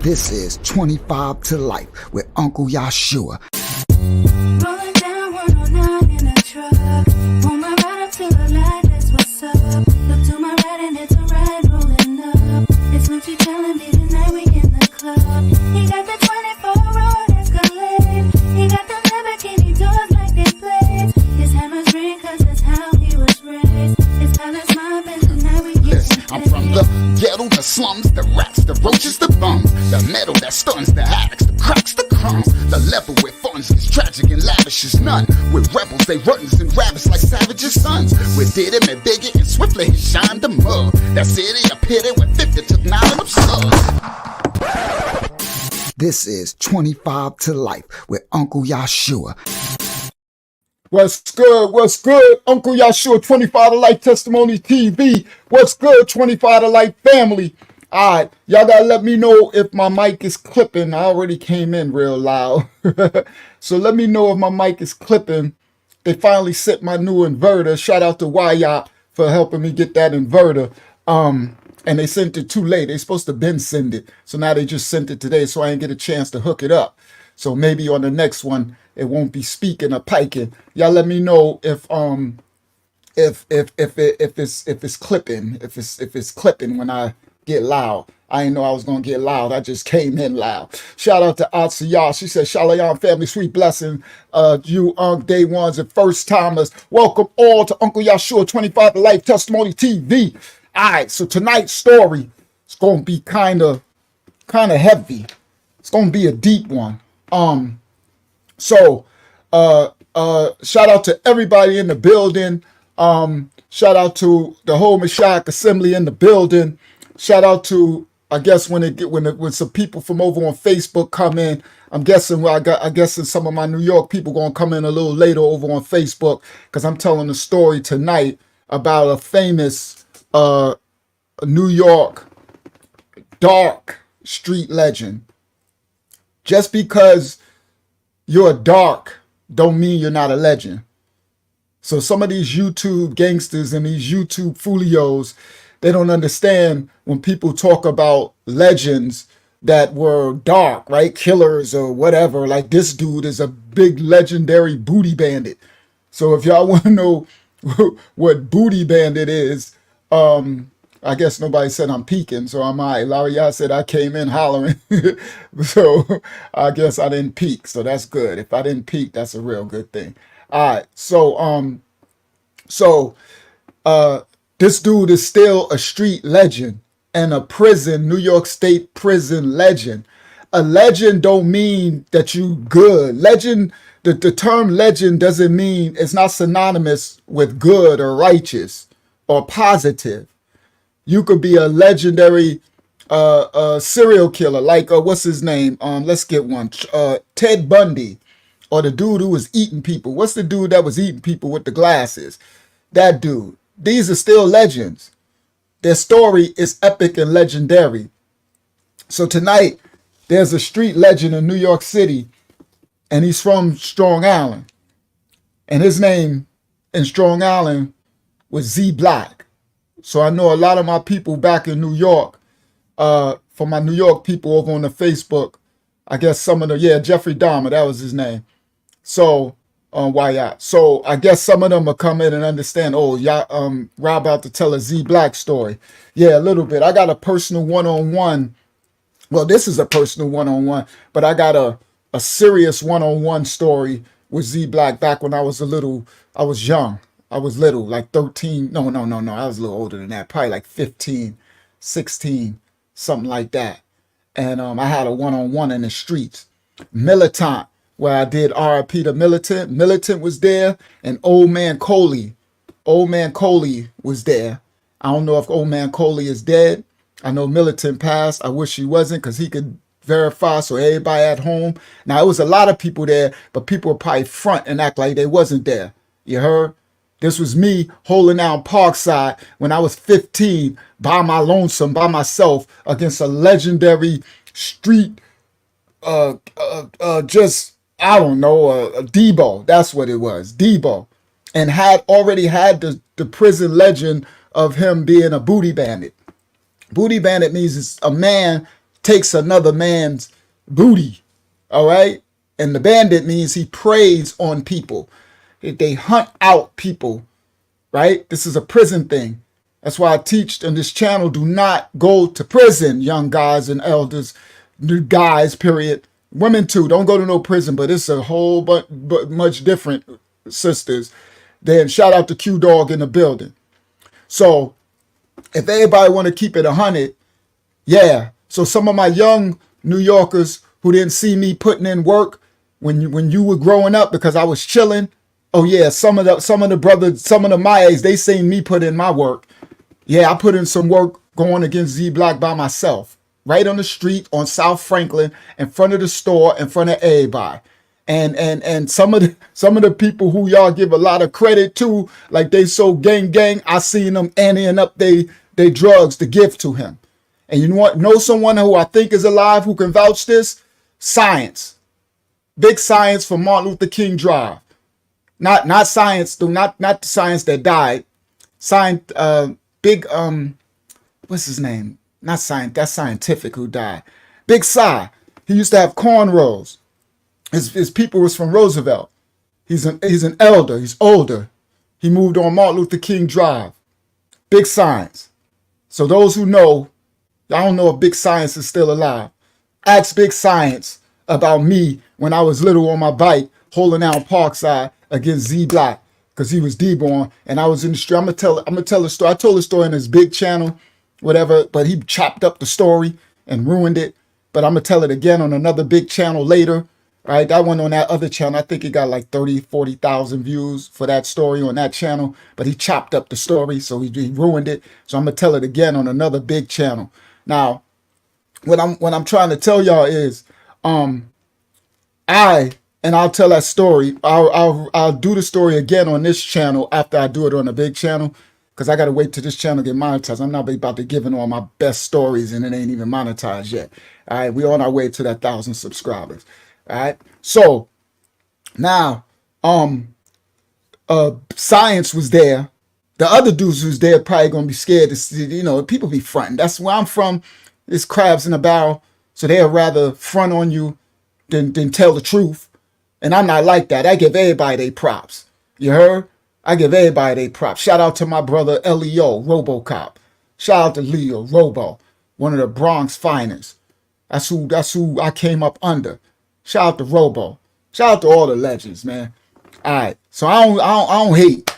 This is 25 to Life with Uncle Yahshuah. Rolling down 109 in a truck. Pull my ride up to the light, that's what's up. Look to my right and it's a ride rolling up. It's Lucci telling me tonight we in the club. He got the 24 road Escalade. He got the Lamborghini doors like they blades. His hammers ring cause that's how he was raised. His colors mob and tonight we get I'm from the ghetto, the slums, the rats, the roaches, the bums, the metal that stuns, the addicts, the cracks, the crumbs. The level where funds gets tragic and lavish is none. With rebels, they runs and rabbits like savages' sons. With did him and bigger and swiftly he shined the mug. That city a pity with 50 took 9 of them slugs. This is 25 to Life with Uncle Yahshuah. What's good? What's good? Uncle Yahshuah, 25 to Life Testimony TV. What's good, 25 to Life family? All right, y'all gotta let me know if my mic is clipping. I already came in real loud. So let me know if my mic is clipping. They finally sent my new inverter. Shout out to Yahshuah for helping me get that inverter. And they sent it too late. They supposed to been send it. So now they just sent it today, so I didn't get a chance to hook it up. So maybe on the next one, it won't be speaking or piking. Y'all let me know if it's clipping, if it's clipping when I get loud. I didn't know I was gonna get loud. I just came in loud. Shout out to Atsiyah. She said, Shalom family, sweet blessing. You day ones and first timers. Welcome all to Uncle Yahshuah 25 to Life Testimony TV. All right, so tonight's story is gonna be kind of heavy. It's gonna be a deep one. So shout out to everybody in the building. Shout out to the whole Mashiach Assembly in the building. Shout out to, I guess when some people from over on Facebook come in, I'm guessing some of my New York people gonna come in a little later over on Facebook because I'm telling a story tonight about a famous New York dark street legend. Just because you're dark don't mean you're not a legend. So some of these YouTube gangsters and these YouTube folios, they don't understand when people talk about legends that were dark, right? Killers or whatever. Like this dude is a big legendary booty bandit. So if y'all want to know what booty bandit is, I guess nobody said I'm peeking, so I'm all right. Larry, y'all said I came in hollering. So I guess I didn't peek, so that's good. If I didn't peek, that's a real good thing. All right, so this dude is still a street legend and a prison, New York State prison legend. A legend don't mean that you good. Legend, the term legend doesn't mean, it's not synonymous with good or righteous or positive. You could be a legendary serial killer, like what's his name? Let's get one. Ted Bundy, or the dude who was eating people. What's the dude that was eating people with the glasses? That dude. These are still legends. Their story is epic and legendary. So tonight, there's a street legend in New York City, and he's from Strong Island. And his name in Strong Island was Z Black. So I know a lot of my people back in New York, for my New York people over on the Facebook, I guess some of Jeffrey Dahmer, that was his name. So, so I guess some of them will come in and understand, oh, y'all, Rob about to tell a Z Black story. Yeah, a little bit. I got a personal one-on-one. Well, this is a personal one-on-one, but I got a serious one-on-one story with Z Black back when I was young. I was little, like 13. No. I was a little older than that. Probably like 15, 16, something like that. And I had a one-on-one in the streets. Militant, where I did R.I.P. to Militant. Militant was there, and Old Man Coley. Old Man Coley was there. I don't know if Old Man Coley is dead. I know Militant passed. I wish he wasn't, because he could verify so everybody at home. Now, it was a lot of people there, but people would probably front and act like they wasn't there. You heard? This was me holding down Parkside when I was 15 by my lonesome, by myself, against a legendary street, just, I don't know, a Debo. That's what it was, Debo. And had already had the prison legend of him being a booty bandit. Booty bandit means it's a man takes another man's booty. All right. And the bandit means he preys on people. They hunt out people, right? This is a prison thing. That's why I teach on this channel, do not go to prison, young guys and elders, new guys, period. Women too, don't go to no prison, but it's a whole but much different, sisters. Then shout out to Q Dog in the building. So if everybody want to keep it 100, yeah. So some of my young New Yorkers who didn't see me putting in work when you were growing up because I was chilling. Oh yeah, some of the brothers, some of the Mayas, they seen me put in my work. Yeah, I put in some work going against Z Block by myself, right on the street on South Franklin, in front of the store, in front of everybody. And some of the people who y'all give a lot of credit to, like they so gang, I seen them anteing up they drugs to give to him. And you know someone who I think is alive who can vouch this? Science. Big Science from Martin Luther King Drive. Not Science, though, not the Science that died. Science, big, what's his name? Not Science, that's Scientific who died. Big Sci. He used to have cornrows. His people was from Roosevelt. He's an elder. He's older. He moved on Martin Luther King Drive. Big Science. So those who know, I don't know if Big Science is still alive. Ask Big Science about me when I was little on my bike holding out Parkside against Z Block because he was D-born and I was in the street. I'm gonna tell the story. I told the story in his big channel, whatever, but he chopped up the story and ruined it. But I'm gonna tell it again on another big channel later. Right, that one on that other channel, I think it got like 30, 40,000 views for that story on that channel, but he chopped up the story, so he ruined it. So I'm gonna tell it again on another big channel. Now, what I'm trying to tell y'all is, I'll tell that story. I'll do the story again on this channel after I do it on the big channel, because I gotta wait till this channel get monetized. I'm not about to give all my best stories and it ain't even monetized yet. All right, we're on our way to that 1,000 subscribers. All right. So now, Science was there. The other dudes who's there probably gonna be scared to see, people be fronting. That's where I'm from. It's crabs in a barrel. So they'll rather front on you than tell the truth. And I'm not like that. I give everybody their props. You heard? I give everybody their props. Shout out to my brother Leo, RoboCop. Shout out to Leo, Robo, one of the Bronx finest. That's who I came up under. Shout out to Robo. Shout out to all the legends, man. All right. So I don't hate.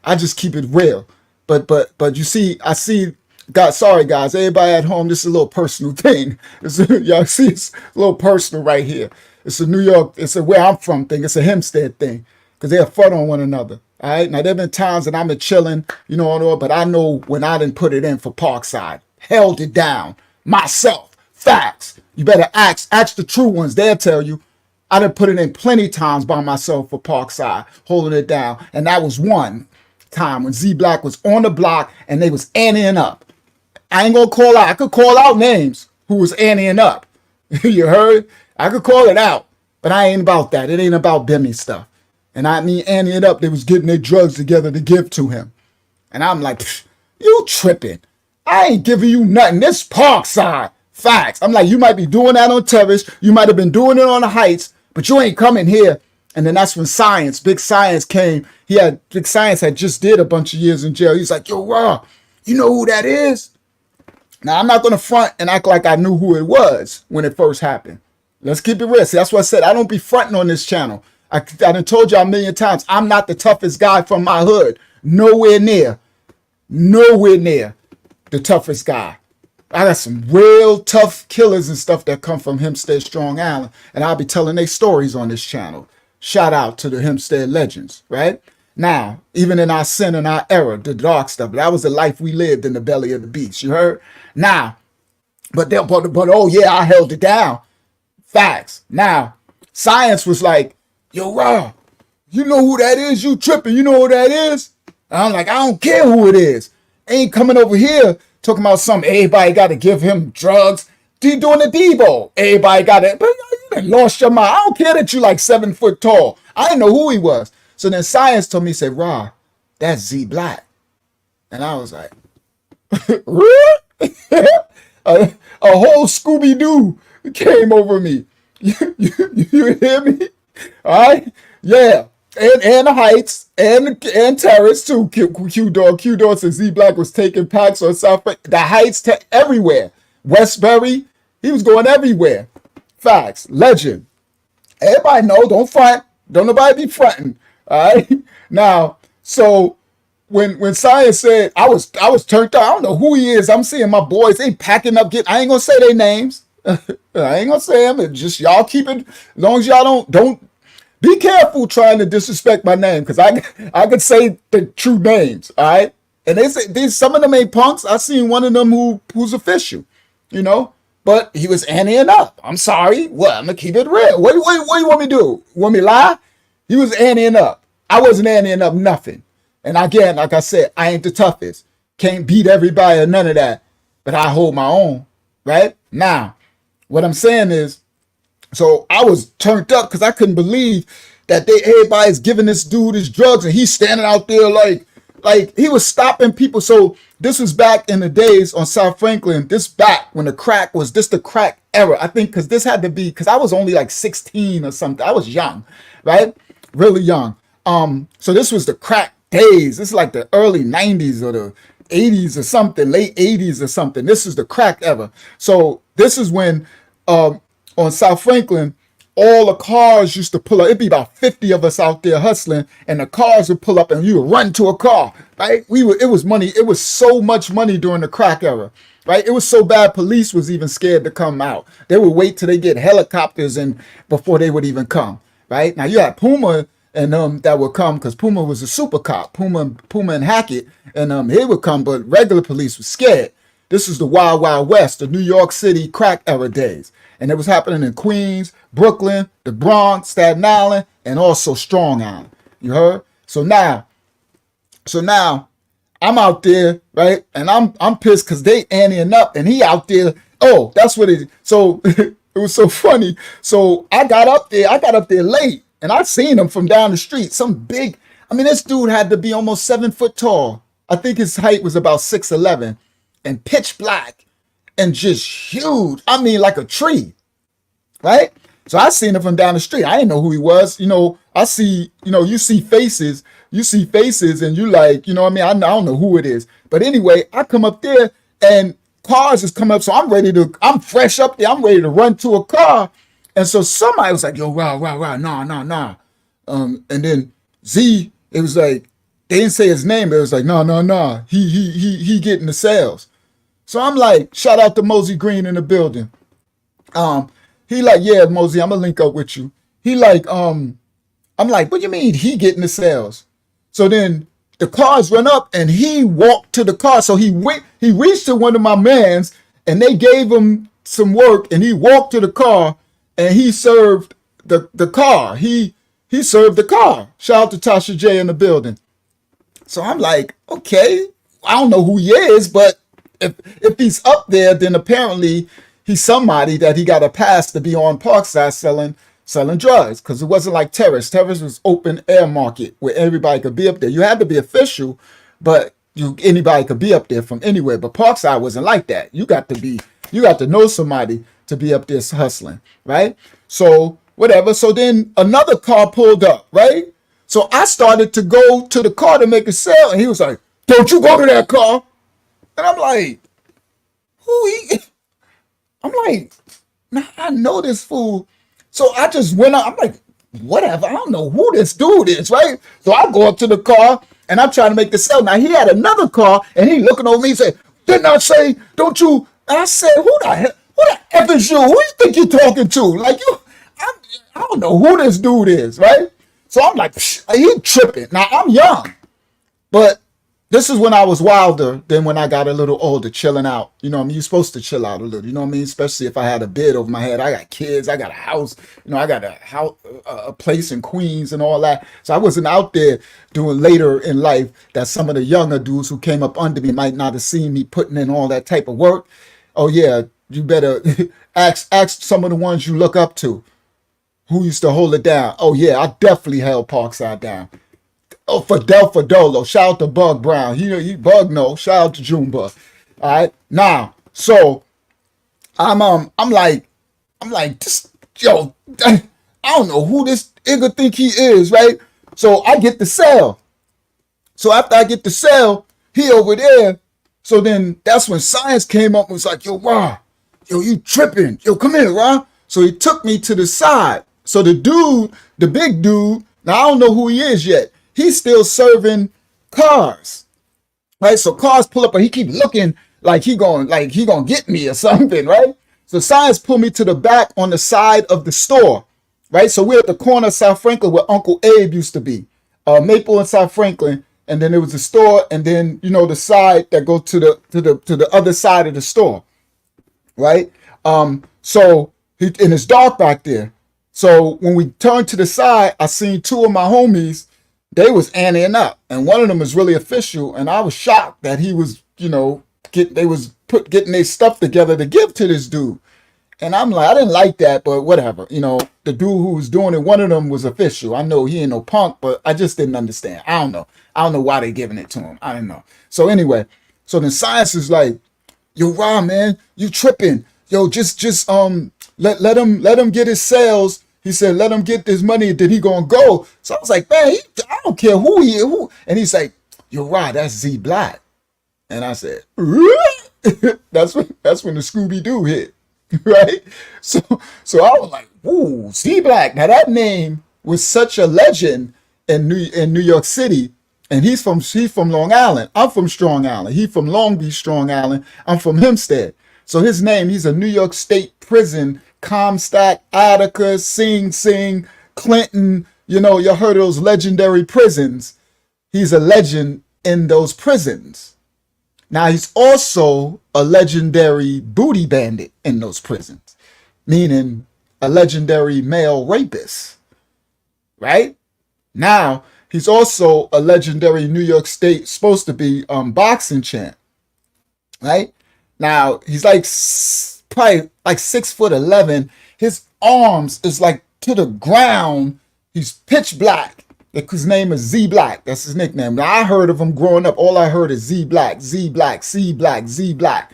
I just keep it real. But you see, sorry guys, everybody at home, this is a little personal thing. Y'all see, it's a little personal right here. It's a New York, it's a where I'm from thing. It's a Hempstead thing. Because they're fun on one another. All right. Now there have been times that I've been chilling, but I know when I didn't put it in for Parkside. Held it down. Myself. Facts. You better ask the true ones. They'll tell you. I done put it in plenty times by myself for Parkside, holding it down. And that was one time when Z Black was on the block and they was anteing up. I ain't gonna call out. I could call out names who was anteing up. You heard? I could call it out. But I ain't about that. It ain't about Bimmy stuff. And I mean anteing up, they was getting their drugs together to give to him. And I'm like, you tripping. I ain't giving you nothing. This Parkside. Facts. I'm like, you might be doing that on Terrace. You might have been doing it on the Heights, but you ain't coming here. And then that's when Big Science came. Big Science had just did a bunch of years in jail. He's like, yo, Raw, you know who that is? Now, I'm not going to front and act like I knew who it was when it first happened. Let's keep it real. See, that's what I said. I don't be fronting on this channel. I done told y'all a million times, I'm not the toughest guy from my hood. Nowhere near the toughest guy. I got some real tough killers and stuff that come from Hempstead, Strong Island, and I'll be telling their stories on this channel. Shout out to the Hempstead legends, right? Now, even in our sin and our era, the dark stuff, that was the life we lived in the belly of the beast, you heard? Now, but oh yeah, I held it down. Facts. Now, Science was like, yo, Raw, you know who that is? You tripping, you know who that is? And I'm like, I don't care who it is. Ain't coming over here talking about everybody got to give him drugs. You doing the Debo. Everybody got it. But you done lost your mind. I don't care that you like 7 foot tall. I didn't know who he was. So then Science told me, he said, Raw, that's Z Black. And I was like, really? A whole Scooby-Doo came over me. You hear me? All right? Yeah. And the Heights and Terrace too. Q Dog says Z Black was taking packs on South. The Heights everywhere. Westbury, he was going everywhere. Facts. Legend. Everybody know. Don't front. Don't nobody be fronting. All right. Now, so when Science said I was turned out, I don't know who he is. I'm seeing my boys. They packing up. I ain't gonna say their names. I ain't gonna say them. Just y'all keep it. As long as y'all don't. Be careful trying to disrespect my name, because I could say the true names, all right? And they say some of them ain't punks. I seen one of them who's official, you know? But he was anteing up. I'm sorry. What? I'm gonna keep it real. What do you want me to do? Want me to lie? He was anteing up. I wasn't anteing up nothing. And again, like I said, I ain't the toughest. Can't beat everybody or none of that. But I hold my own, right? Now, what I'm saying is, so I was turned up because I couldn't believe that everybody's giving this dude his drugs and he's standing out there like he was stopping people. So this was back in the days on South Franklin. This back when the crack was the crack era. I think because this had to be because I was only like 16 or something. I was young, right? Really young. So this was the crack days. This is like the early 90s or the 80s or something, late 80s or something. This is the crack era. So this is when on South Franklin, all the cars used to pull up. It'd be about 50 of us out there hustling, and the cars would pull up and you would run to a car, right? It was money. It was so much money during the crack era, right? It was so bad police was even scared to come out. They would wait till they get helicopters and before they would even come, right? Now you had Puma and that would come because Puma was a super cop, Puma and Hackett, and he would come, but regular police was scared. This is the Wild Wild West, the New York City crack era days. And it was happening in Queens, Brooklyn, the Bronx, Staten Island, and also Strong Island. You heard? So now I'm out there, right? And I'm pissed because they anteing up and he out there. Oh, that's what it is. So it was so funny. So I got up there late and I seen him from down the street. Some big, this dude had to be almost 7 foot tall. I think his height was about 6'11" and pitch black. And just huge. Like a tree, right? So I seen him from down the street. I didn't know who he was. I see, you see faces, and you like, I don't know who it is. But anyway, I come up there and cars is coming up. So I'm fresh up there. I'm ready to run to a car. And so somebody was like, yo, wow, nah. And then Z, it was like, they didn't say his name, but it was like, no. He getting the sales. So I'm like, shout out to Mosey Green in the building. He like, yeah, Mosey, I'm gonna link up with you. He like, I'm like, what do you mean he getting the sales? So then the cars run up and he walked to the car. So he reached to one of my mans and they gave him some work and he walked to the car and he served the car. He served the car. Shout out to Tasha J in the building. So I'm like, okay, I don't know who he is, but if he's up there, then apparently he's somebody that he got a pass to be on Parkside selling drugs. Because it wasn't like Terrace. Terrace was open air market where everybody could be up there. You had to be official, but anybody could be up there from anywhere. But Parkside wasn't like that. You got to know somebody to be up there hustling, right? So whatever. So then another car pulled up, right? So I started to go to the car to make a sale, and he was like, "Don't you go to that car." And I'm like, I'm like, nah, I know this fool. So I just went out. I'm like, whatever. I don't know who this dude is, right? So I go up to the car and I'm trying to make the sale. Now he had another car and he looking over me and said, didn't I say, don't you? And I said, who the F is you? Who you think you're talking to? Like I don't know who this dude is, right? So I'm like, he tripping. Now I'm young, but this is when I was wilder than when I got a little older, chilling out. You're supposed to chill out a little, you know what I mean? Especially if I had a bed over my head. I got kids, I got a house, I got a place in Queens and all that. So I wasn't out there doing later in life that some of the younger dudes who came up under me might not have seen me putting in all that type of work. Oh yeah, you better ask some of the ones you look up to who used to hold it down. Oh yeah, I definitely held Parkside down. Oh, for Dolo. Shout out to Bug Brown. He Bug no. Shout out to Junebug. All right. Now, so I'm like, this, yo, I don't know who this nigga think he is, right? So I get the cell. So after I get the cell, he over there. So then that's when Science came up and was like, yo, Ron, yo, you tripping. Yo, come here, Ron. So he took me to the side. So the dude, the big dude, now I don't know who he is yet. He's still serving cars. Right? So cars pull up and he keep looking like he gonna get me or something, right? So Science pulled me to the back on the side of the store. Right? So we're at the corner of South Franklin where Uncle Abe used to be. Maple and South Franklin. And then there was the store, and then the side that goes to the other side of the store, right? So and it's dark back there. So when we turned to the side, I seen two of my homies. They was anteing up, and one of them was really official, and I was shocked that he was, getting their stuff together to give to this dude. And I'm like, I didn't like that, but whatever. The dude who was doing it, one of them was official. I know he ain't no punk, but I just didn't understand. I don't know. I don't know why they giving it to him. I don't know. So anyway, so then Science is like, yo, Ron, man, you tripping. Yo, just let him get his sales. He said, let him get this money, then he gonna go. So I was like, man, I don't care who he is. And he's like, yo, Ron, that's Z Black. And I said, that's when the Scooby-Doo hit. Right? So I was like, ooh, Z Black. Now that name was such a legend in New York City. And he's from Long Island. I'm from Strong Island. He from Long Beach, Strong Island. I'm from Hempstead. So his name, he's a New York State prison, Comstock, Attica, Sing Sing, Clinton. You heard of those legendary prisons. He's a legend in those prisons. Now, he's also a legendary booty bandit in those prisons, meaning a legendary male rapist, right? Now, he's also a legendary New York State, supposed to be boxing champ, right? Now, he's probably like 6'11". His arms is like to the ground. He's pitch black. His name is Z Black. That's his nickname. Now, I heard of him growing up. All I heard is Z Black, Z Black, Z Black, Z Black.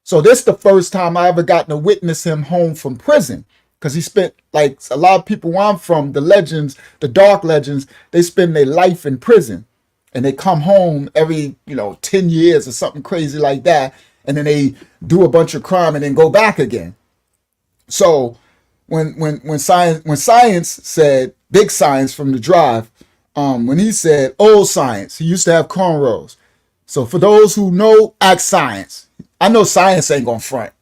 So this is the first time I ever gotten to witness him home from prison. Because he spent, like a lot of people where I'm from, the legends, the dark legends, they spend their life in prison. And they come home every, 10 years or something crazy like that. And then they do a bunch of crime and then go back again. So when Science said, Big Science from the Drive, when he said old Science, he used to have cornrows. So for those who know, ask Science. I know Science ain't gonna front.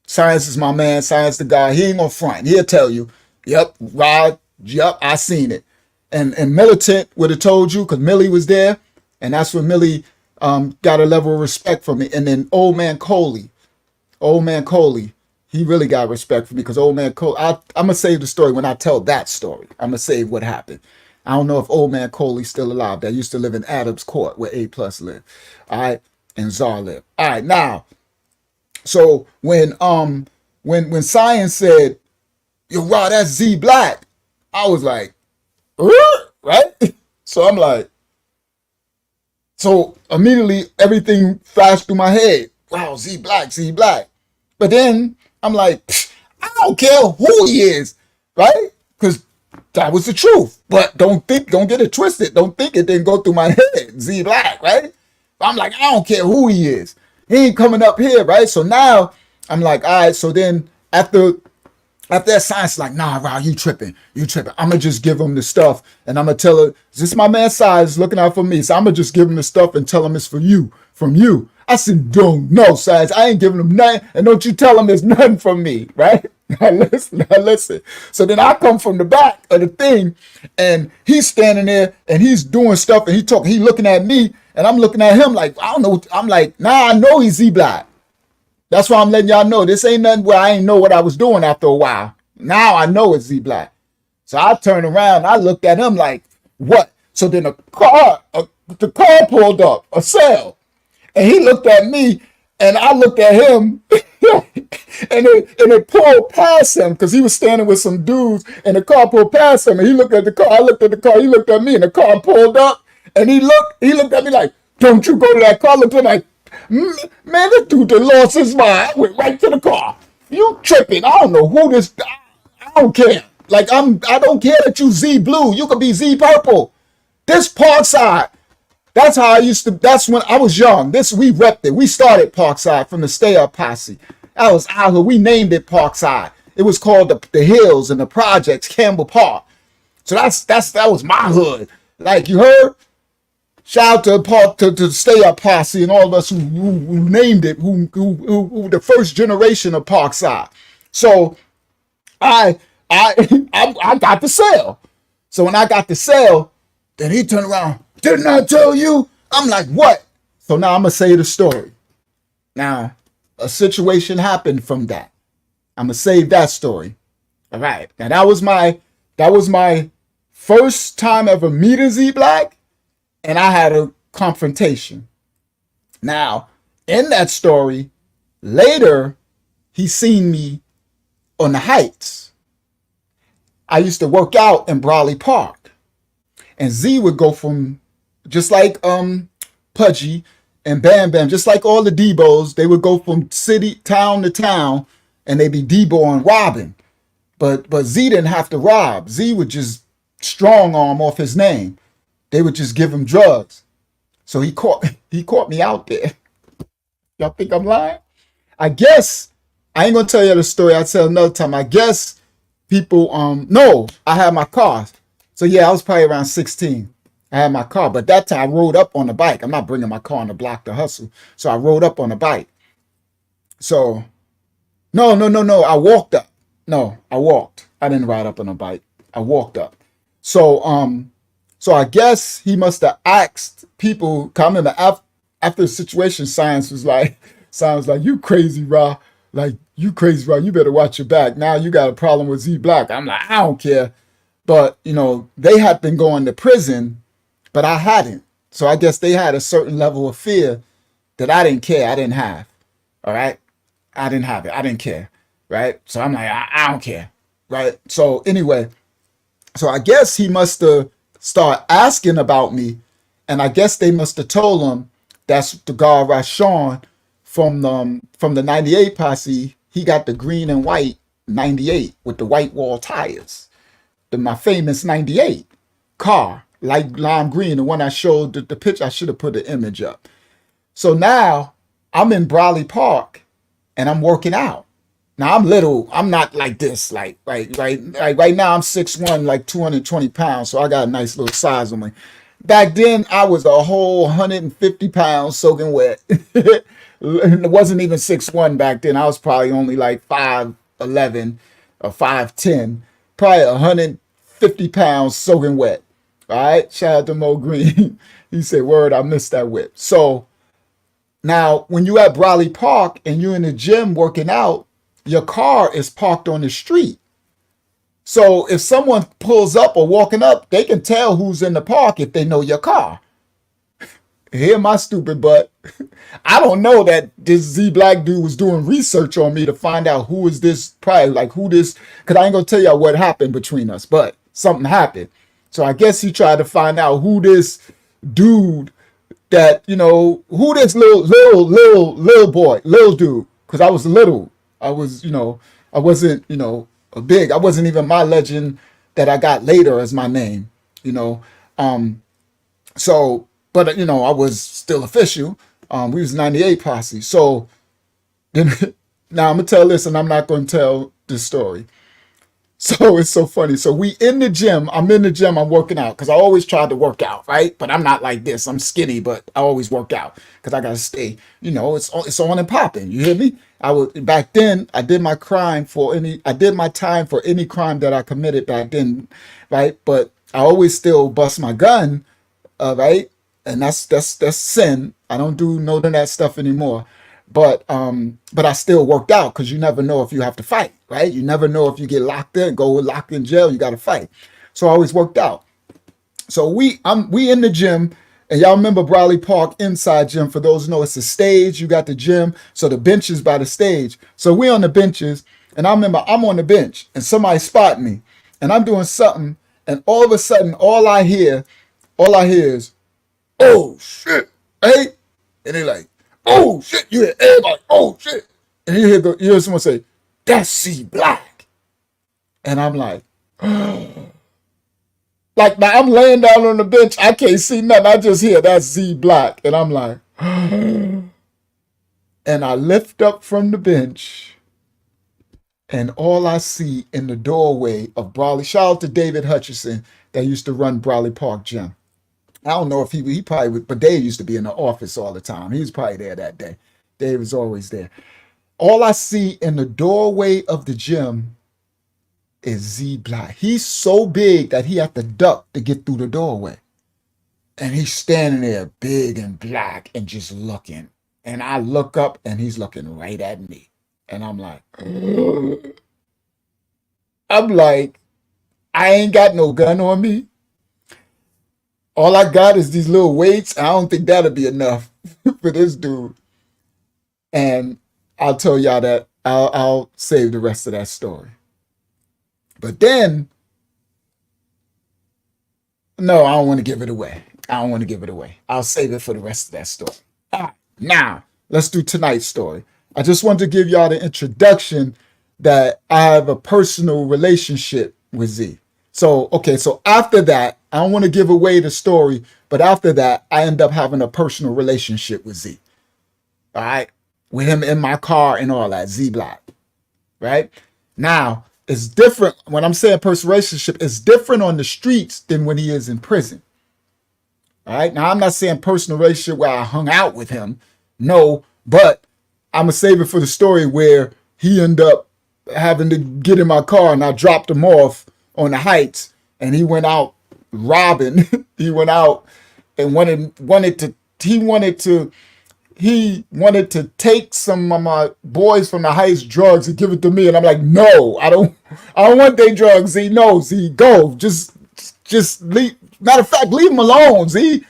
Science is my man. Science the guy. He ain't gonna front. He'll tell you, yep, Rod, yep, I seen it. And Militant would have told you because Millie was there. And that's when Millie got a level of respect for me. And then Old Man Coley, he really got respect for me because Old Man Coley, I'm going to save the story when I tell that story. I'm going to save what happened. I don't know if Old Man Coley's still alive. That used to live in Adams Court where A+ lived. All right. And Czar lived. All right. Now, so when Science said, yo, Rod, that's Z Black, I was like, right? So I'm like, so immediately everything flashed through my head. Wow, Z Black, Z Black. But then I'm like, I don't care who he is, right? Because that was the truth. But don't get it twisted. Don't think it didn't go through my head. Z Black, right? I'm like, I don't care who he is. He ain't coming up here, right? So now I'm like, all right. So then after that, Science like, nah, Rob, you tripping. I'm going to just give him the stuff. And I'm going to tell her, this my man Science looking out for me. So I'm going to just give him the stuff and tell him it's for you, from you. I said, don't, no, Science. I ain't giving him nothing. And don't you tell him it's nothing from me, right? Now listen. So then I come from the back of the thing and he's standing there and he's doing stuff and he looking at me and I'm looking at him like, I don't know. I'm like, nah, I know he's Z Black. That's why I'm letting y'all know this ain't nothing where I ain't know what I was doing after a while. Now I know it's Z Black. So I turned around, I looked at him like, what? So then the car pulled up, a cell. And he looked at me and I looked at him and it pulled past him because he was standing with some dudes and the car pulled past him and he looked at the car. I looked at the car, he looked at me and the car pulled up and he looked at me like, don't you go to that car. I looked at him like, man, this dude that lost his mind. I went right to the car. You tripping. I don't know who this, I don't care. Like, I don't care that you Z blue. You could be Z purple. This Parkside. That's how I used to, that's when I was young. We repped it. We started Parkside from the Stay Up Posse. That was our, we named it Parkside. It was called the Hills and the Projects, Campbell Park. So that was my hood. Like, you heard? Shout out to the Stay Up Posse and all of us who named it, who the first generation of Parkside. So I got the sale. So when I got the sale, then he turned around. Didn't I tell you? I'm like, what? So now I'm gonna say the story. Now, a situation happened from that. I'm gonna save that story. All right. Now that was my first time ever meeting Z Black, and I had a confrontation. Now, in that story, later he seen me on the Heights. I used to work out in Brawley Park, and Z would go from, just like Pudgy and Bam Bam, just like all the Debos, they would go from town to town, and they be Debo and robbing. But Z didn't have to rob. Z would just strong arm off his name. They would just give him drugs. So he caught me out there. Y'all think I'm lying? I guess I ain't gonna tell you the story. I'll tell another time. I guess people no, I had my car. So yeah, I was probably around 16. I had my car, but that time I rode up on the bike. I'm not bringing my car on the block to hustle. So I rode up on the bike. So no, I walked up. No, I walked. I didn't ride up on a bike. I walked up. So I guess he must have asked people coming after the situation. Science was like, you crazy, Ra. Like, you crazy, Ra. You better watch your back. Now you got a problem with Z Black. I'm like, I don't care. But, they had been going to prison, but I hadn't. So I guess they had a certain level of fear that I didn't care. I didn't have. All right. I didn't have it. I didn't care. Right. So I'm like, I don't care. Right. So anyway, so I guess he must have started asking about me. And I guess they must have told him that's the guy Rashawn from the 98 posse. He got the green and white 98 with the white wall tires. My famous 98 car, light lime green, the one I showed the picture. I should have put the image up. So now I'm in Brawley Park and I'm working out. Now I'm little. I'm not like this. Like right now I'm 6'1", like 220 pounds. So I got a nice little size on me. Back then I was a whole 150 pounds soaking wet. It wasn't even 6'1" back then. I was probably only like 5'11" or 5'10", probably 150 pounds soaking wet. All right. Shout out to Mo Green. He said, word, I missed that whip. So now when you at Brawley Park and you're in the gym working out, your car is parked on the street. So if someone pulls up or walking up, they can tell who's in the park if they know your car. Hear my stupid butt. I don't know that this Z Black dude was doing research on me to find out who is this, probably like who this, because I ain't gonna tell y'all what happened between us, but something happened. So I guess he tried to find out who this dude that, who this little boy, little dude, because I was little. I was, I wasn't, a big, I wasn't even my legend that I got later as my name, so, but, I was still official. We was 98 posse. So then now I'm going to tell this and I'm not going to tell this story. So it's so funny. So we in the gym. I'm in the gym. I'm working out because I always tried to work out, right? But I'm not like this. I'm skinny, but I always work out because I got to stay, it's on and popping. You hear me? Back then I did my time for any crime that I committed back then. Right. But I always still bust my gun. Right. And that's sin. I don't do none of that stuff anymore. But I still worked out because you never know if you have to fight, right? You never know if you get locked in jail, you got to fight. So I always worked out. So we in the gym, and y'all remember Brawley Park inside gym. For those who know, it's a stage. You got the gym, so the benches by the stage. So we on the benches, and I remember I'm on the bench, and somebody spot me, and I'm doing something, and all of a sudden, all I hear is, "Oh shit!" Hey, and they like, "Oh shit!" You hear everybody, "Oh shit!" And you hear someone say, that's Z Black. And I'm like now I'm laying down on the bench. I can't see nothing. I just hear that's Z Black. And I'm like, and I lift up from the bench, and all I see in the doorway of Brawley, shout out to David Hutchison that used to run Brawley Park Gym. I don't know if he probably would, but Dave used to be in the office all the time. He was probably there that day. Dave was always there. All I see in the doorway of the gym is Z Black. He's so big that he had to duck to get through the doorway. And he's standing there big and black and just looking. And I look up and he's looking right at me. And I'm like, I ain't got no gun on me. All I got is these little weights. I don't think that'll be enough for this dude. And I'll tell y'all that. I'll save the rest of that story. But then, no, I don't want to give it away. I'll save it for the rest of that story. All right, now, let's do tonight's story. I just want to give y'all the introduction that I have a personal relationship with Z. So after that, I don't want to give away the story, but after that, I end up having a personal relationship with Z. All right? With him in my car and all that, Z Black. Right? Now, it's different. When I'm saying personal relationship, it's different on the streets than when he is in prison. All right? Now, I'm not saying personal relationship where I hung out with him. No, but I'm going to save it for the story where he ended up having to get in my car and I dropped him off on the Heights and he went out robbing. He went out and wanted to take some of my boys from the Heights drugs and give it to me. And I'm like, no, I don't want their drugs, Z. No, Z, go. Just leave. Matter of fact, leave them alone, Z.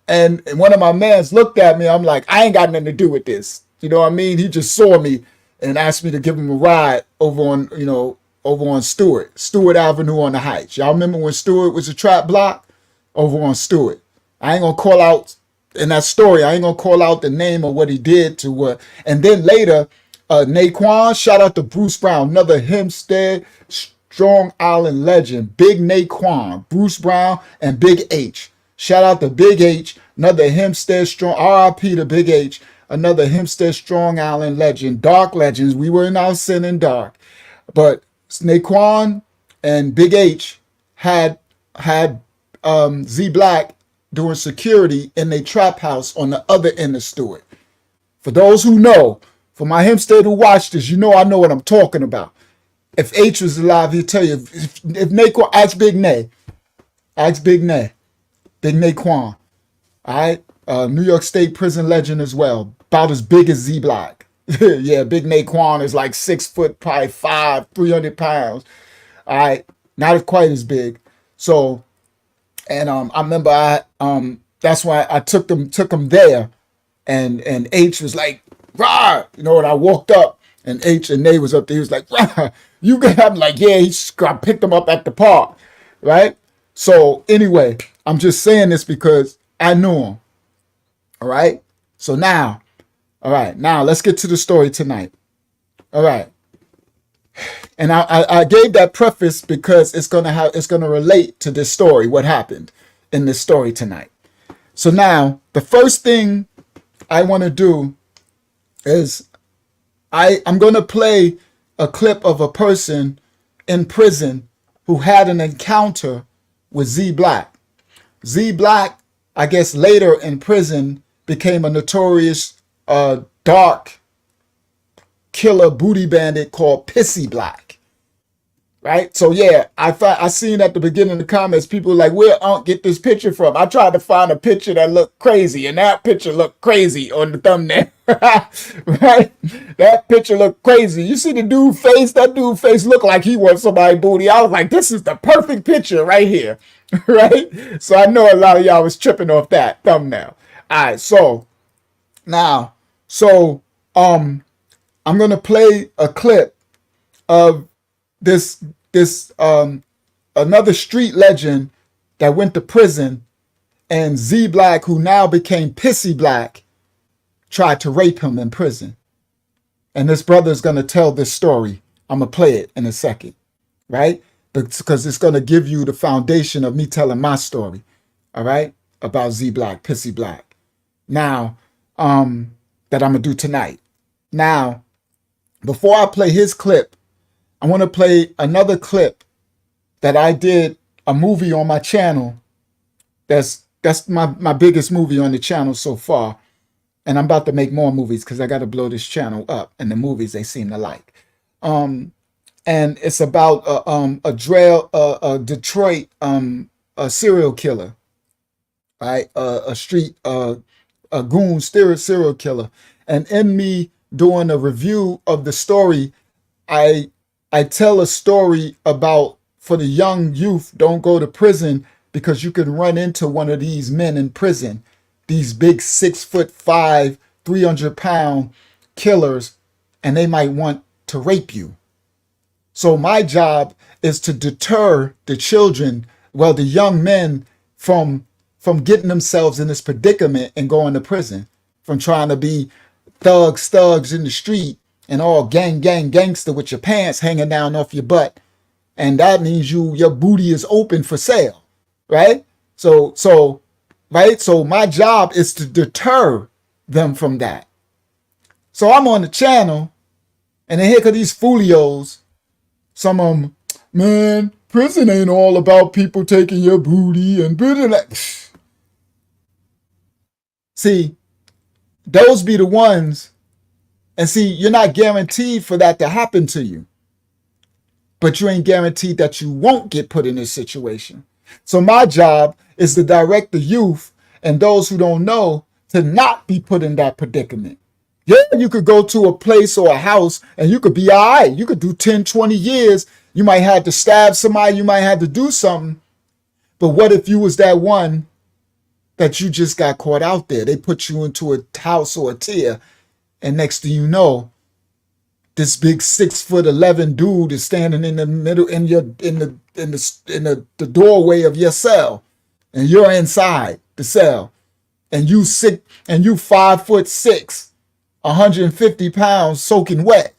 And one of my mans looked at me. I'm like, I ain't got nothing to do with this. You know what I mean? He just saw me and asked me to give him a ride over on Stewart Avenue on the Heights. Y'all remember when Stewart was a trap block? Over on Stewart. I ain't gonna call out in that story. I ain't gonna call out the name of what he did to what. And then later, Naquan, shout out to Bruce Brown, another Hempstead Strong Island legend. Big Naquan, Bruce Brown, and Big H. Shout out to Big H, another Hempstead Strong, RIP to Big H, another Hempstead Strong Island legend. Dark legends. We were in our sin and dark. But Naquan and Big H had Z Black doing security in a trap house on the other end of Stewart. For those who know, for my Hempstead who watched this, you know I know what I'm talking about. If H was alive, he'd tell you. If Naquan, ask Big Nay. Big Naquan. All right? New York State prison legend as well. About as big as Z Black. Yeah, Big Naquan is like 6 foot, probably 300 pounds. All right? Not quite as big. So, and I remember that's why I took them there, and H was like, rah, and I walked up, and H and Nay was up there. He was like, rah, you got him? Like, yeah, I picked him up at the park, right? So anyway, I'm just saying this because I knew him. All right. So now, let's get to the story tonight. All right. And I gave that preface because it's gonna relate to this story, what happened in this story tonight. So now the first thing I want to do is I'm gonna play a clip of a person in prison who had an encounter with Z Black. Z Black, I guess later in prison, became a notorious dark killer booty bandit called PISSY Black. Right? So yeah, I seen at the beginning of the comments, people were like, where Unc get this picture from? I tried to find a picture that looked crazy, and that picture looked crazy on the thumbnail. Right? That picture looked crazy. You see the dude face? That dude face looked like he wants somebody's booty. I was like, this is the perfect picture right here. Right? So I know a lot of y'all was tripping off that thumbnail. All right, so now, I'm gonna play a clip of this another street legend that went to prison, and Z Black, who now became PISSY Black, tried to rape him in prison. And this brother is gonna tell this story I'm gonna play it in a second, right? Because it's gonna give you the foundation of me telling my story, all right, about Z Black, Pissy Black. Now, that I'm gonna do tonight. Now, before I play his clip, I want to play another clip that I did a movie on my channel. That's my biggest movie on the channel so far. And I'm about to make more movies because I got to blow this channel up. And the movies they seem to like. And it's about a Detroit a serial killer, right? A street a goon serial killer. And in me doing a review of the story, I tell a story about, for the young youth, don't go to prison because you could run into one of these men in prison, these big 6'5", 300-pound killers, and they might want to rape you. So my job is to deter the children, well, the young men, from getting themselves in this predicament and going to prison, from trying to be thugs in the street and all gangster with your pants hanging down off your butt. And that means your booty is open for sale, right? So my job is to deter them from that. So I'm on the channel, and then here come these folios. Some of them, man, prison ain't all about people taking your booty and that. See, those be the ones, and see, you're not guaranteed for that to happen to you, but you ain't guaranteed that you won't get put in this situation. So my job is to direct the youth and those who don't know to not be put in that predicament. Yeah, you could go to a place or a house and you could be all right. You could do 10, 20 years. You might have to stab somebody. You might have to do something. But what if you was that one that you just got caught out there? They put you into a house or a tier, and next thing you know, this big 6'11" dude is standing in the middle in the doorway of your cell, and you're inside the cell, and you 5'6", 150 pounds, soaking wet.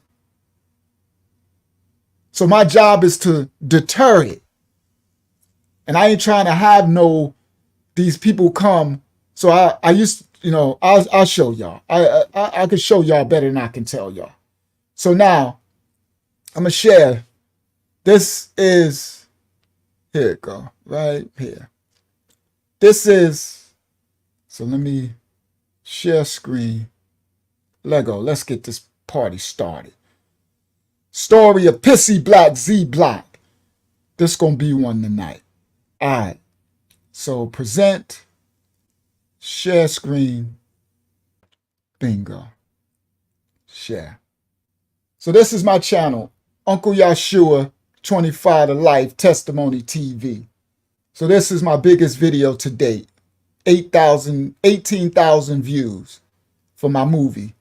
So my job is to deter it, and I ain't trying to have these people come. So I used, I'll show y'all. I can show y'all better than I can tell y'all. So now I'm gonna share. This is, here it go, right here. This is, so let me share screen. Lego, let's get this party started. Story of Pissy Black, Z Black. This gonna be one tonight. All right. So present, share screen, bingo, share. So this is my channel, Uncle Yahshuah 25 to Life Testimony TV. So this is my biggest video to date. 18,000 views for my movie.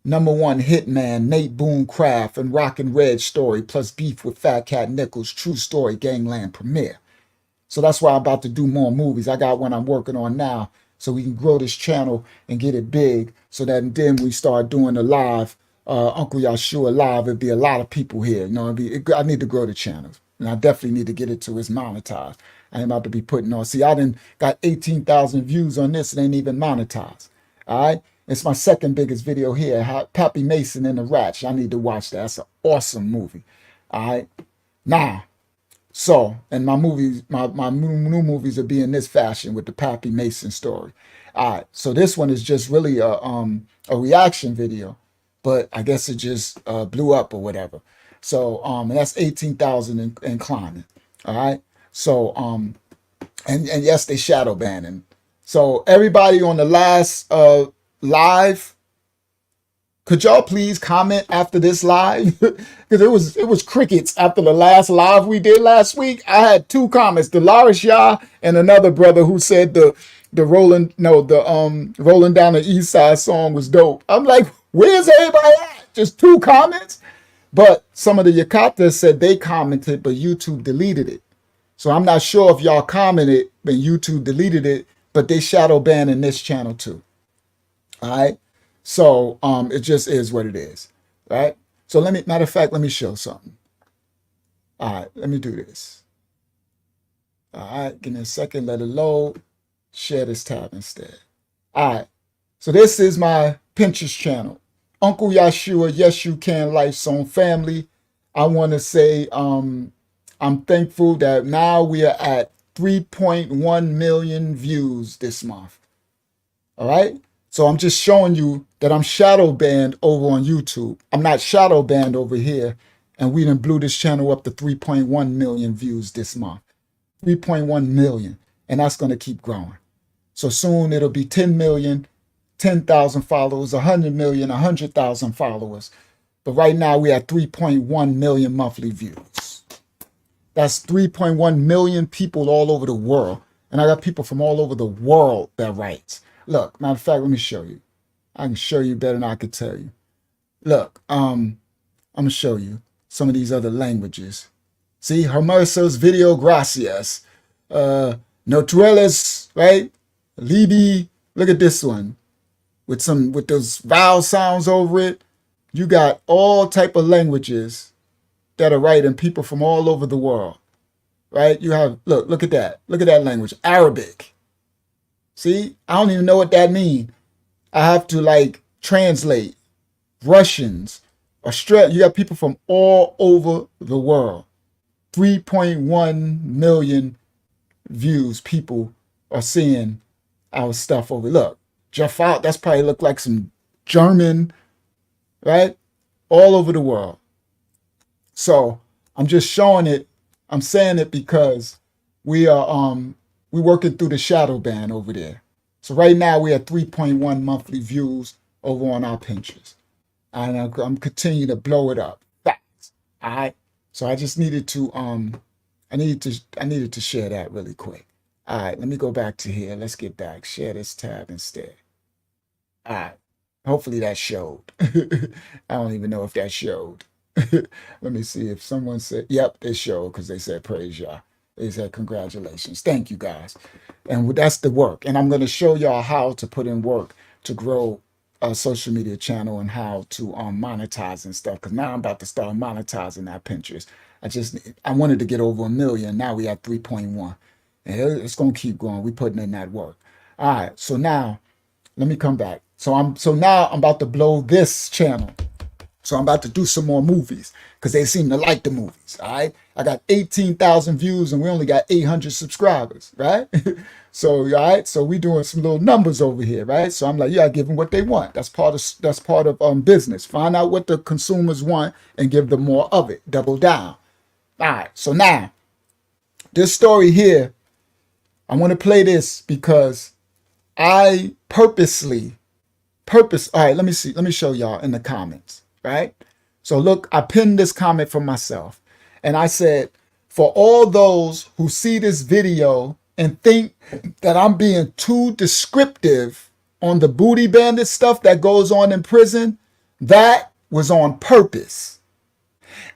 #1 hitman Nate Boone Craft and Rockin' Red story plus beef with Fat Cat Nichols true story gangland premiere. So that's why I'm about to do more movies. I got one I'm working on now so we can grow this channel and get it big, so that then we start doing a live, Uncle Yahshuah live. It'd be a lot of people here. I need to grow the channel, and I definitely need to get it to it's monetized. I ain't about to be putting on. See, I done got 18,000 views on this and ain't even monetized. All right. It's my second biggest video here, Pappy Mason and the Ratch. I need to watch that. That's an awesome movie. All right. Now, so, and my movies, my new movies will be in this fashion with the Pappy Mason story. All right. So this one is just really a reaction video, but I guess it just blew up or whatever. So, and that's 18,000 and climbing. All right. So, and yes, they shadow banning. So everybody on the last live, could y'all please comment after this live? Because it was crickets after the last live we did last week. I had 2 comments, Dolores Yah and another brother who said the rolling down the east side song was dope. I'm like, where's everybody at? Just 2 comments? But some of the Yakatas said they commented, but YouTube deleted it. So I'm not sure if y'all commented and YouTube deleted it, but they shadow banning this channel too. All right. So it just is what it is. Right. So matter of fact, let me show something. All right, let me do this. All right, give me a second, let it load. Share this tab instead. All right, so this is my Pinterest channel. Uncle Yahshuah, Yes You Can Life Zone family. I want to say I'm thankful that now we are at 3.1 million views this month. All right. So I'm just showing you that I'm shadow banned over on YouTube. I'm not shadow banned over here. And we done blew this channel up to 3.1 million views this month. 3.1 million. And that's going to keep growing. So soon it'll be 10 million, 10,000 followers, 100 million, 100,000 followers. But right now we at 3.1 million monthly views. That's 3.1 million people all over the world. And I got people from all over the world that writes. Look, matter of fact, let me show you. I can show you better than I could tell you. Look, I'm going to show you some of these other languages. See, Hermosos video gracias. Notueles, right? Libi, look at this one. With those vowel sounds over it. You got all type of languages that are writing, people from all over the world. Right? You have, look at that. Look at that language. Arabic. See? I don't even know what that means. I have to like translate. Russians, Australia. You got people from all over the world. 3.1 million views people are seeing our stuff over. Look, Jaffa, that's probably look like some German, right? All over the world. So I'm just showing it. I'm saying it because we are we working through the shadow ban over there. So right now we have 3.1 monthly views over on our Pinterest. And I'm continuing to blow it up fast. All right. So I just needed to I needed to share that really quick. All right, let me go back to here. Let's get back. Share this tab instead. All right. Hopefully that showed. I don't even know if that showed. Let me see if someone said, yep, it showed because they said praise Yah. They said congratulations. Thank you guys. And that's the work. And I'm going to show y'all how to put in work to grow a social media channel and how to monetize and stuff. Because now I'm about to start monetizing that Pinterest. I wanted to get over 1 million. Now we have 3.1. And it's going to keep going. We're putting in that work. All right. So now let me come back. So now I'm about to blow this channel. So I'm about to do some more movies because they seem to like the movies. All right. I got 18,000 views and we only got 800 subscribers. Right. So, all right. So we doing some little numbers over here. Right. So I'm like, yeah, give them what they want. That's part of business. Find out what the consumers want and give them more of it. Double down. All right. So now this story here, I want to play this because I all right, let me see. Let me show y'all in the comments, right? So look, I pinned this comment for myself and I said, for all those who see this video and think that I'm being too descriptive on the booty bandit stuff that goes on in prison, that was on purpose.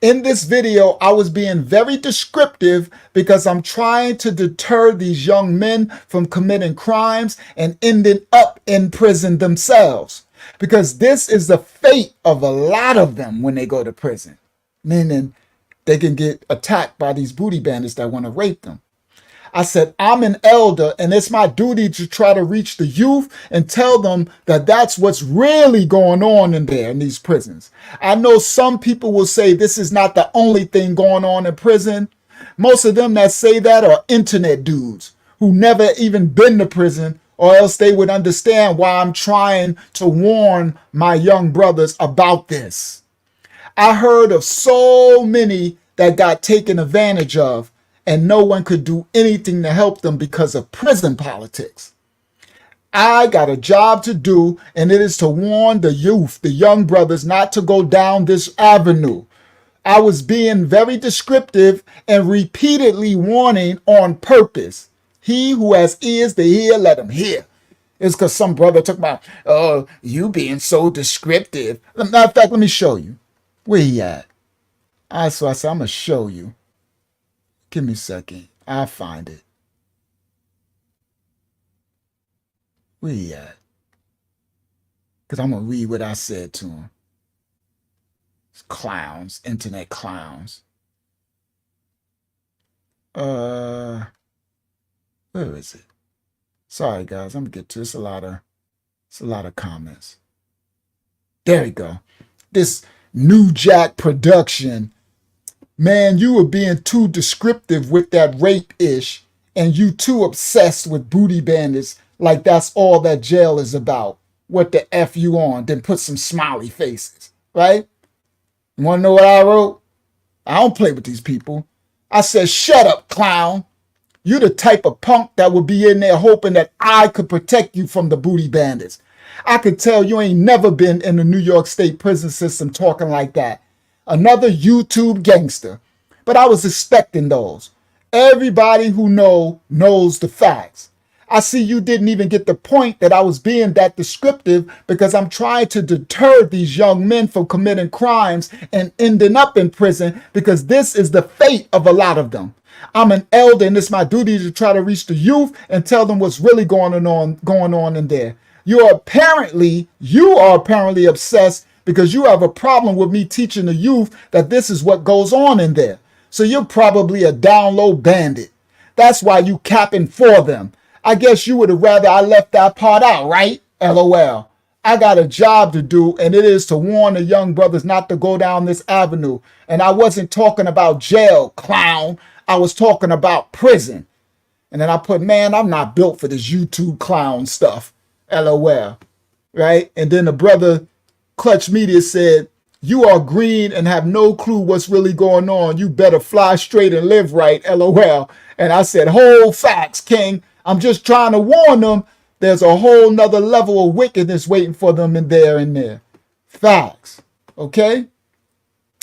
In this video, I was being very descriptive because I'm trying to deter these young men from committing crimes and ending up in prison themselves. Because this is the fate of a lot of them when they go to prison. Meaning they can get attacked by these booty bandits that want to rape them. I said, I'm an elder and it's my duty to try to reach the youth and tell them that that's what's really going on in there in these prisons. I know some people will say this is not the only thing going on in prison. Most of them that say that are internet dudes who never even been to prison, or else they would understand why I'm trying to warn my young brothers about this. I heard of so many that got taken advantage of and no one could do anything to help them because of prison politics. I got a job to do, and it is to warn the youth, the young brothers, not to go down this avenue. I was being very descriptive and repeatedly warning on purpose. He who has ears to hear, let him hear. It's because some brother talking about, oh, you being so descriptive. Matter of fact, let me show you. Where he at? So I said, I'm going to show you. Give me a second. I'll find it. Where he at? Because I'm going to read what I said to him. Clowns, internet clowns. Where is it? Sorry guys, I'm gonna get to it's a lot of comments. There we go. This New Jack production. Man, you were being too descriptive with that rape-ish, and you too obsessed with booty bandits like that's all that jail is about. What the F you on? Then put some smiley faces, right? You wanna know what I wrote? I don't play with these people. I said, shut up, clown. You the type of punk that would be in there hoping that I could protect you from the booty bandits. I could tell you ain't never been in the New York State prison system talking like that. Another YouTube gangster. But I was expecting those. Everybody who knows the facts. I see you didn't even get the point that I was being that descriptive because I'm trying to deter these young men from committing crimes and ending up in prison because this is the fate of a lot of them. I'm an elder and it's my duty to try to reach the youth and tell them what's really going on in there. You are apparently obsessed because you have a problem with me teaching the youth that this is what goes on in there. So you're probably a down low bandit. That's why you capping for them. I guess you would have rather I left that part out, right? LOL. I got a job to do, and it is to warn the young brothers not to go down this avenue. And I wasn't talking about jail, clown. I was talking about prison. And then I put, man, I'm not built for this YouTube clown stuff. LOL. Right? And then the brother Clutch Media said, you are green and have no clue what's really going on. You better fly straight and live right. LOL. And I said, whole facts, King. I'm just trying to warn them. There's a whole nother level of wickedness waiting for them in there. Facts. Okay?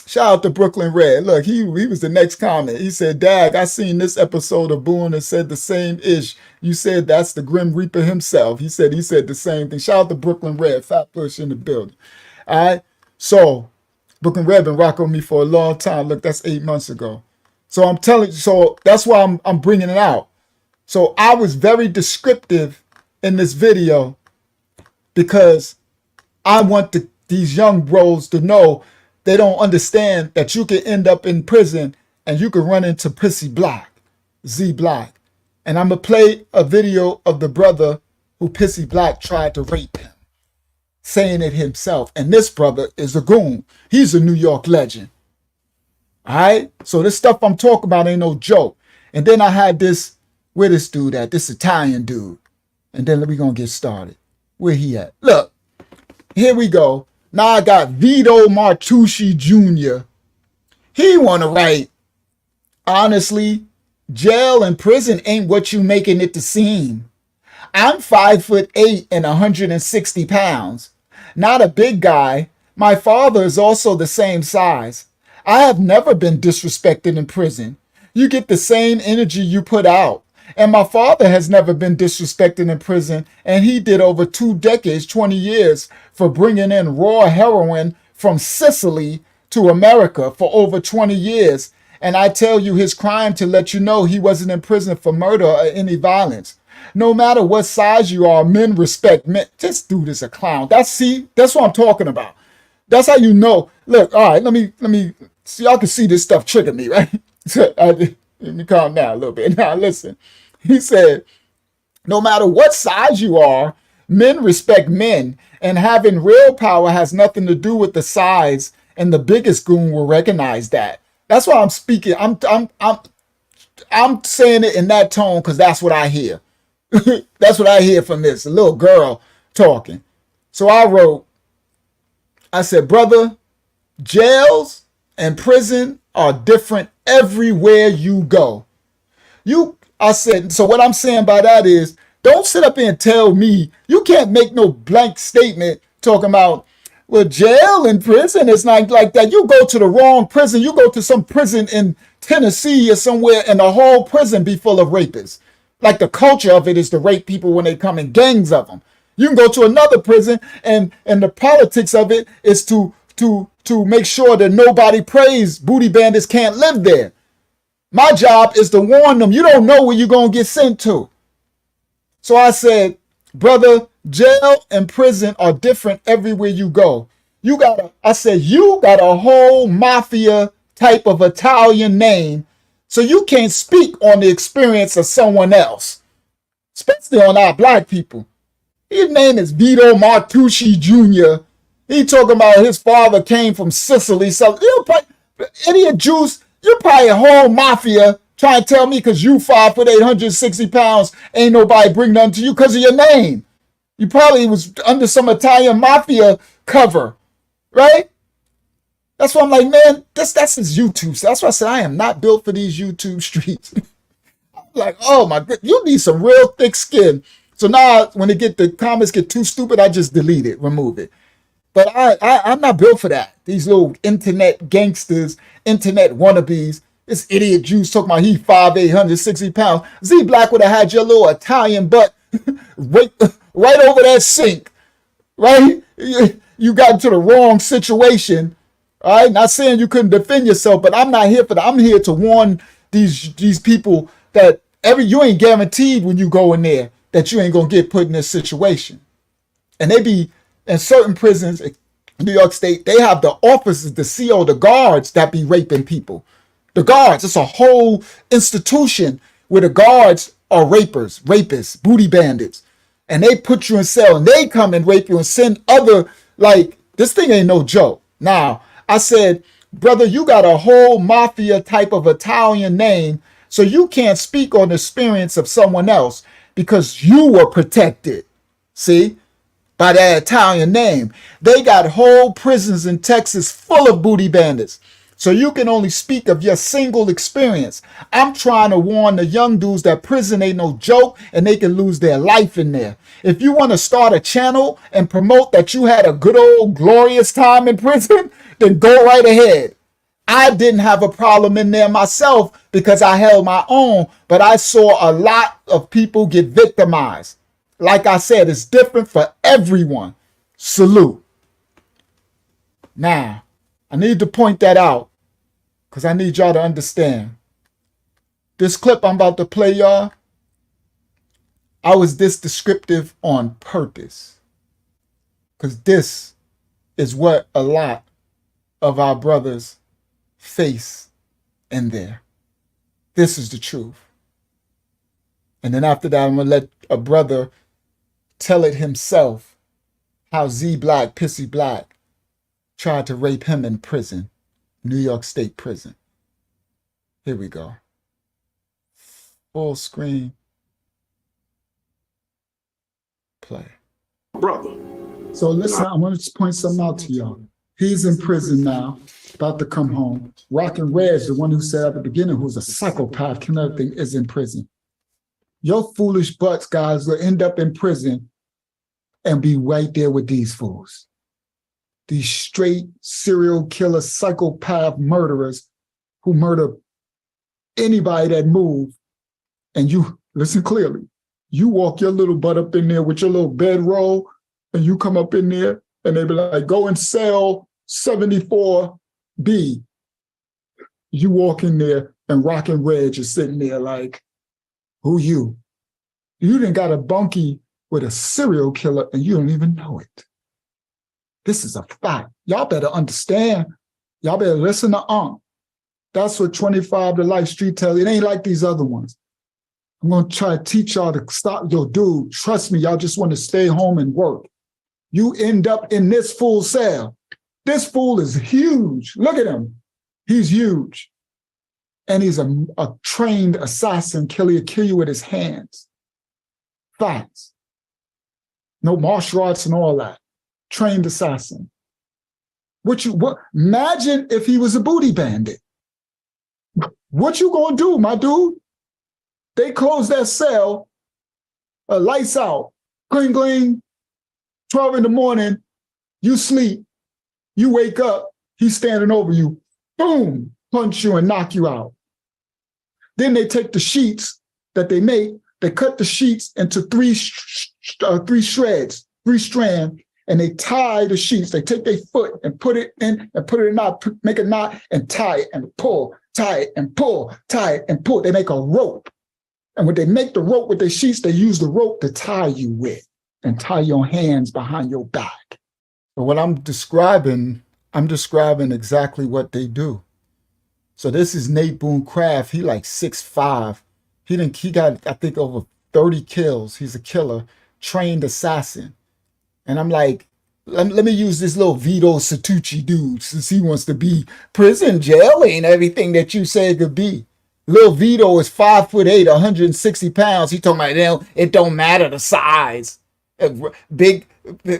Shout out to Brooklyn Red. Look, he was the next comment. He said, Dag, I seen this episode of Boone and said the same ish. You said that's the Grim Reaper himself. He said the same thing. Shout out to Brooklyn Red. Fat Bush in the building. All right? So, Brooklyn Red been rocking with me for a long time. Look, that's 8 months ago. So I'm telling you, so that's why I'm bringing it out. So I was very descriptive in this video because I want these young bros to know they don't understand that you can end up in prison and you can run into PISSY Black, Z Black. And I'm going to play a video of the brother who PISSY Black tried to rape him, saying it himself. And this brother is a goon. He's a New York legend. All right? So this stuff I'm talking about ain't no joke. And then I had where this dude at? This Italian dude. And then we're going to get started. Where he at? Look, here we go. Now I got Vito Martucci Jr. He want to write, honestly, jail and prison ain't what you making it to seem. I'm 5'8" and 160 pounds. Not a big guy. My father is also the same size. I have never been disrespected in prison. You get the same energy you put out. And my father has never been disrespected in prison, and he did over 2 decades, 20 years, for bringing in raw heroin from Sicily to America for over 20 years. And I tell you his crime to let you know he wasn't in prison for murder or any violence. No matter what size you are, men respect men. This dude is a clown. That's what I'm talking about. That's how you know. Look, all right, let me see. Y'all can see this stuff trigger me, right? Let me calm down a little bit. Now listen, he said, no matter what size you are, men respect men, and having real power has nothing to do with the size, and the biggest goon will recognize that. That's why I'm speaking. I'm saying it in that tone because that's what I hear. That's what I hear from this, a little girl talking. So I said, brother, jails and prison are different everywhere you go. I said, so what I'm saying by that is, don't sit up here and tell me, you can't make no blank statement talking about, well, jail and prison is not like that. You go to the wrong prison. You go to some prison in Tennessee or somewhere and the whole prison be full of rapists. Like the culture of it is to rape people when they come in gangs of them. You can go to another prison and the politics of it is to make sure that nobody prays booty bandits can't live there. My job is to warn them. You don't know where you're going to get sent to. So I said, brother, jail and prison are different everywhere you go. I said, you got a whole mafia type of Italian name, so you can't speak on the experience of someone else, especially on our black people. His name is Vito Martucci Jr. He talking about his father came from Sicily. So you probably, idiot Jews, you're probably a whole mafia trying to tell me because you 5'8", 160 pounds, ain't nobody bring nothing to you because of your name. You probably was under some Italian mafia cover, right? That's why I'm like, man, that's his YouTube. That's why I said I am not built for these YouTube streets. Like, oh my god, you need some real thick skin. So now when the comments get too stupid, I just delete it, remove it. But I'm not built for that. These little internet gangsters, internet wannabes, this idiot Jews talking about he 5'8", 160 pounds. Z Black would have had your little Italian butt right over that sink, right? You got into the wrong situation. All right, not saying you couldn't defend yourself, but I'm not here for that. I'm here to warn these people that you ain't guaranteed when you go in there that you ain't gonna get put in this situation. And they be in certain prisons in New York State, they have the officers, the CO, the guards that be raping people. The guards, it's a whole institution where the guards are rapists, booty bandits. And they put you in cell and they come and rape you and send other, like, this thing ain't no joke. Now, I said, brother, you got a whole mafia type of Italian name, so you can't speak on the experience of someone else because you were protected, see, by that Italian name. They got whole prisons in Texas full of booty bandits. So you can only speak of your single experience. I'm trying to warn the young dudes that prison ain't no joke and they can lose their life in there. If you want to start a channel and promote that you had a good old glorious time in prison, then go right ahead. I didn't have a problem in there myself because I held my own, but I saw a lot of people get victimized. Like I said, it's different for everyone. Salute. Now, I need to point that out because I need y'all to understand. This clip I'm about to play, y'all, I was this descriptive on purpose because this is what a lot of our brothers face in there. This is the truth. And then after that, I'm going to let a brother tell it himself how Z Black, Pissy Black, tried to rape him in prison, New York State prison. Here we go. Full screen. Play. Brother. So listen, I want to point something out to y'all. He's in prison now, about to come home. Rockin' Reg, the one who said at the beginning, who's a psychopath, can other thing, is in prison. Your foolish butts, guys, will end up in prison and be right there with these fools. These straight serial killer, psychopath murderers who murder anybody that move. And you, listen clearly, you walk your little butt up in there with your little bedroll and you come up in there and they be like, go in cell 74B. You walk in there and Rockin' Reg is sitting there like, who you? You done got a bunkie with a serial killer and you don't even know it. This is a fact. Y'all better understand. Y'all better listen to That's what 25 to Life Street tells you. It ain't like these other ones. I'm going to try to teach y'all to stop. Yo, dude, trust me, y'all just want to stay home and work. You end up in this fool cell. This fool is huge. Look at him. He's huge. And he's a trained assassin. He'll kill you with his hands. Facts. No martial arts and all that. Trained assassin. Imagine if he was a booty bandit. What you gonna do, my dude? They close that cell, lights out, gling, gling, 12 in the morning, you sleep, you wake up, he's standing over you, boom, punch you and knock you out. Then they take the sheets that they make, they cut the sheets into three shreds, 3 strands, and they tie the sheets. They take their foot and put it in and put it in a knot, make a knot and tie it and pull, tie it and pull, tie it and pull. They make a rope. And when they make the rope with their sheets, they use the rope to tie you with and tie your hands behind your back. But what I'm describing exactly what they do. So this is Nate Boone Craft. He like 6'5". He got, I think, over 30 kills. He's a killer, trained assassin. And I'm like, let me use this little Vito Satucci dude since he wants to be prison jail ain't everything that you say it could be. Lil Vito is 5'8", 160 pounds. He talking about it don't matter the size. Big,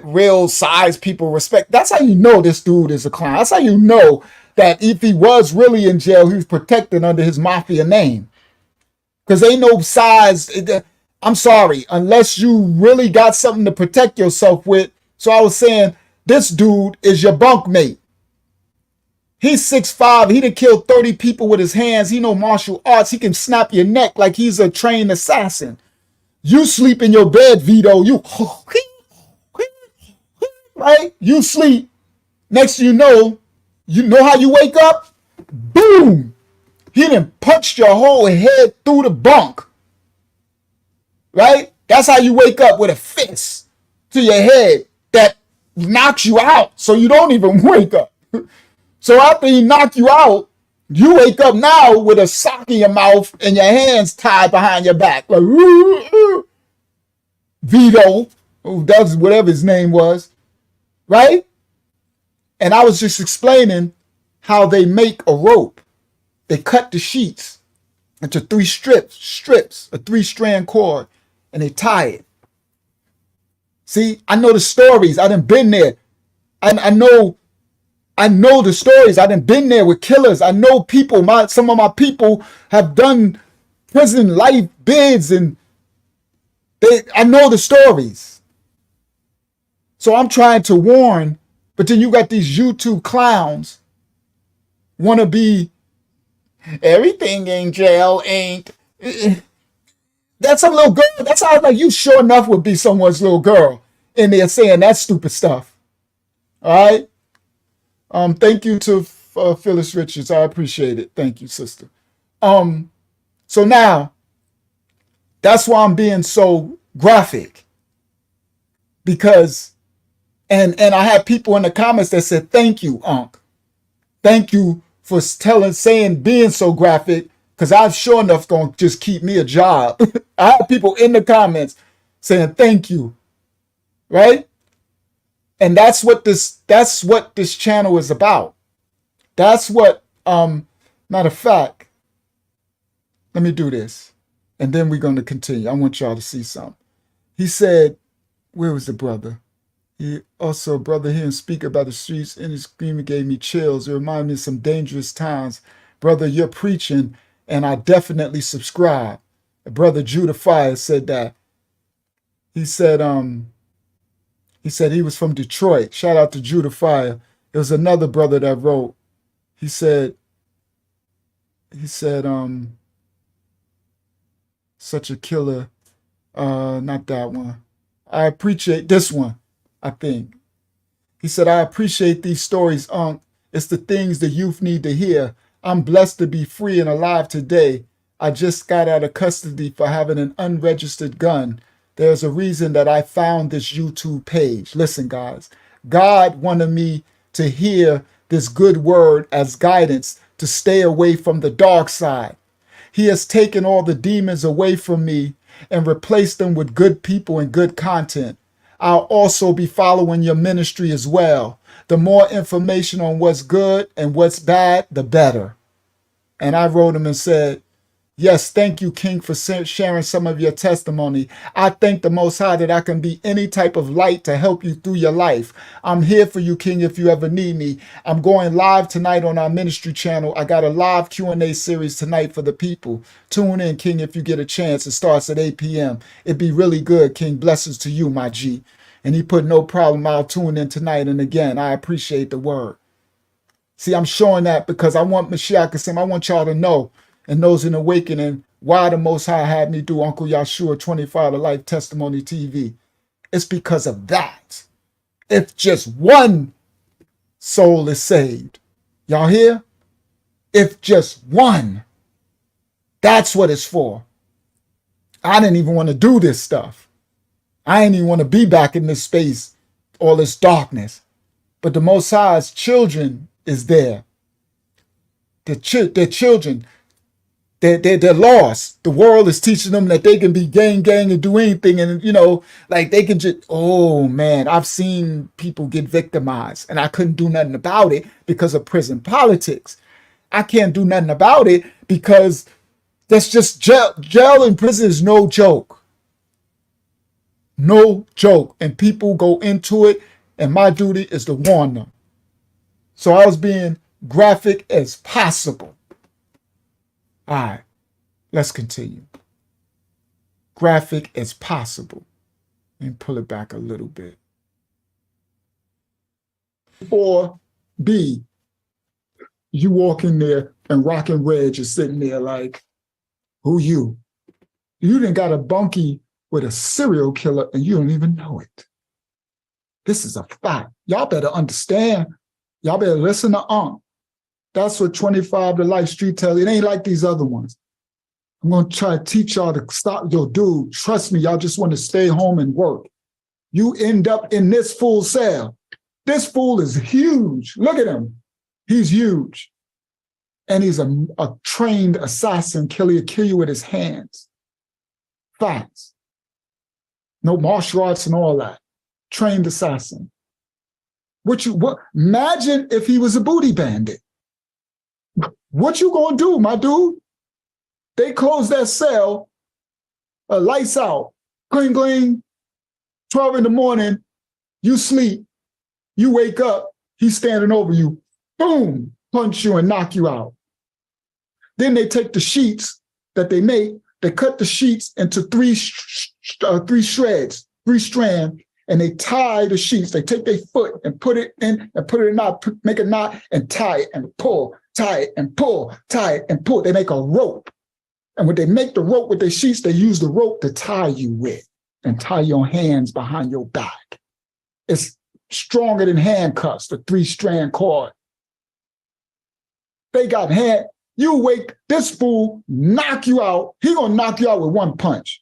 real size people respect. That's how you know this dude is a clown. That's how you know that if he was really in jail, he was protected under his mafia name. Because ain't no size. I'm sorry, unless you really got something to protect yourself with. So I was saying, this dude is your bunkmate. He's 6'5". He done killed 30 people with his hands. He know martial arts. He can snap your neck like he's a trained assassin. You sleep in your bed, Vito. You, right? You sleep. Next thing you know how you wake up? Boom! He done punched your whole head through the bunk. Right? That's how you wake up, with a fist to your head that knocks you out so you don't even wake up. So after he knocked you out, you wake up now with a sock in your mouth and your hands tied behind your back. Like, Vito, who does whatever his name was, right? And I was just explaining how they make a rope. They cut the sheets into 3 strips, a 3-strand cord, and they tie it. See, I know the stories. I done been there. I know the stories. I done been there with killers. I know people. Some of my people have done prison life bids, and I know the stories. So I'm trying to warn, but then you got these YouTube clowns want to be everything in jail ain't. That's some little girl. That sounds like you sure enough would be someone's little girl in there saying that stupid stuff. All right. Thank you to Phyllis Richards. I appreciate it. Thank you, sister. So now, that's why I'm being so graphic, because, and I had people in the comments that said, "Thank you, Unc. Thank you for being so graphic." Because I'm sure enough going to just keep me a job. I have people in the comments saying thank you, right? And that's what this channel is about. That's what, matter of fact, let me do this. And then we're going to continue. I want y'all to see something. He said, where was the brother? He also, brother, hearing speak about the streets and his screaming gave me chills. It reminded me of some dangerous times. Brother, you're preaching, and I definitely subscribe. Brother Judah Fire said that. He said he was from Detroit. Shout out to Judah Fire. There was another brother that wrote. He said, such a killer. Not that one. I appreciate this one, I think. He said, I appreciate these stories, Unc. It's the things the youth need to hear. I'm blessed to be free and alive today. I just got out of custody for having an unregistered gun. There's a reason that I found this YouTube page. Listen, guys, God wanted me to hear this good word as guidance to stay away from the dark side. He has taken all the demons away from me and replaced them with good people and good content. I'll also be following your ministry as well. The more information on what's good and what's bad, the better. And I wrote him and said, yes, thank you, King, for sharing some of your testimony. I thank the Most High that I can be any type of light to help you through your life. I'm here for you, King, if you ever need me. I'm going live tonight on our ministry channel. I got a live Q&A series tonight for the people. Tune in, King, if you get a chance. It starts at 8 p.m. It'd be really good, King. Blessings to you, my G. And he put, no problem, I'll tune in tonight. And again, I appreciate the word. See, I'm showing that because I want Mashiach Kassim, I want y'all to know, and those in awakening, why the Most High had me do Uncle Yahshuah 25 to Life Testimony TV. It's because of that. If just one soul is saved, y'all hear? If just one, that's what it's for. I didn't even want to do this stuff. I didn't even want to be back in this space, all this darkness. But the Most High's children is there. Their children, they're lost. The world is teaching them that they can be gang and do anything. And, like they can just, oh man, I've seen people get victimized and I couldn't do nothing about it because of prison politics. I can't do nothing about it because that's just jail and prison is no joke. No joke. And people go into it, and my duty is to warn them. So I was being graphic as possible. All right, let's continue. Graphic as possible. And pull it back a little bit. 4B, you walk in there and Rockin' Reg is sitting there like, who you? You done got a bunkie with a serial killer and you don't even know it. This is a fact. Y'all better understand. Y'all better listen to That's what 25 to Life Street tells you. It ain't like these other ones. I'm going to try to teach y'all to stop. Yo, dude, trust me, y'all just want to stay home and work. You end up in this fool cell. This fool is huge. Look at him. He's huge. And he's a trained assassin. He'll kill you with his hands. Facts. No martial arts and all that. Trained assassin. What? Imagine if he was a booty bandit. What you gonna do, my dude? They close that cell, lights out, cling, cling, 12 in the morning, you sleep, you wake up, he's standing over you, boom, punch you and knock you out. Then they take the sheets that they make, they cut the sheets into three strands, and they tie the sheets. They take their foot and put it in and put it in a knot, make a knot and tie it and pull, tie it and pull, tie it and pull. They make a rope. And when they make the rope with their sheets, they use the rope to tie you with and tie your hands behind your back. It's stronger than handcuffs, the 3-strand cord. They got you wake, this fool knock you out. He gonna knock you out with one punch,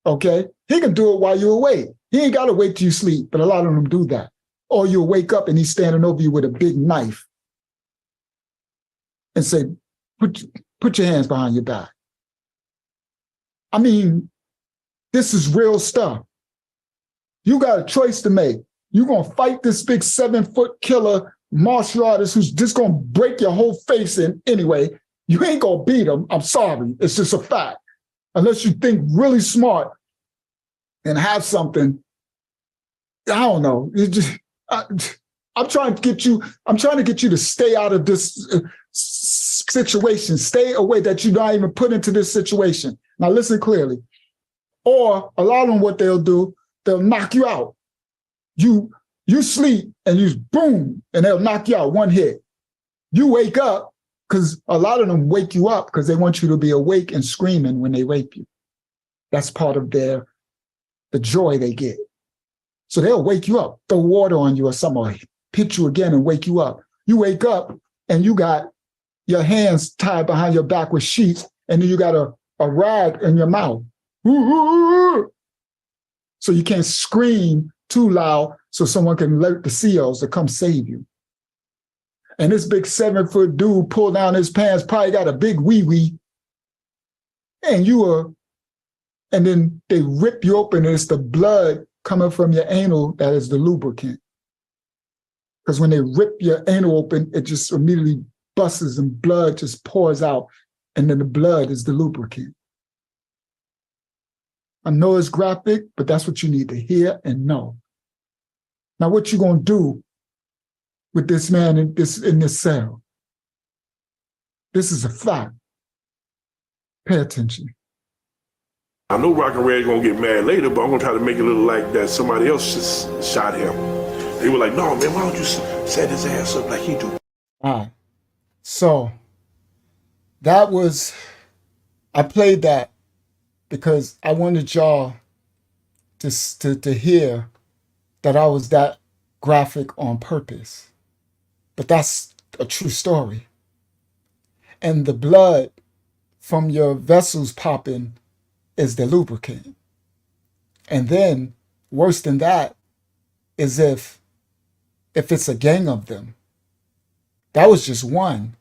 okay? He can do it while you're awake. He ain't gotta wait till you sleep, but a lot of them do that. Or you'll wake up and he's standing over you with a big knife and say, put your hands behind your back. I mean, this is real stuff. You got a choice to make. You're gonna fight this big 7-foot killer martial artist who's just gonna break your whole face in anyway. You ain't gonna beat him. I'm sorry. It's just a fact. Unless you think really smart and have something. I don't know. I'm trying to get you to stay out of this situation. Stay away, that you're not even put into this situation. Now listen clearly. Or a lot of them, what they'll do, they'll knock you out. You sleep and you boom, and they'll knock you out one hit. You wake up, because a lot of them wake you up because they want you to be awake and screaming when they rape you. That's part of the joy they get. So they'll wake you up, throw water on you or something, or hit you again and wake you up. You wake up and you got your hands tied behind your back with sheets, and then you got a rag in your mouth. So you can't scream too loud so someone can alert the COs to come save you. And this big 7-foot dude pulled down his pants, probably got a big wee-wee, and and then they rip you open, and it's the blood coming from your anal that is the lubricant. Because when they rip your anal open, it just immediately busts and blood just pours out, and then the blood is the lubricant. I know it's graphic, but that's what you need to hear and know. Now, what you gonna do with this man in this cell? This is a fact. Pay attention. I know Rock and Red gonna get mad later, but I'm gonna try to make it look like that somebody else just shot him. They were like, no, man, why don't you set his ass up like he do? All right. So I played that because I wanted y'all to hear that I was that graphic on purpose. But that's a true story. And the blood from your vessels popping is the lubricant. And then, worse than that, is if if it's a gang of them. That was just one.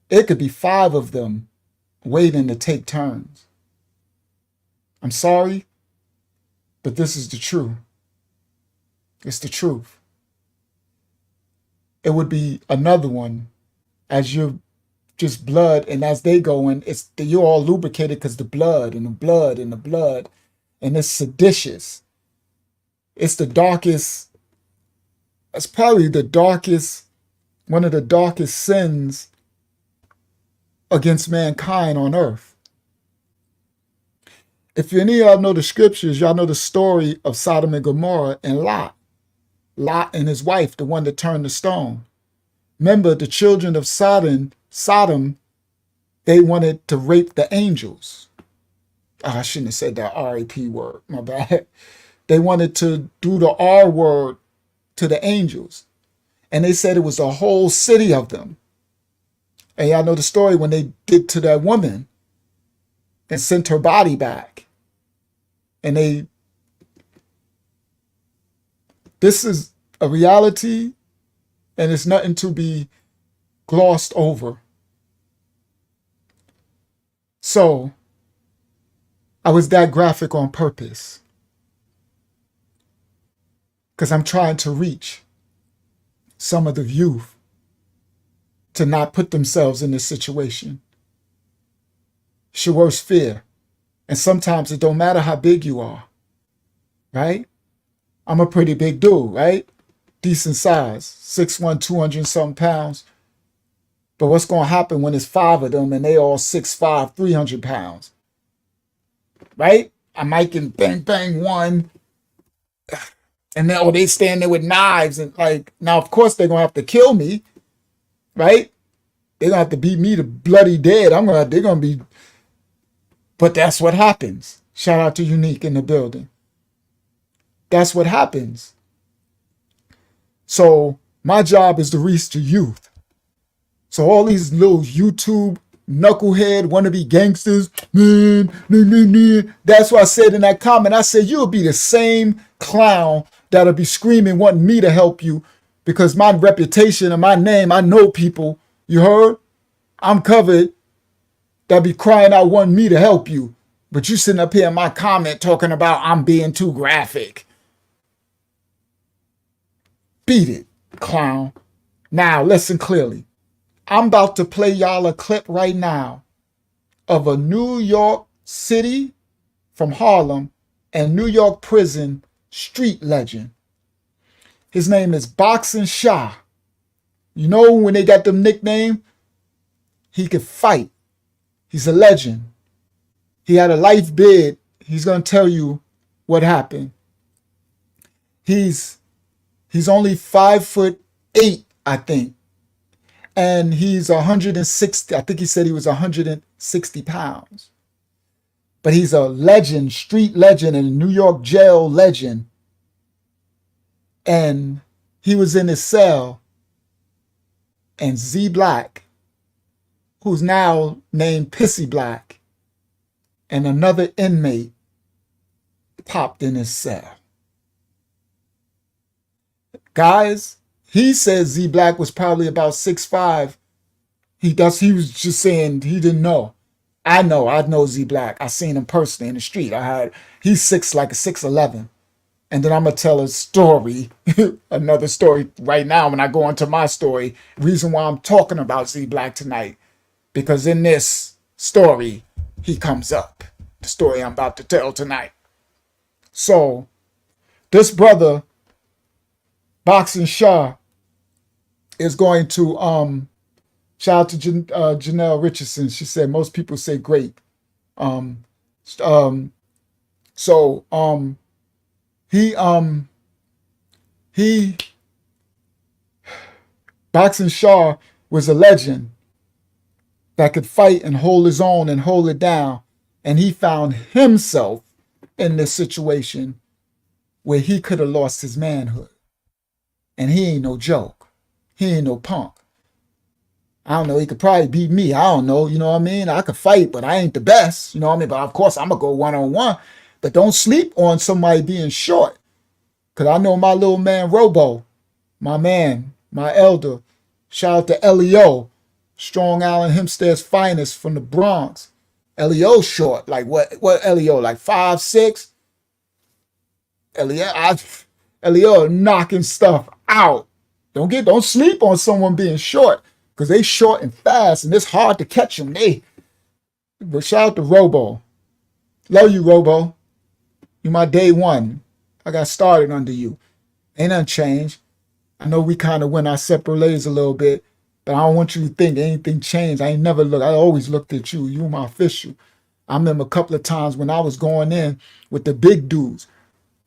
It could be 5 of them waiting to take turns. I'm sorry, but this is the truth. It's the truth. It would be another one as you're just blood, and as they go in, you're all lubricated because the blood and the blood and the blood, and it's seditious. It's the darkest, it's probably the darkest, one of the darkest sins against mankind on earth. If any of y'all know the scriptures, y'all know the story of Sodom and Gomorrah and Lot. Lot and his wife, the one that turned the stone. Remember, the children of Sodom, they wanted to rape the angels. Oh, I shouldn't have said that R-A-P word, my bad. They wanted to do the R word to the angels. And they said it was a whole city of them. And y'all know the story when they did to that woman and sent her body back. And this is a reality, and it's nothing to be glossed over. So I was that graphic on purpose, because I'm trying to reach some of the youth to not put themselves in this situation. It's your worst fear. And sometimes it don't matter how big you are, right? I'm a pretty big dude, right? Decent size, 6'1", 200 something pounds. But what's going to happen when there's 5 of them and they all 6'5", 300 pounds, right? I might can bang, bang one, and then they stand there with knives and now of course they're going to have to kill me, right? They're going to have to beat me to bloody dead. They're going to be, but that's what happens. Shout out to Unique in the building. That's what happens. So my job is to reach the youth. So all these little YouTube knucklehead wannabe gangsters, man. That's what I said in that comment. I said, you'll be the same clown that'll be screaming, wanting me to help you because my reputation and my name, I know people. You heard? I'm covered. That be crying out, wanting me to help you. But you sitting up here in my comment talking about I'm being too graphic. Beat it, clown. Now, listen clearly. I'm about to play y'all a clip right now of a New York City from Harlem and New York prison street legend. His name is Boxing Shah. You know when they got them nickname? He could fight. He's a legend. He had a life bid. He's going to tell you what happened. He's only 5'8", I think. And he's 160, I think he said he was 160 pounds. But he's a legend, street legend, and a New York jail legend. And he was in his cell. And Z Black, who's now named PISSY Black, and another inmate popped in his cell. Guys, he says Z Black was probably about 6'5". He was just saying he didn't know. I know Z Black. I seen him personally in the street. He's 6'11". And then I'm gonna tell a story, another story right now when I go into my story. Reason why I'm talking about Z Black tonight. Because in this story, he comes up. The story I'm about to tell tonight. So, this brother, Boxing Shah, is going to shout out to Janelle Richardson. She said most people say great. He Boxing Shah was a legend that could fight and hold his own and hold it down. And he found himself in this situation where he could have lost his manhood. And he ain't no joke. He ain't no punk. I don't know, he could probably beat me. I don't know, you know what I mean? I could fight, but I ain't the best, you know what I mean? But of course, I'm going to go one-on-one. But don't sleep on somebody being short. Because I know my little man, Robo, my man, my elder. Shout out to Leo, Strong Island Hempstead's finest from the Bronx. Leo short, like what Leo, like 5'6"? Leo knocking stuff out. Don't sleep on someone being short, because they short and fast, and it's hard to catch them. But shout out to Robo. Love you, Robo. You my day one. I got started under you. Ain't nothing changed. I know we kind of went our separate ways a little bit, but I don't want you to think anything changed. I ain't never looked. I always looked at you. You were my official. I remember a couple of times when I was going in with the big dudes,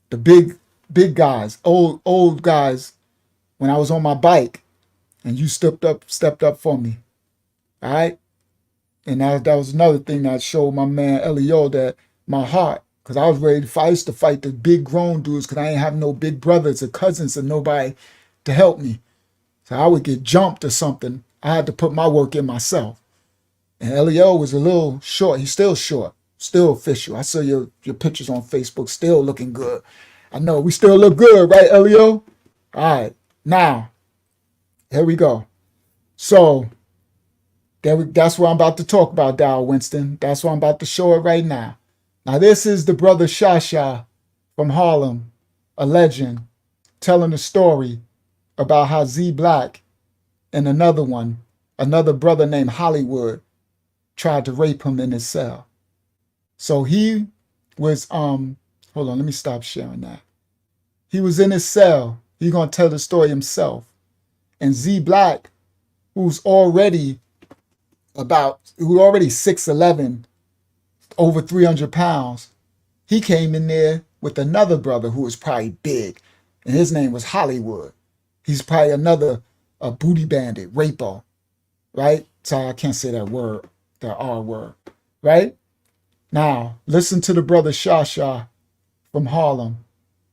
the big guys, old guys, when I was on my bike, and you stepped up for me. All right? And that was another thing that showed my man Elio that my heart, because I was ready to fight. I used to fight the big grown dudes because I ain't have no big brothers or cousins or nobody to help me. So I would get jumped or something. I had to put my work in myself. And Elio was a little short. He's still short, still official. I saw your pictures on Facebook, still looking good. I know we still look good, right, Elio? All right, now, here we go. So that's what I'm about to talk about, Dow Winston. That's what I'm about to show it right now. Now, this is the brother Yahshuah from Harlem, a legend, telling a story about how Z Black and another brother named Hollywood, tried to rape him in his cell. So he was, hold on, let me stop sharing that. He was in his cell. He's going to tell the story himself. And Z Black, who's already 6'11", over 300 pounds, he came in there with another brother who was probably big, and his name was Hollywood. He's probably another booty bandit, rapo, right? Sorry, I can't say that word, the R word, right? Now, listen to the brother Yahshuah from Harlem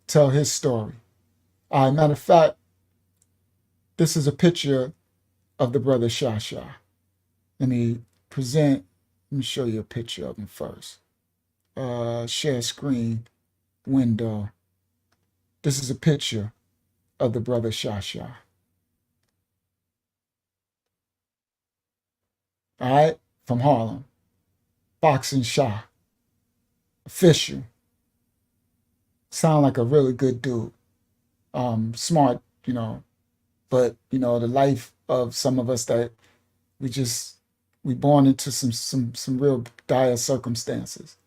tell his story. All right, matter of fact, this is a picture of the brother Yahshuah. Let me show you a picture of him first. Share screen, window. This is a picture of the brother Yahshuah. All right, from Harlem. Boxing Shah. Official. Sound like a really good dude. Smart, but, the life of some of us that we born into some real dire circumstances.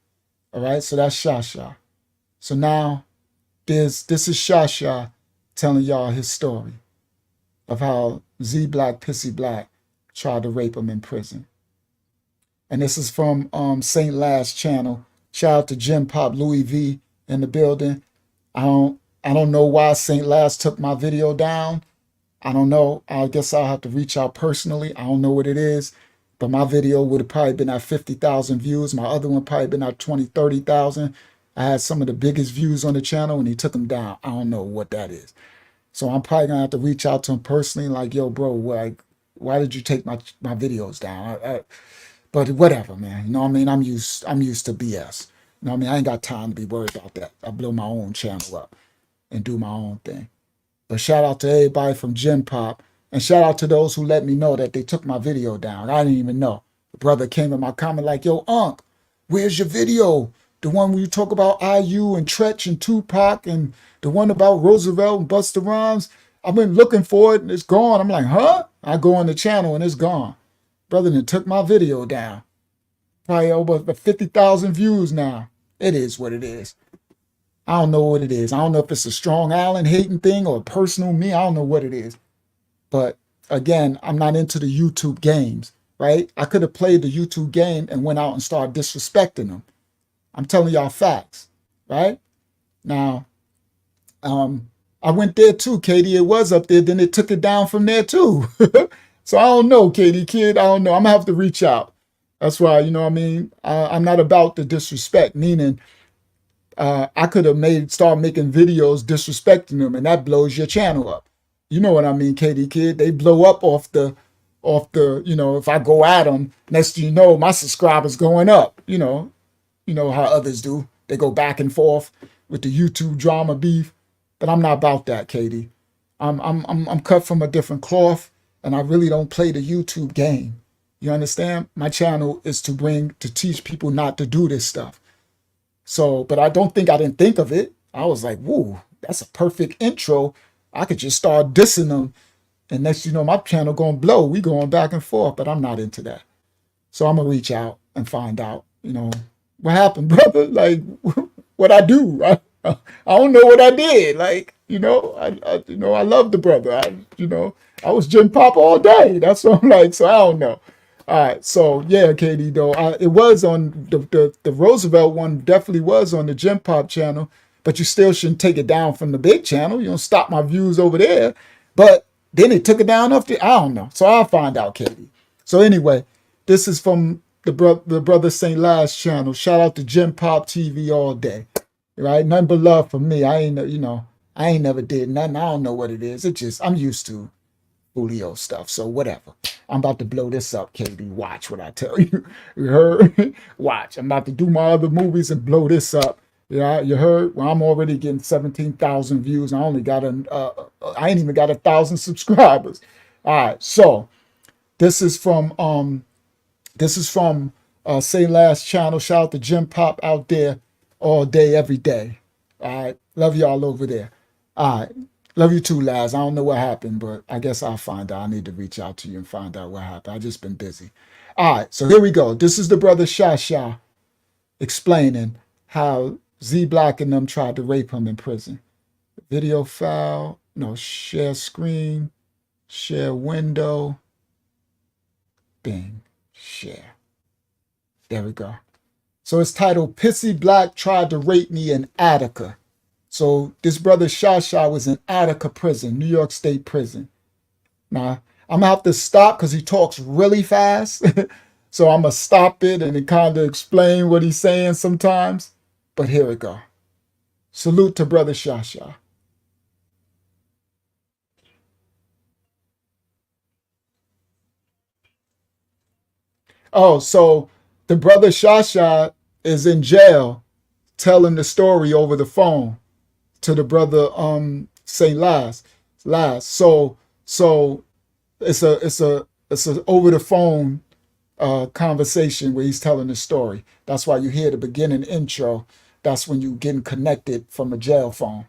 All right, so that's Yahshuah. So now this is Yahshuah telling y'all his story of how Z Black, PISSY Black tried to rape him in prison. And this is from St. Last channel. Shout out to Jim Pop Louis V in the building. I don't know why St. Last took my video down. I don't know. I guess I'll have to reach out personally. I don't know what it is. But my video would have probably been at 50,000 views. My other one probably been at 20, 30,000. I had some of the biggest views on the channel and he took them down. I don't know what that is. So I'm probably going to have to reach out to him personally like, yo, bro, why did you take my videos down? But whatever, man. You know what I mean? I'm used to BS. You know what I mean? I ain't got time to be worried about that. I blow my own channel up and do my own thing. But shout out to everybody from Gen Pop. And shout out to those who let me know that they took my video down. I didn't even know. The brother came in my comment like, yo, Unc, where's your video? The one where you talk about IU and Tretch and Tupac and the one about Roosevelt and Busta Rhymes. I've been looking for it and it's gone. I'm like, huh? I go on the channel and it's gone. Brother then took my video down. Probably over 50,000 views now. It is what it is. I don't know what it is. I don't know if it's a Strong Island hating thing or a personal me. I don't know what it is. But again, I'm not into the YouTube games, right? I could have played the YouTube game and went out and started disrespecting them. I'm telling y'all facts, right? Now, I went there too, Katie. It was up there. Then it took it down from there too. So I don't know, Katie, kid. I don't know. I'm going to have to reach out. That's why, you know what I mean? I'm not about the disrespect, meaning I could have started making videos disrespecting them, and that blows your channel up. You know what I mean, Katie kid? They blow up off the, if I go at them, next thing you know, my subscribers going up. You know how others do. They go back and forth with the YouTube drama beef. But I'm not about that, Katie. I'm cut from a different cloth, and I really don't play the YouTube game. You understand? My channel is to teach people not to do this stuff. So, but I didn't think of it. I was like, woo, that's a perfect intro. I could just start dissing them. And next, you know, my channel going to blow. We going back and forth, but I'm not into that. So I'm going to reach out and find out, you know, what happened, brother? Like, what I do? I don't know what I did. Like, you know, I love the brother. I was Jim Pop all day. That's what I'm like. So I don't know. All right, so yeah, Katie, though it was on the Roosevelt one. Definitely was on the Gym Pop channel, but you still shouldn't take it down from the big channel. You don't stop my views over there. But then it took it down up there. I don't know. So I'll find out, Katie. So anyway, this is from the brother Saint Last channel. Shout out to Gym Pop TV all day. Right, nothing but love for me. I ain't never did nothing. I don't know what it is. It just I'm used to Julio stuff. So whatever. I'm about to blow this up, KB. Watch what I tell you. You heard? Watch. I'm about to do my other movies and blow this up. Yeah, you heard? Well, I'm already getting 17,000 views. I only got I ain't even got 1,000 subscribers. All right. So this is from Say Last channel. Shout out to Jim Pop out there all day, every day. All right. Love y'all over there. All right. Love you too, Laz. I don't know what happened, but I guess I'll find out. I need to reach out to you and find out what happened. I've just been busy. All right, so here we go. This is the brother Shasha explaining how Z Black and them tried to rape him in prison. Video file, no, share screen, share window, bing, share. There we go. So it's titled Pissy Black Tried to Rape Me in Attica. So this brother Shasha was in Attica prison, New York State prison. Now, I'm going to have to stop because he talks really fast. So I'm going to stop it and then kind of explain what he's saying sometimes. But here we go. Salute to brother Shasha. Oh, so the brother Shasha is in jail telling the story over the phone to the brother Saint Last. So it's a over the phone conversation where he's telling the story. That's why you hear the beginning intro. That's when you getting connected from a jail phone.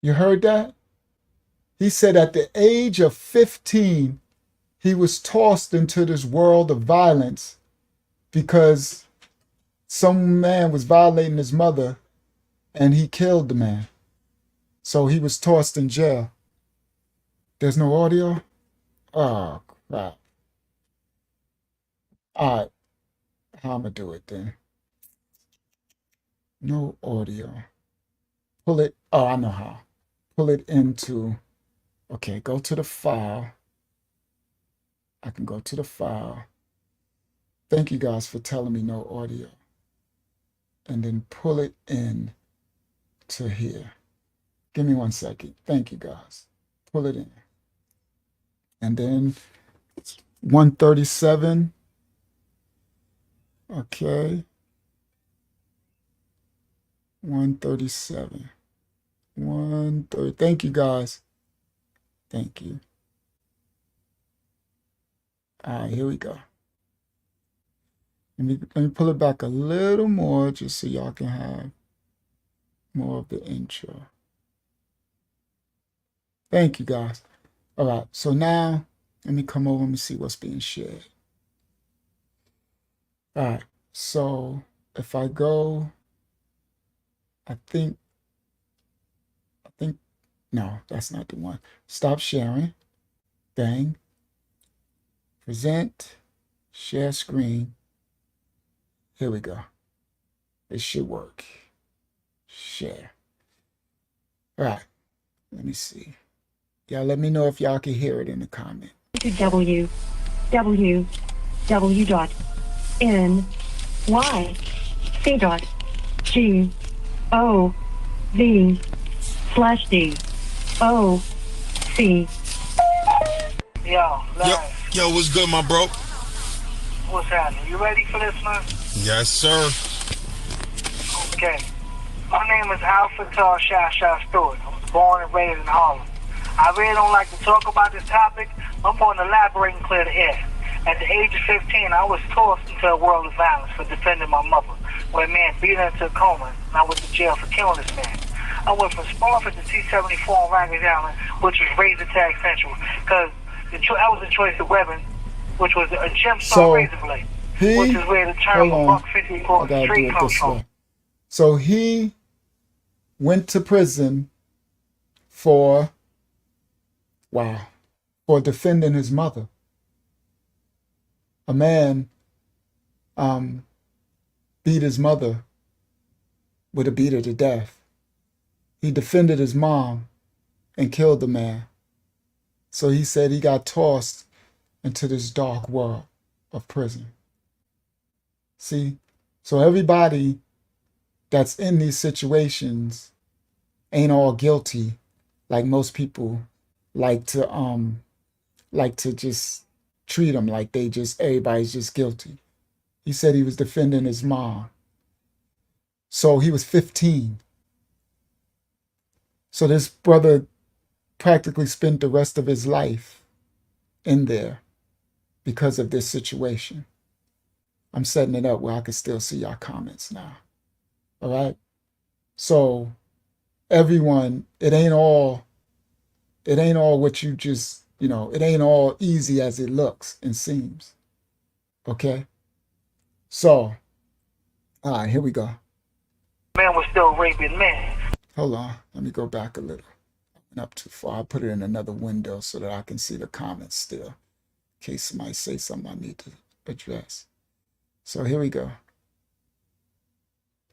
You heard that? He said at the age of 15, he was tossed into this world of violence because some man was violating his mother and he killed the man. So he was tossed in jail. There's no audio? Oh, crap. All right, how I'm going to do it then? No audio. Pull it. Oh, I know how. Pull it into. Okay, go to the file. I can go to the file. Thank you guys for telling me no audio. And then pull it in to here. Give me 1 second. Thank you guys. Pull it in. And then 137. Okay. 137. 130. Thank you guys. Thank you. All right, here we go. Let me pull it back a little more just so y'all can have more of the intro. Thank you guys. All right, so now let me come over and see what's being shared. All right, so if I go, I think, no, that's not the one. Stop sharing. Bang. Present. Share screen. Here we go. It should work. . Share. All right. Let me see. Y'all let me know if y'all can hear it in the comment. To www.nyc.gov/d/o/c. Yo, what's good, my bro? What's happening? You ready for this, man? Yes, sir. Okay. My name is Alfred Yahshuah Stewart. I was born and raised in Harlem. I really don't like to talk about this topic. I'm going to elaborate and clear the air. At the age of 15, I was tossed into a world of violence for defending my mother, where a man beat her into a coma, and I went to jail for killing this man. I went from Spofford to T-74 on Rikers Island, which was Razor Tag Central, because that was the choice of weapon, which was a gemstone razor blade, which is where the term $150 across the street comes from. So he went to prison for defending his mother. A man beat his mother with a beater to death. He defended his mom and killed the man. So he said he got tossed into this dark world of prison. See? So everybody that's in these situations ain't all guilty like most people like to just treat them like everybody's just guilty. He said he was defending his mom. So he was 15. So this brother practically spent the rest of his life in there because of this situation. I'm setting it up where I can still see y'all comments now. All right? So everyone, it ain't all what you just, it ain't all easy as it looks and seems. Okay? So, all right, here we go. Man was still raping men. Hold on. Let me go back a little. I went up too far. I'll put it in another window so that I can see the comments still, in case somebody say something I need to address. So here we go.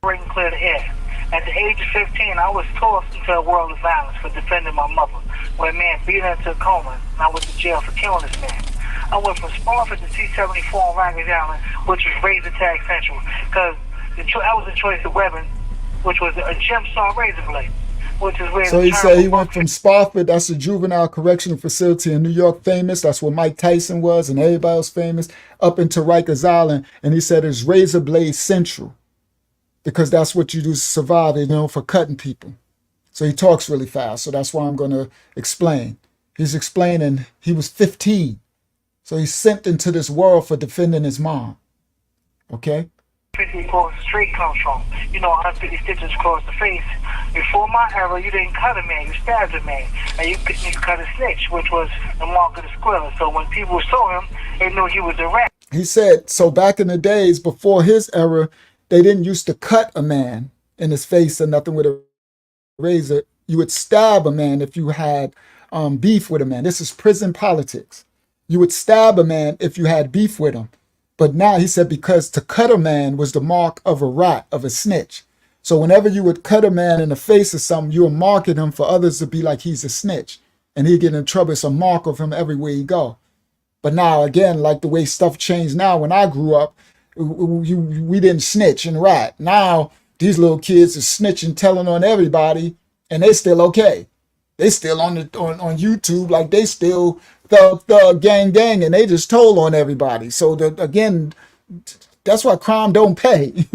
Breaking clear the air. At the age of 15, I was tossed into a world of violence for defending my mother, where a man beat her into a coma, and I went to jail for killing this man. I went from Spofford to T-74 on Rikers Island, which was Razor Tag Central, because that was the choice of weapon, which was a gemstone razor blade, which is where. So he said he went from Spofford, that's a juvenile correctional facility in New York, famous. That's where Mike Tyson was and everybody else famous, up into Rikers Island. And he said it's Razor Blade Central, because that's what you do to survive, for cutting people. So he talks really fast. So that's why I'm going to explain. He's explaining he was 15. So he's sent into this world for defending his mom. Okay? 50 across the street comes from. 150 stitches across the face. Before my era, you didn't cut a man, you stabbed a man. And you cut a snitch, which was the mark of the squirrel. So when people saw him, they knew he was a rat. He said, so back in the days before his era, they didn't used to cut a man in his face or nothing with a razor. You would stab a man if you had beef with a man. This is prison politics. You would stab a man if you had beef with him. But now he said because to cut a man was the mark of a rat, of a snitch. So whenever you would cut a man in the face or something, you were marking him for others to be like he's a snitch. And he'd get in trouble. It's a mark of him everywhere he go. But now, again, like the way stuff changed now, when I grew up, we didn't snitch and rat. Now, these little kids are snitching, telling on everybody, and they still okay. They still on YouTube, like they still thug, gang, and they just told on everybody. So, again, that's why crime don't pay.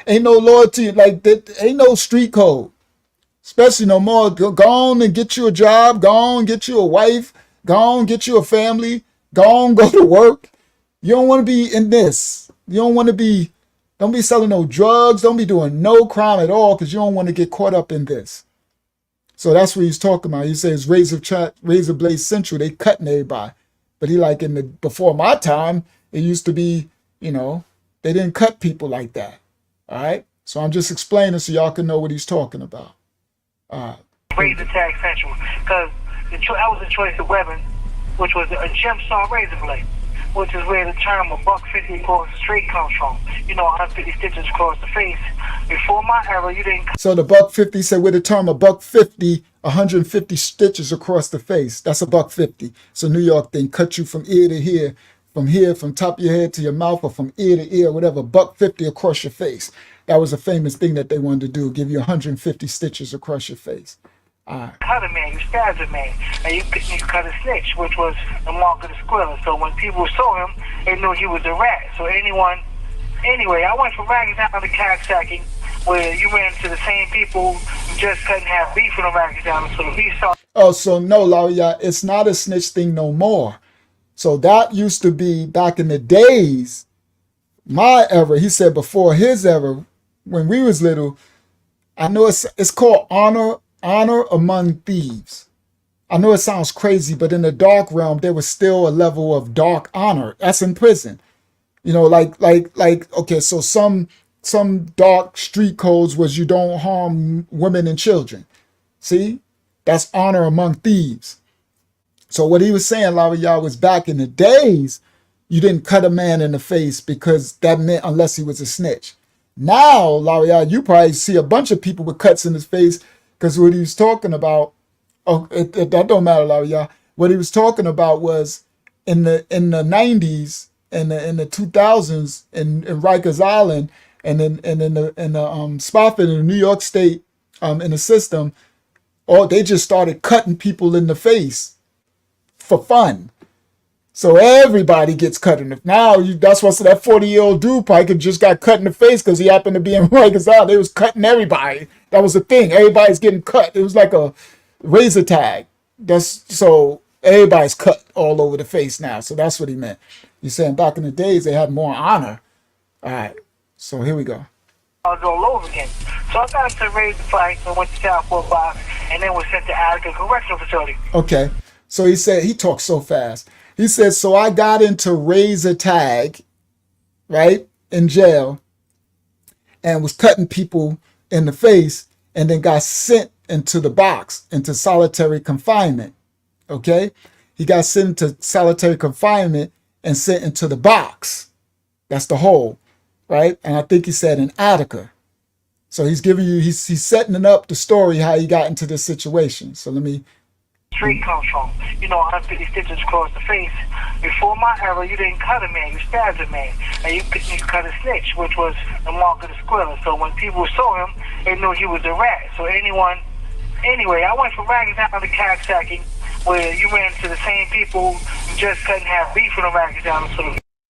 Ain't no loyalty, ain't no street code. Especially no more, go on and get you a job, go on and get you a wife, go on, get you a family, go on, go to work. You don't want to be in this. You don't be selling no drugs. Don't be doing no crime at all because you don't want to get caught up in this. So that's what he's talking about. He says Razor Blade Central, they cutting everybody. But he before my time, it used to be, they didn't cut people like that. All right? So I'm just explaining so y'all can know what he's talking about. Razor Tag Central, because that was the choice of weapon, which was a gemstone razor blade, which is where the term a buck 50 across the street comes from. 150 stitches across the face. Before my era, you didn't. So the buck 50 said with the term a buck 50, 150 stitches across the face. That's a buck 50. So New York thing cut you from ear to here, from top of your head to your mouth, or from ear to ear, whatever. Buck 50 across your face. That was a famous thing that they wanted to do, give you 150 stitches across your face. Cut a man, you stabbed a man, and you cut a snitch, which was the mark of the squirrel. So when people saw him, they knew he was a rat. So anyway, I went from ragging down to cocksacking, where you ran into the same people who just couldn't have beef with the ragging down, so the beef started. Oh, so no, Laria, it's not a snitch thing no more. So that used to be back in the days, my era. He said before his era, when we was little. I know it's called honor among thieves. I know it sounds crazy, but in the dark realm, there was still a level of dark honor. That's in prison. Okay, so some dark street codes was you don't harm women and children. See? That's honor among thieves. So what he was saying, Laria, was back in the days, you didn't cut a man in the face because that meant unless he was a snitch. Now, Laria, you probably see a bunch of people with cuts in his face because what he was talking about, that don't matter, Laria. What he was talking about was in the 90s and in the 2000s in Rikers Island and in the Spofford in New York State in the system, they just started cutting people in the face for fun. So everybody gets cut in the now. That's why that 40-year-old dude probably just got cut in the face because he happened to be in Rikers Island. They was cutting everybody. That was the thing. Everybody's getting cut. It was like a razor tag. So everybody's cut all over the face now. So that's what he meant. He's saying back in the days they had more honor. All right. So here we go. I was all over again. So I got into raise the fight and went to Southport Box and then was sent to Attica Correctional Facility. Okay. So he said, he talks so fast. He said, so I got into razor tag, right, in jail and was cutting people in the face and then got sent into the box, into solitary confinement, okay? He got sent into solitary confinement and sent into the box. That's the hole, right? And I think he said in Attica. So he's giving you, he's setting up the story how he got into this situation. So let me... Street comes from. 150 stitches across the face. Before my era, you didn't cut a man, you stabbed a man. And you cut a snitch, which was the mark of the squirrel. So when people saw him, they knew he was a rat. So anyway, I went from ragging down to cocksacking, where you ran into the same people who just couldn't have beef with the ragging down.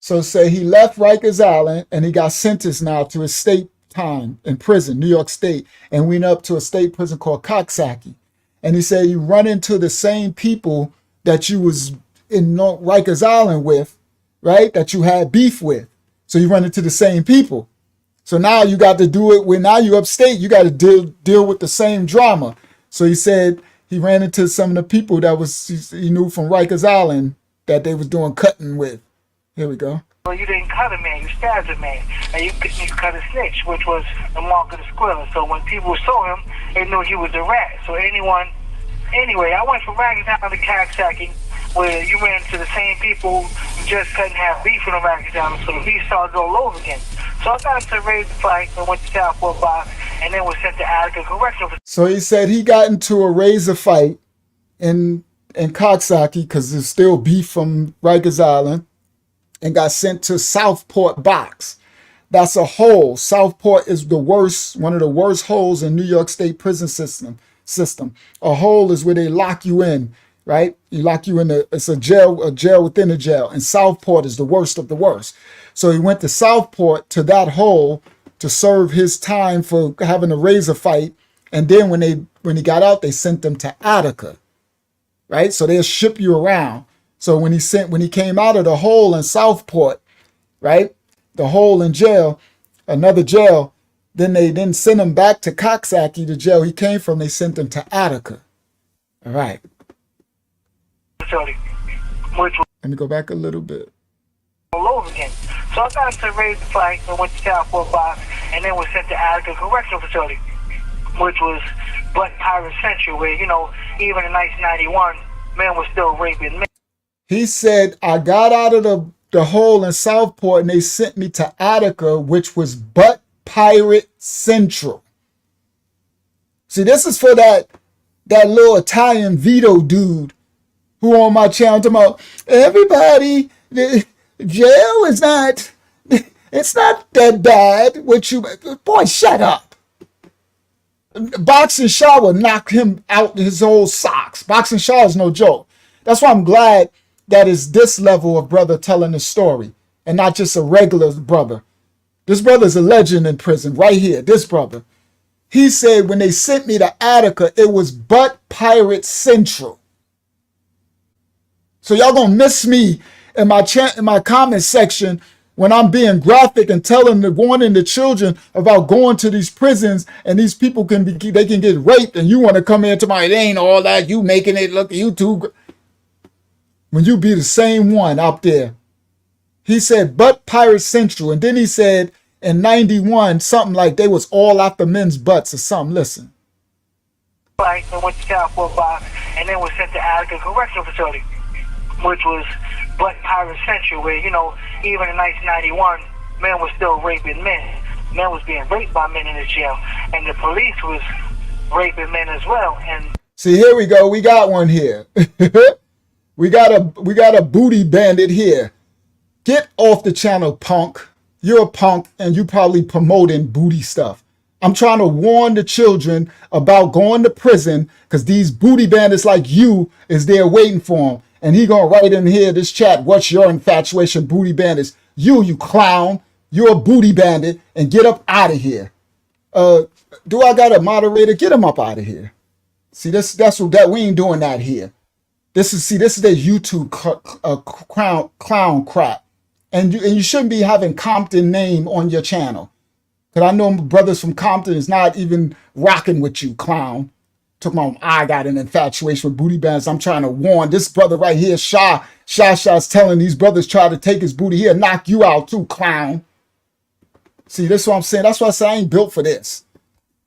So say he left Rikers Island and he got sentenced now to a state time in prison, New York State, and went up to a state prison called Coxsackie. And he said you run into the same people that you was in Rikers Island with, right? That you had beef with. So you run into the same people. So now you got to do it when now you upstate, you got to deal with the same drama. So he said he ran into some of the people that he knew from Rikers Island that they was doing cutting with. Here we go. Well, you didn't cut a man, you stabbed a man. And you cut a snitch, which was the mark of the squirrel. So when people saw him, they knew he was a rat. So anyway, I went from ragging down to cocksacking, where you ran into the same people who just couldn't have beef with the ragging down. So the beef started all over again. So I got into raise the fight and went to Southport Box and then was sent to Attica Correctional Facility. So he said he got into a razor fight in Coxsackie because there's still beef from Rikers Island, and got sent to Southport Box. That's a hole. Southport is one of the worst holes in New York State prison system. A hole is where they lock you in, right? You lock you in it's a jail within a jail. And Southport is the worst of the worst. So he went to Southport to that hole to serve his time for having a razor fight. And then when he got out, they sent him to Attica, right? So they'll ship you around. So when he came out of the hole in Southport, right? The hole in jail, another jail, then they didn't send him back to Coxsackie, the jail he came from. They sent him to Attica. All right. Let me go back a little bit. All over again. So I got into raise the fight and went to Southport Box and then was sent to Attica Correctional Facility, which was Black Pirate Central, where, even in 1991, men were still raping men. He said, I got out of the hole in Southport and they sent me to Attica, which was butt pirate central. See, this is for that little Italian Vito dude who on my channel talking about everybody, the jail is not, it's not that bad. What you, boy, shut up. Boxing Shaw will knock him out his whole socks. Boxing Shaw is no joke. That's why I'm glad that it's this level of brother telling the story and not just a regular brother. This brother's a legend in prison right here. This brother. He said when they sent me to Attica, it was butt pirate central. So y'all gonna miss me in my comment section when I'm being graphic and warning the children about going to these prisons and these people they can get raped and you want to come in to my, it ain't all that, you making it look YouTube. When you be the same one out there. He said butt pirate central, and then he said in 91 something like they was all after men's butts or something. Listen. Right, and went to Southport box and then was sent to Attica Correctional Facility, which was butt pirate central, where, you know, even in 1991, men was still raping men. Men was being raped by men in the jail, and the police was raping men as well. And see, here we go. We got one here. we got a booty bandit here. Get off the channel, punk. You're a punk, and you probably promoting booty stuff. I'm trying to warn the children about going to prison because these booty bandits like you is there waiting for them. And he gonna write in here, this chat, what's your infatuation, booty bandits? You clown, you're a booty bandit, and get up out of here. Do I got a moderator? Get him up out of here. See, that's what we ain't doing that here. This is their YouTube clown crap. And you shouldn't be having Compton name on your channel. Because I know brothers from Compton is not even rocking with you, clown. Talking about, I got an infatuation with booty bands. I'm trying to warn this brother right here, Shah's telling these brothers try to take his booty. He'll knock you out too, clown. See, that's what I'm saying. That's why I say I ain't built for this.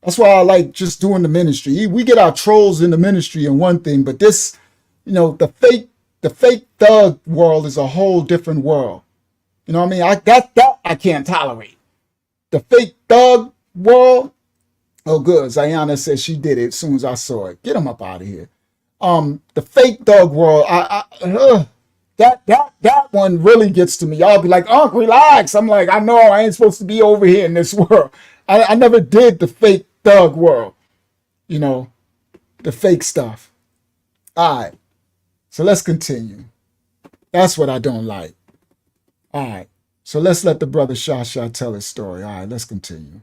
That's why I like just doing the ministry. We get our trolls in the ministry and one thing, but this, you know, the fake thug world is a whole different world. You know what I mean? That I can't tolerate. The fake thug world. Oh, good. Zayana said she did it as soon as I saw it. Get him up out of here. The fake thug world. That one really gets to me. Y'all be like, oh, relax. I'm like, I know I ain't supposed to be over here in this world. I never did the fake thug world. You know, the fake stuff. All right. So let's continue. That's what I don't like. All right, so let's let the brother Shah tell his story. All right, let's continue.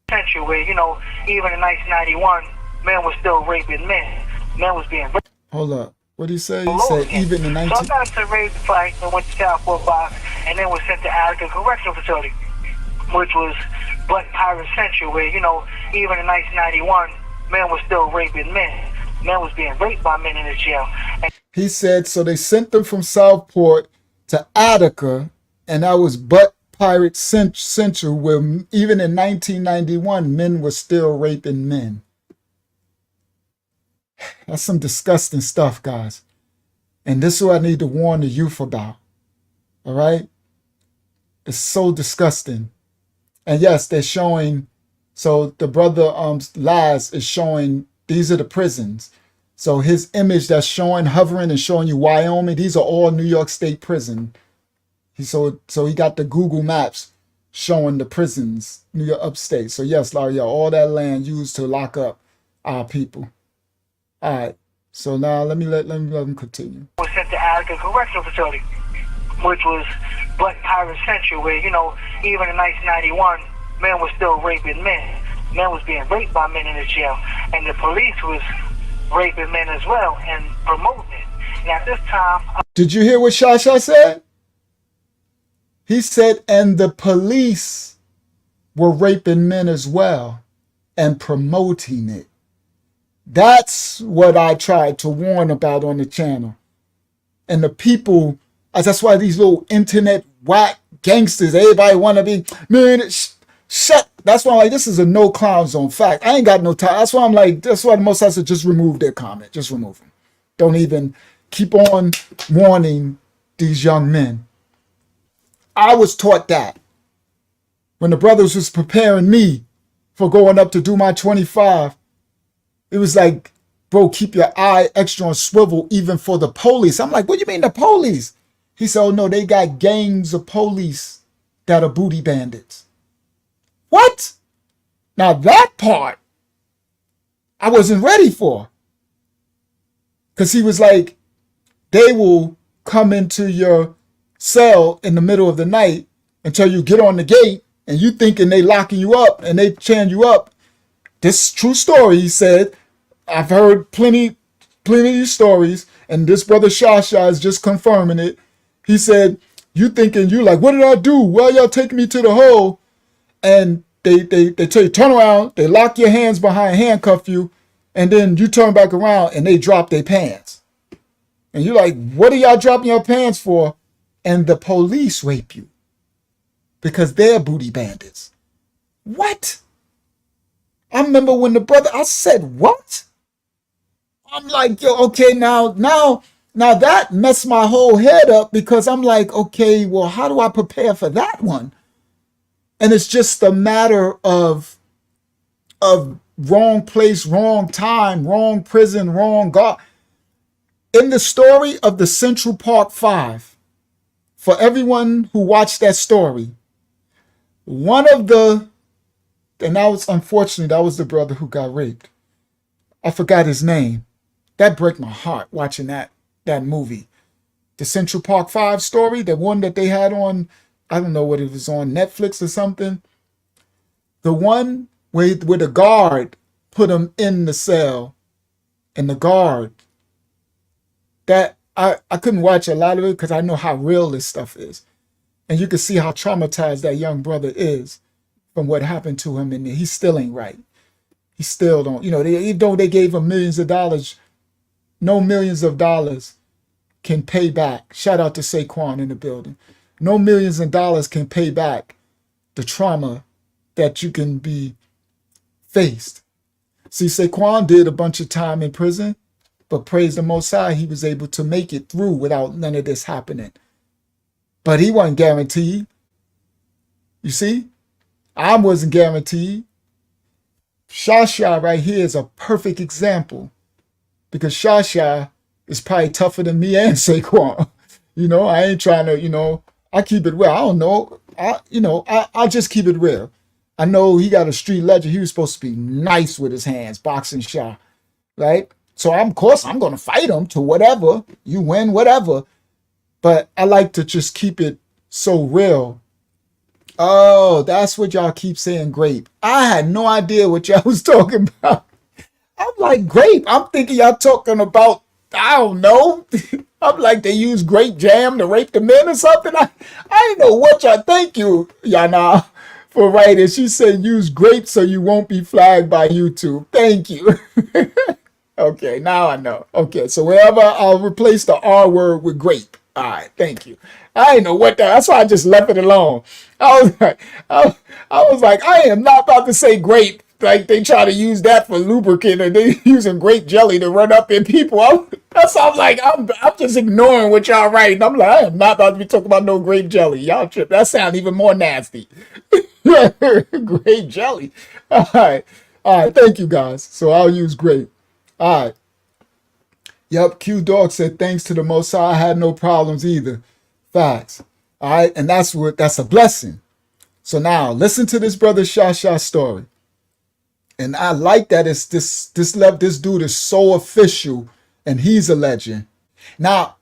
Where, you know, even in 1991, men was still raping men. Men was being raped. Hold up. What did he say? He said even in 19... So I got to rape fight and went to Southport box and then was sent to Attica Correctional Facility, which was butt pirate central, where, you know, even in 1991, men was still raping men. Men was being raped by men in the jail. And he said, so they sent them from Southport to Attica, and that was butt pirate central, where even in 1991 men were still raping men. That's some disgusting stuff, guys, and this is what I need to warn the youth about. All right, it's so disgusting. And yes, they're showing, so the brother Laz is showing these are the prisons. So his image that's showing, hovering and showing you Wyoming, these are all New York State prison. So he got the Google Maps showing the prisons, New York upstate. So yes, Larry, all that land used to lock up our people. All right. So now let me let him continue. Was sent to Attica Correctional Facility, which was butt pirate central, where, you know, even in 1991, men was still raping men. Men was being raped by men in the jail, and the police was raping men as well and promoting it. And at this time... Did you hear what Shah said? He said, and the police were raping men as well and promoting it. That's what I tried to warn about on the channel. And the people, that's why these little internet whack gangsters, everybody want to be, man, shut. That's why I'm like, this is a no clown zone fact. I ain't got no time. That's why I'm like, that's why the most I said, just remove their comment. Just remove them. Don't even keep on warning these young men. I was taught that when the brothers was preparing me for going up to do my 25. It was like, bro, keep your eye extra on swivel even for the police. I'm like, what do you mean the police? He said, oh no, they got gangs of police that are booty bandits. What? Now that part I wasn't ready for. Because he was like, they will come into your cell in the middle of the night until you get on the gate and you thinking they locking you up and they chain you up. This true story, he said. I've heard plenty of stories, and this brother Yahshuah is just confirming it. He said, you thinking you like, what did I do? Well, y'all taking me to the hole. And they tell you, turn around, they lock your hands behind, handcuff you, and then you turn back around and they drop their pants. And you're like, what are y'all dropping your pants for? And the police rape you because they're booty bandits. What? I remember when the brother, I said, what? I'm like, yo, okay, now that messed my whole head up because I'm like, okay, well, how do I prepare for that one? And it's just a matter of wrong place, wrong time, wrong prison, wrong God. In the story of the Central Park Five, for everyone who watched that story, and that was, unfortunately, that was the brother who got raped. I forgot his name. That broke my heart watching that movie. The Central Park Five story, the one that they had on, I don't know what it was on, Netflix or something. The one where the guard put him in the cell, and the guard, that I couldn't watch a lot of it because I know how real this stuff is. And you can see how traumatized that young brother is from what happened to him, and he still ain't right. He still don't, even though they gave him millions of dollars, no millions of dollars can pay back. Shout out to Saquon in the building. No millions of dollars can pay back the trauma that you can be faced. See, Saquon did a bunch of time in prison, but praise the Most High, he was able to make it through without none of this happening. But he wasn't guaranteed. You see? I wasn't guaranteed. Yahshuah right here is a perfect example because Yahshuah is probably tougher than me and Saquon. I ain't trying to, I keep it real. I don't know. I just keep it real. I know he got a street legend. He was supposed to be nice with his hands, boxing Shah, right? So of course I'm going to fight him to whatever. You win, whatever. But I like to just keep it so real. Oh, that's what y'all keep saying, grape. I had no idea what y'all was talking about. I'm like, grape. I'm thinking y'all talking about, I don't know. I'm like, they use grape jam to rape the men or something. I didn't know what y'all. Thank you, Yana, for writing. She said use grape so you won't be flagged by YouTube. Thank you. Okay, now I know. Okay, so wherever I'll replace the R word with grape. All right, thank you. I didn't know what that. That's why I just left it alone. I was like, I am not about to say grape. Like they try to use that for lubricant, and they using grape jelly to run up in people. That's why I'm like, I'm just ignoring what y'all writing. I'm like, I am not about to be talking about no grape jelly. Y'all trip. That sounds even more nasty. Grape jelly. All right. Thank you guys. So I'll use grape. All right. Yep, Q Dog said, thanks to the Most High, I had no problems either. Facts. All right, and that's a blessing. So now, listen to this brother Yahshuah story. And I like that it's this dude is so official, and he's a legend. Now,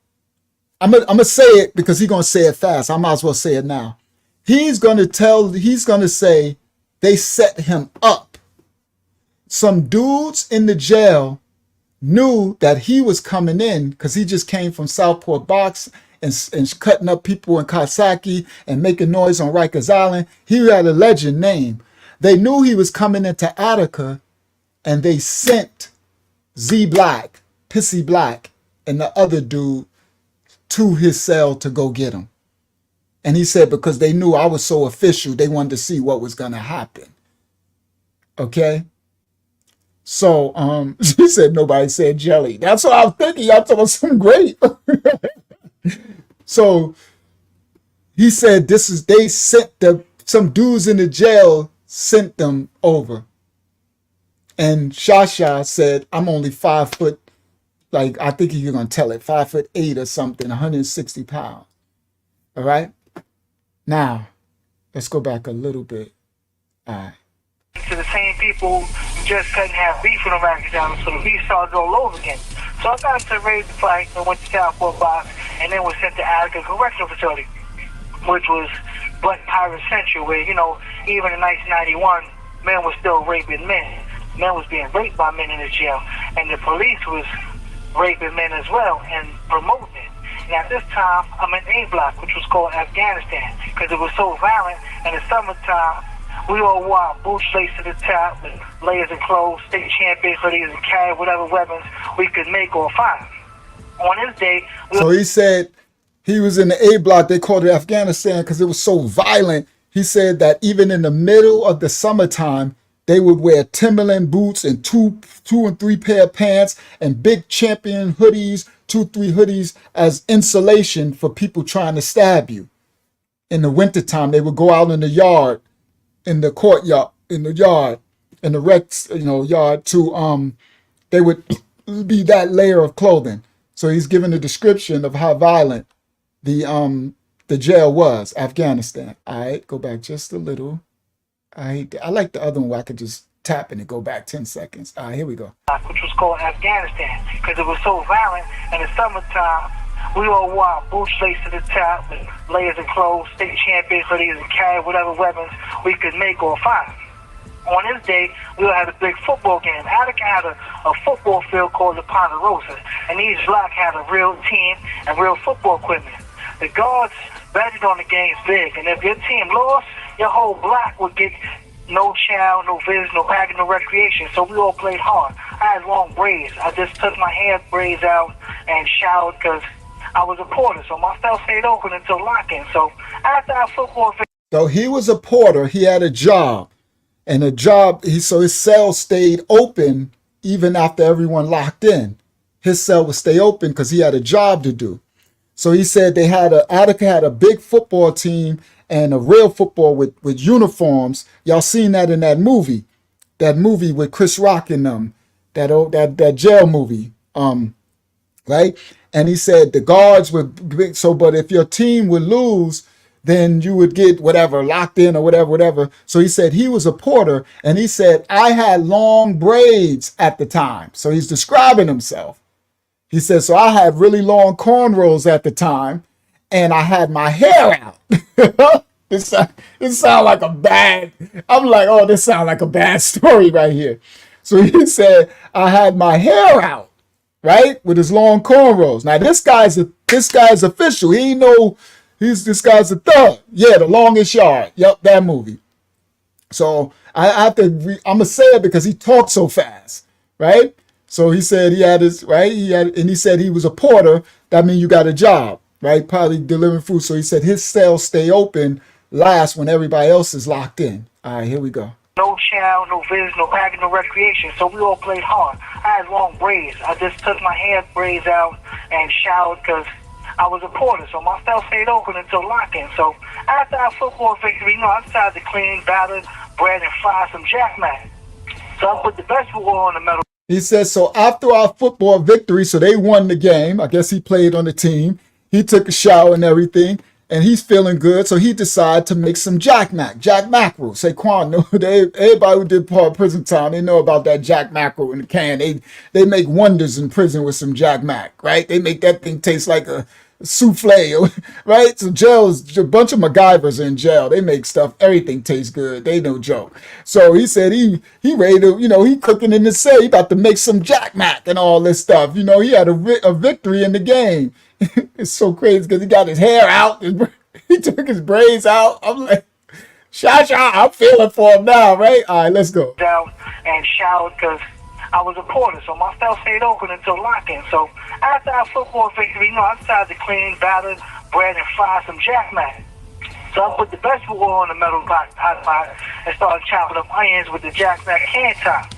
I'm gonna say it because he's gonna say it fast. I might as well say it now. He's gonna say they set him up. Some dudes in the jail knew that he was coming in because he just came from Southport Box and cutting up people in Kasaki and making noise on Rikers Island. He had a legend name. They knew he was coming into Attica, and they sent Z Black, Pissy Black, and the other dude to his cell to go get him. And he said because they knew I was so official, they wanted to see what was going to happen. Okay? So she said nobody said jelly. That's what I was thinking. Y'all talking about some grape. So he said they sent some dudes in the jail sent them over. And Yahshuah said, I'm only 5 foot, like I think you're gonna tell it, 5'8" or something, 160 pounds. All right. Now, let's go back a little bit. All right. To the same people who just couldn't have beef with them back down, so the beef started all over again. So I got into a raid fight and went to Southport Box, and then was sent to Attica Correctional Facility, which was Black Pirate Central, where, you know, even in 1991, men were still raping men. Men was being raped by men in the jail, and the police was raping men as well and promoting it. And at this time, I'm in A block, which was called Afghanistan, because it was so violent. In the summertime, we all wore our boots laced to the top with layers of clothes, state champion hoodies, and carry whatever weapons we could make or find. On this day, so he said he was in the A block. They called it Afghanistan because it was so violent. He said that even in the middle of the summertime, they would wear Timberland boots and two and three pair of pants and big champion hoodies, 2-3 hoodies as insulation for people trying to stab you. In the wintertime, they would go out in the yard, in the courtyard, in the yard, in the rec, yard to they would be that layer of clothing. So he's giving a description of how violent the jail was, Afghanistan. All right, go back just a little. I like the other one where I could just tap and it go back 10 seconds. All right, here we go. Which was called Afghanistan, because it was so violent. In the summertime, we all wore our boots laced to the top with layers of clothes, state champion hoodies, and carry whatever weapons we could make or find. On this day, we all had a big football game. Attica had a football field called the Ponderosa, and each block had a real team and real football equipment. The guards betted on the games big, and if your team lost, your whole block would get no chow, no visit, no packing, no recreation. So we all played hard. I had long braids. I just took my hair braids out and showered because I was a porter, so my cell stayed open until lock-in. So after our football... So he was a porter. He had a job. And a job, so his cell stayed open even after everyone locked in. His cell would stay open because he had a job to do. So he said Attica had a big football team and a real football with uniforms. Y'all seen that in that movie with Chris Rock in them, that jail movie, right? And he said the guards would, but if your team would lose, then you would get whatever, locked in or whatever. So he said he was a porter, and he said, I had long braids at the time. So he's describing himself. He said, so I had really long cornrows at the time, and I had my hair out. This sound like a bad, I'm like, oh, this sound like a bad story right here. So he said, I had my hair out, right, with his long cornrows. Now this guy's official. He ain't no, this guy's a thug. Yeah, The Longest Yard. Yep, that movie. So I'm gonna say it because he talked so fast, right? So he said he had his, right? And he said he was a porter. That means you got a job, right? Probably delivering food. So he said his cell stay open last when everybody else is locked in. All right, here we go. No chow, no visit, no packing, no recreation. So we all played hard. I had long braids. I just took my hair braids out and showered because I was a porter. So my cell stayed open until lock-in. So after our football victory, I decided to clean, batter, bread, and fry some jackmack. So I put the best football on the metal. He says, so after our football victory, so they won the game. I guess he played on the team. He took a shower and everything, and he's feeling good. So he decided to make some Jack Mackerel. Saquon, everybody who did part of prison time, they know about that Jack Mackerel in the can. They make wonders in prison with some Jack Mac, right? They make that thing taste like a souffle, right? So jail's a bunch of MacGyvers in jail. They make stuff, everything tastes good. They no joke. So he said he ready to, he cooking in the cell. He about to make some Jack Mac and all this stuff. He had a victory in the game. It's so crazy because he got his hair out. He took his braids out. I'm like, Yahshuah, I'm feeling for him now, right? All right, let's go. Down and showered because I was a porter, so my cell stayed open until lock-in. So after our football victory, I decided to clean, batter, bread, and fry some jackmack. So I put the best football on the metal hot pot and started chopping up onions with the jackmack hand top.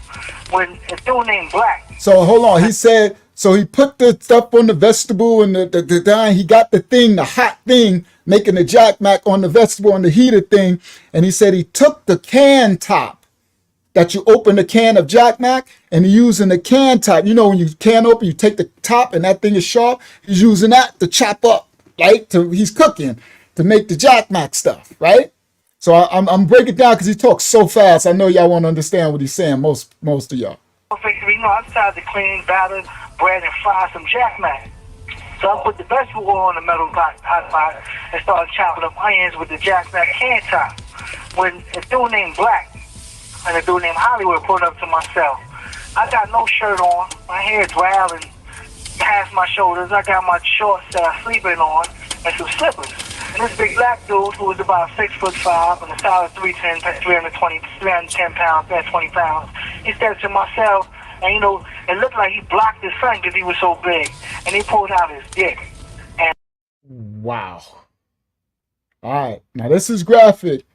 When a dude named Black. So hold on, he said, So he put the stuff on the vegetable and the he got the hot thing, making the Jack Mac on the vegetable on the heater thing. And he said he took the can top that you open the can of Jack Mac, and he's using the can top. You know, when you can open, you take the top and that thing is sharp. He's using that to chop up, right? He's cooking to make the Jack Mac stuff, right? So I'm breaking it down because he talks so fast. I know y'all won't understand what he's saying, most of y'all. You know, I decided to clean, batter, bread, and fry some Jack Mac. So I put the vegetable oil on the metal hot pot and started chopping up onions with the Jack Mac can top. When a dude named Black and a dude named Hollywood pulled up to my cell, I got no shirt on, my hair drailing past my shoulders. I got my shorts that I'm sleeping on and some slippers. And this big black dude who was about 6'5" and a solid 310 pounds, 20 pounds, he stepped to my cell, and you know, it looked like he blocked his son because he was so big. And he pulled out his dick. And wow. All right. Now this is graphic,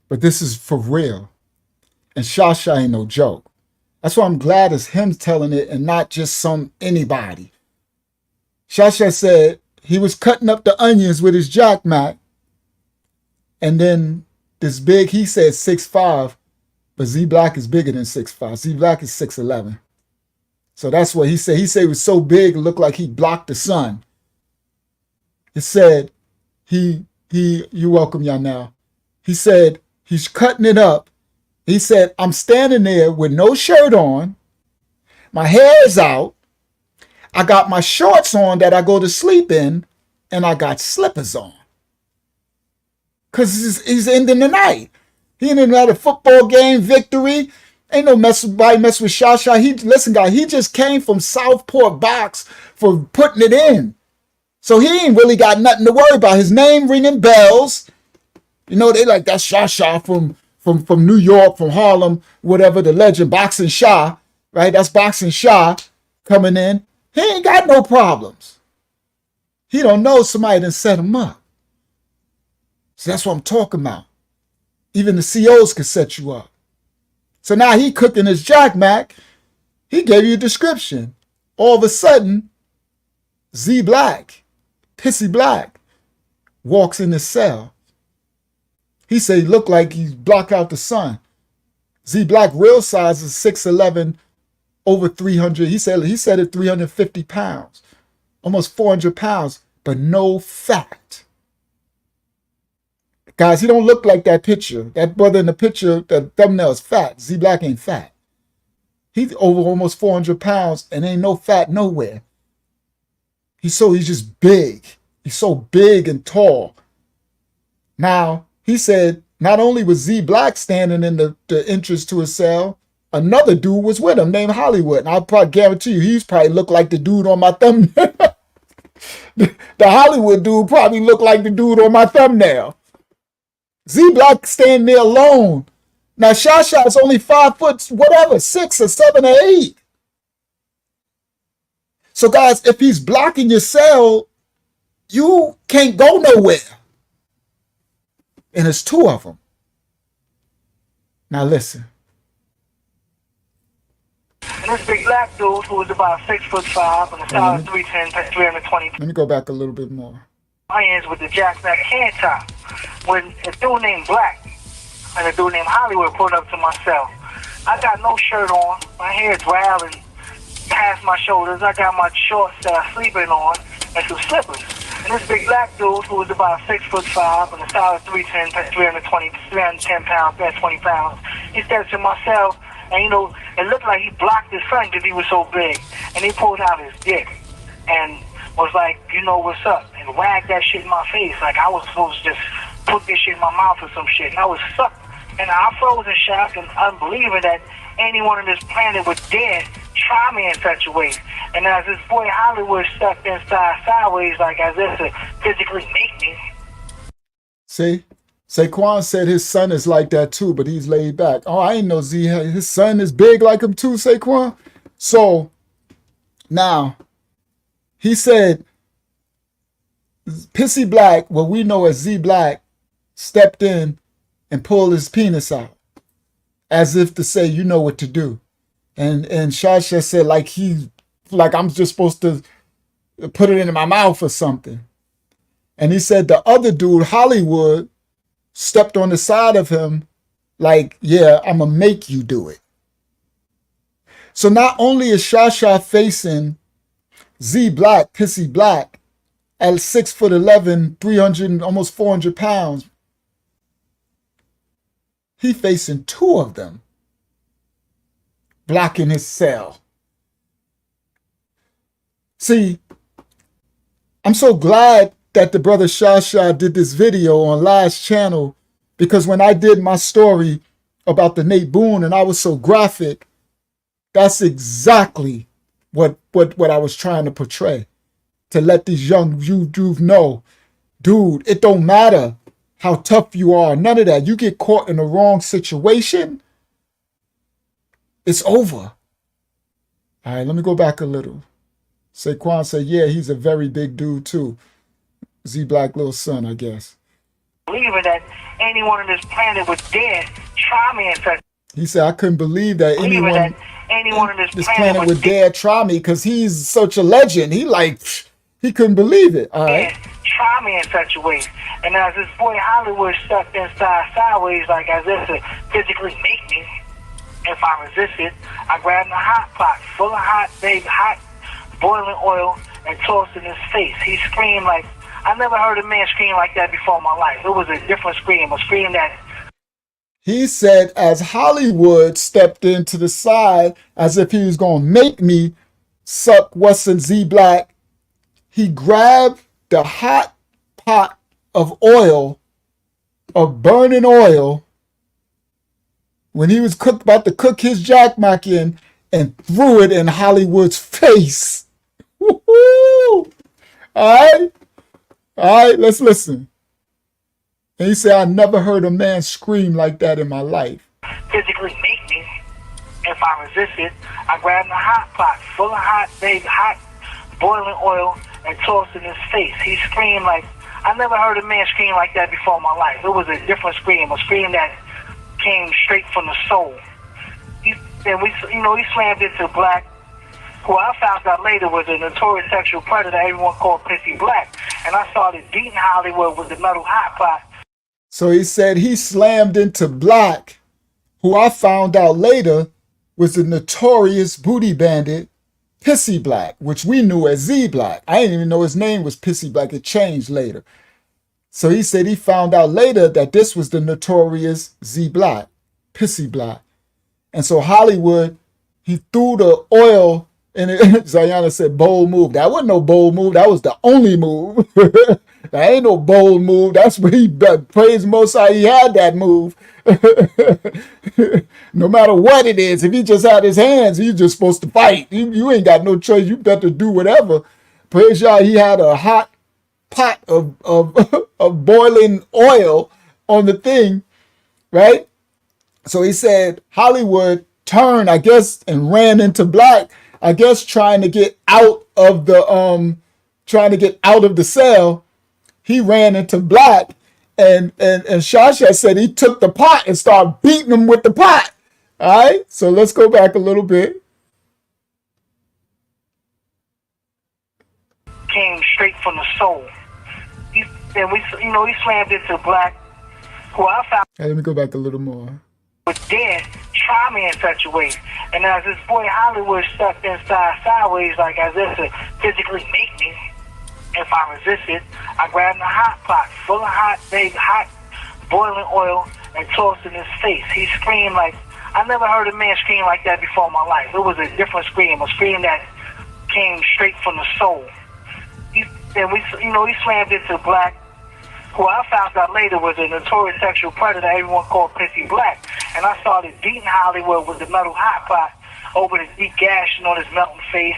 but this is for real. And Shasha ain't no joke. That's why I'm glad it's him telling it and not just anybody. Shasha said he was cutting up the onions with his Jack Mac. And then this big, he said 6'5", but Z Black is bigger than 6'5". Z Black is 6'11". So that's what he said. He said it was so big, it looked like he blocked the sun. It said, you're welcome, y'all now. He said, he's cutting it up. He said, I'm standing there with no shirt on. My hair is out. I got my shorts on that I go to sleep in, and I got slippers on. Because he's ending the night. He ended at a football game victory. Ain't no mess with Shasha. Listen, guys, he just came from Southport Box for putting it in. So he ain't really got nothing to worry about. His name ringing bells. You know, they like, that's Shasha from New York, from Harlem, whatever, the legend, Boxing Shah, right? That's Boxing Shah coming in. He ain't got no problems. He don't know somebody done set him up. So that's what I'm talking about. Even the COs can set you up. So now he cooking his Jack Mac. He gave you a description. All of a sudden, Z Black, Pissy Black, walks in his cell. He said he looked like he blocked out the sun. Z Black real size is 6'11", over 300. He said it 350 pounds, almost 400 pounds, but no fat. Guys, he don't look like that picture. That brother in the picture, the thumbnail is fat. Z Black ain't fat. He's over almost 400 pounds and ain't no fat nowhere. He's just big. He's so big and tall. Now, he said not only was Z Black standing in the entrance to his cell, another dude was with him named Hollywood. And I'll probably guarantee you, he's probably looked like the dude on my thumbnail. The Hollywood dude probably looked like the dude on my thumbnail. Z Black standing there alone. Now Shasha is only 5 foot, whatever, 6 or 7 or 8. So guys, if he's blocking your cell, you can't go nowhere. And it's 2 of them. Now listen. And this big black dude who was about 6'5" and a solid 320. Let me go back a little bit more. Onions with the Jack Mac can top. When a dude named Black and a dude named Hollywood pulled up to my cell, I got no shirt on, my hair drailing past my shoulders. I got my shorts that I'm sleeping on and some slippers. And this big black dude who was about 6'5" and a solid 310 pounds, 20 pounds, he stepped to my cell, and you know, it looked like he blocked his son because he was so big. And he pulled out his dick and was like, you know what's up, and wagged that shit in my face like I was supposed to just put this shit in my mouth or some shit. And I was sucked. And I froze in shock and unbelieving that anyone on this planet would dare try me in such a way. And as this boy Hollywood stepped inside sideways, like as if to physically make me. See? Saquon said his son is like that too, but he's laid back. Oh, I didn't know his son is big like him too, Saquon. So now he said Pissy Black, what we know as Z Black, stepped in and pulled his penis out as if to say, you know what to do. And Shasha said like he like I'm just supposed to put it in my mouth or something. And he said the other dude, Hollywood, stepped on the side of him like, yeah, I'm going to make you do it. So not only is Shasha facing Z Black, Pissy Black, at 6'11", 300, almost 400 pounds, he facing two of them, blocking his cell. See, I'm so glad that the brother Shasha did this video on Last Channel, because when I did my story about the Nate Boone and I was so graphic, that's exactly what I was trying to portray. To let these young youth know, dude, it don't matter how tough you are, none of that. You get caught in the wrong situation, it's over. All right, let me go back a little. Saquon said, yeah, he's a very big dude too. Z Black little son, I guess. Believing that anyone on this planet would dare try me in such. He said, I couldn't believe that anyone on this planet would dare try me because he's such a legend. He couldn't believe it. All right. Try me in such a way. And as this boy Hollywood stepped inside sideways, like as if to physically make me, if I resisted, I grabbed a hot pot full of hot boiling oil and tossed it in his face. He screamed like, I never heard a man scream like that before in my life. It was a different scream, a scream that... He said as Hollywood stepped into the side as if he was going to make me suck what's in Z Black, he grabbed the hot pot of oil, of burning oil, when he was about to cook his Jack Mac in, and threw it in Hollywood's face. Woo-hoo! All right, let's listen. And he said, I never heard a man scream like that in my life. Physically make me, if I resisted, I grabbed a hot pot full of hot boiling oil and tossed it in his face. He screamed like, I never heard a man scream like that before in my life. It was a different scream, a scream that came straight from the soul. He slammed into Black, who I found out later was a notorious sexual predator everyone called Pissy Black. And I started beating Hollywood with the metal hot pot. So he said he slammed into Black, who I found out later was the notorious booty bandit, Pissy Black, which we knew as Z Black. I didn't even know his name was Pissy Black. It changed later. So he said he found out later that this was the notorious Z Black, Pissy Black. And so Hollywood, he threw the oil and Zayana said, bold move. That wasn't no bold move. That was the only move. That ain't no bold move. That's what he praised Most High. He had that move. No matter what it is, if he just had his hands, he's just supposed to fight. You ain't got no choice. You better do whatever. Praise Yah, he had a hot pot of boiling oil on the thing, right? So he said Hollywood turned, I guess, and ran into Black, I guess trying to get out of the cell. He ran into Black, and Shasha said he took the pot and started beating him with the pot. All right, so let's go back a little bit. Came straight from the soul. He slammed into Black, who I found. Hey, let me go back a little more. Would dare try me in such a way. And as this boy Hollywood stepped inside sideways, like as if to physically make me, if I resisted, I grabbed a hot pot full of hot boiling oil and tossed it in his face. He screamed like, I never heard a man scream like that before in my life. It was a different scream, a scream that came straight from the soul. He slammed into Black, who I found out later was a notorious sexual predator everyone called Pissy Black. And I started beating Hollywood with the metal hot pot over the deep gashing on his melting face.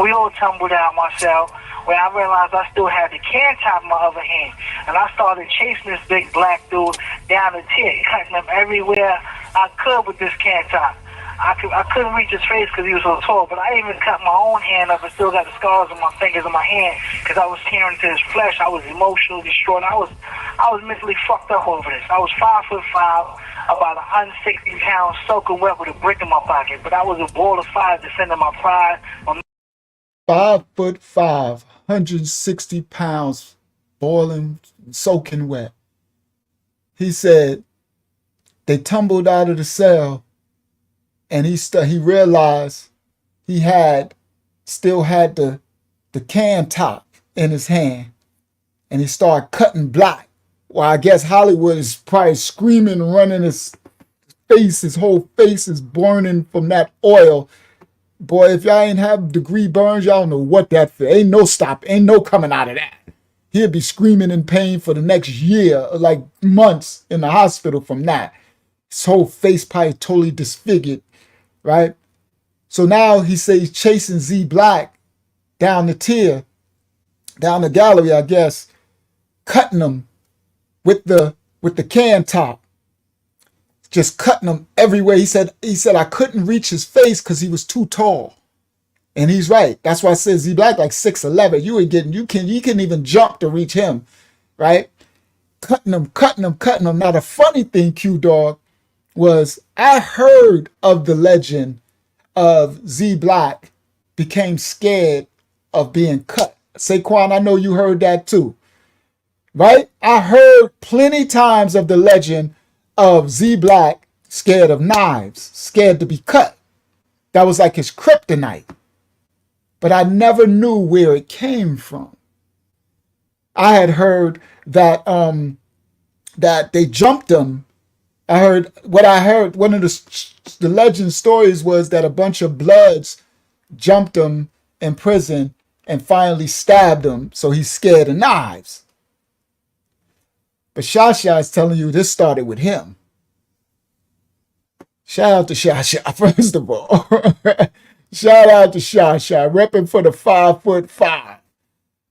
We all tumbled out my cell, where I realized I still had the can top in my other hand. And I started chasing this big black dude down the tier, cutting him everywhere I could with this can top. I couldn't reach his face because he was so tall, but I even cut my own hand up and still got the scars on my fingers and my hand because I was tearing into his flesh. I was emotionally distraught. I was mentally fucked up over this. I was 5'5", about 160 pounds, soaking wet with a brick in my pocket, but I was a ball of fire defending my pride. 5'5", 160 pounds, boiling, soaking wet. He said they tumbled out of the cell, and he realized he still had the can top in his hand, and he started cutting black. Well, I guess Hollywood is probably screaming, running his face. His whole face is burning from that oil. Boy, if y'all ain't have degree burns, y'all don't know what that feel. Ain't no stop, ain't no coming out of that. He'll be screaming in pain for the next year, like months in the hospital from that. His whole face probably totally disfigured, right? So now he says he's chasing Z Black down the gallery, I guess, cutting him with the can top. Just cutting him everywhere. He said I couldn't reach his face because he was too tall. And he's right. That's why I said Z Black like 6'11". You can even jump to reach him, right? Cutting him. Now the funny thing, Q Dog, was I heard of the legend of Z Black became scared of being cut. Saquon, I know you heard that too, right? I heard plenty times of the legend of Z Black scared of knives, scared to be cut. That was like his kryptonite. But I never knew where it came from. I had heard that that they jumped him. One of the legend stories was that a bunch of Bloods jumped him in prison and finally stabbed him, so he's scared of knives. But Shasha is telling you this started with him. Shout out to Shasha, first of all. Shout out to Shasha, repping for the 5'5".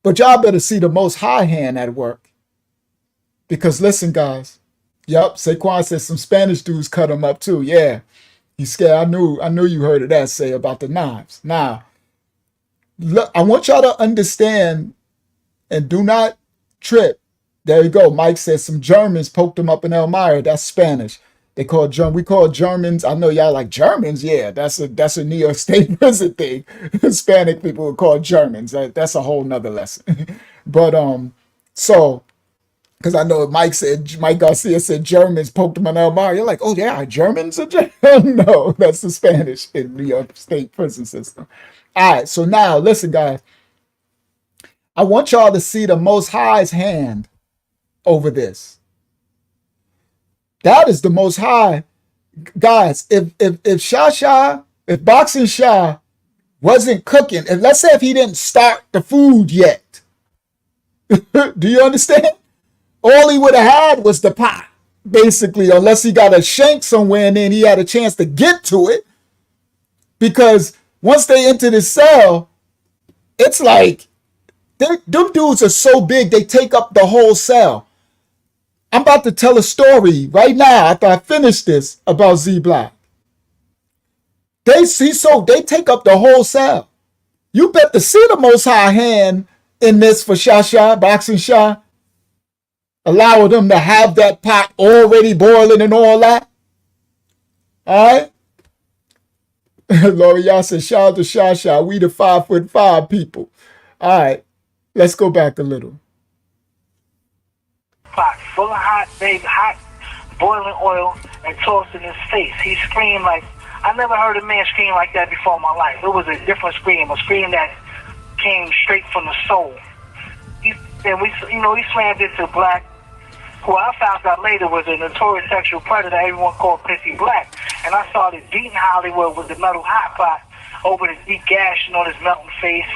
But y'all better see the Most High hand at work. Because listen, guys. Yup, Saquon said some Spanish dudes cut him up too. Yeah, he's scared. I knew you heard of that say about the knives. Now, look, I want y'all to understand and do not trip. There you go. Mike says some Germans poked him up in Elmira. That's Spanish. We call Germans. I know y'all like Germans. Yeah, that's a New York State prison thing. Hispanic people would call Germans. That's a whole nother lesson. But so because I know Mike Garcia said Germans poked him in Elmira. You're like, oh yeah, Germans are No, that's the Spanish in New York State prison system. All right, so now listen, guys. I want y'all to see the Most High's hand over this. That is the Most High. Guys, if Boxing Shah wasn't cooking, let's say if he didn't start the food yet, do you understand? All he would have had was the pot, basically, unless he got a shank somewhere and then he had a chance to get to it. Because once they enter the cell, it's like, them dudes are so big, they take up the whole cell. I'm about to tell a story right now after I finish this about Z Black. They take up the whole cell. You bet to see the Most High hand in this for Shasha, Boxing Shah, allowing them to have that pot already boiling and all that. All right? L'Oreal said, shout out to Shasha. We the 5'5" people. All right. Let's go back a little. Pot full of hot boiling oil and tossed in his face. He screamed like, I never heard a man scream like that before in my life. It was a different scream, a scream that came straight from the soul. He slammed into Black, who I found out later was a notorious sexual predator everyone called PISSY Black. And I started beating Hollywood with the metal hot pot over the deep gashing on his melting face.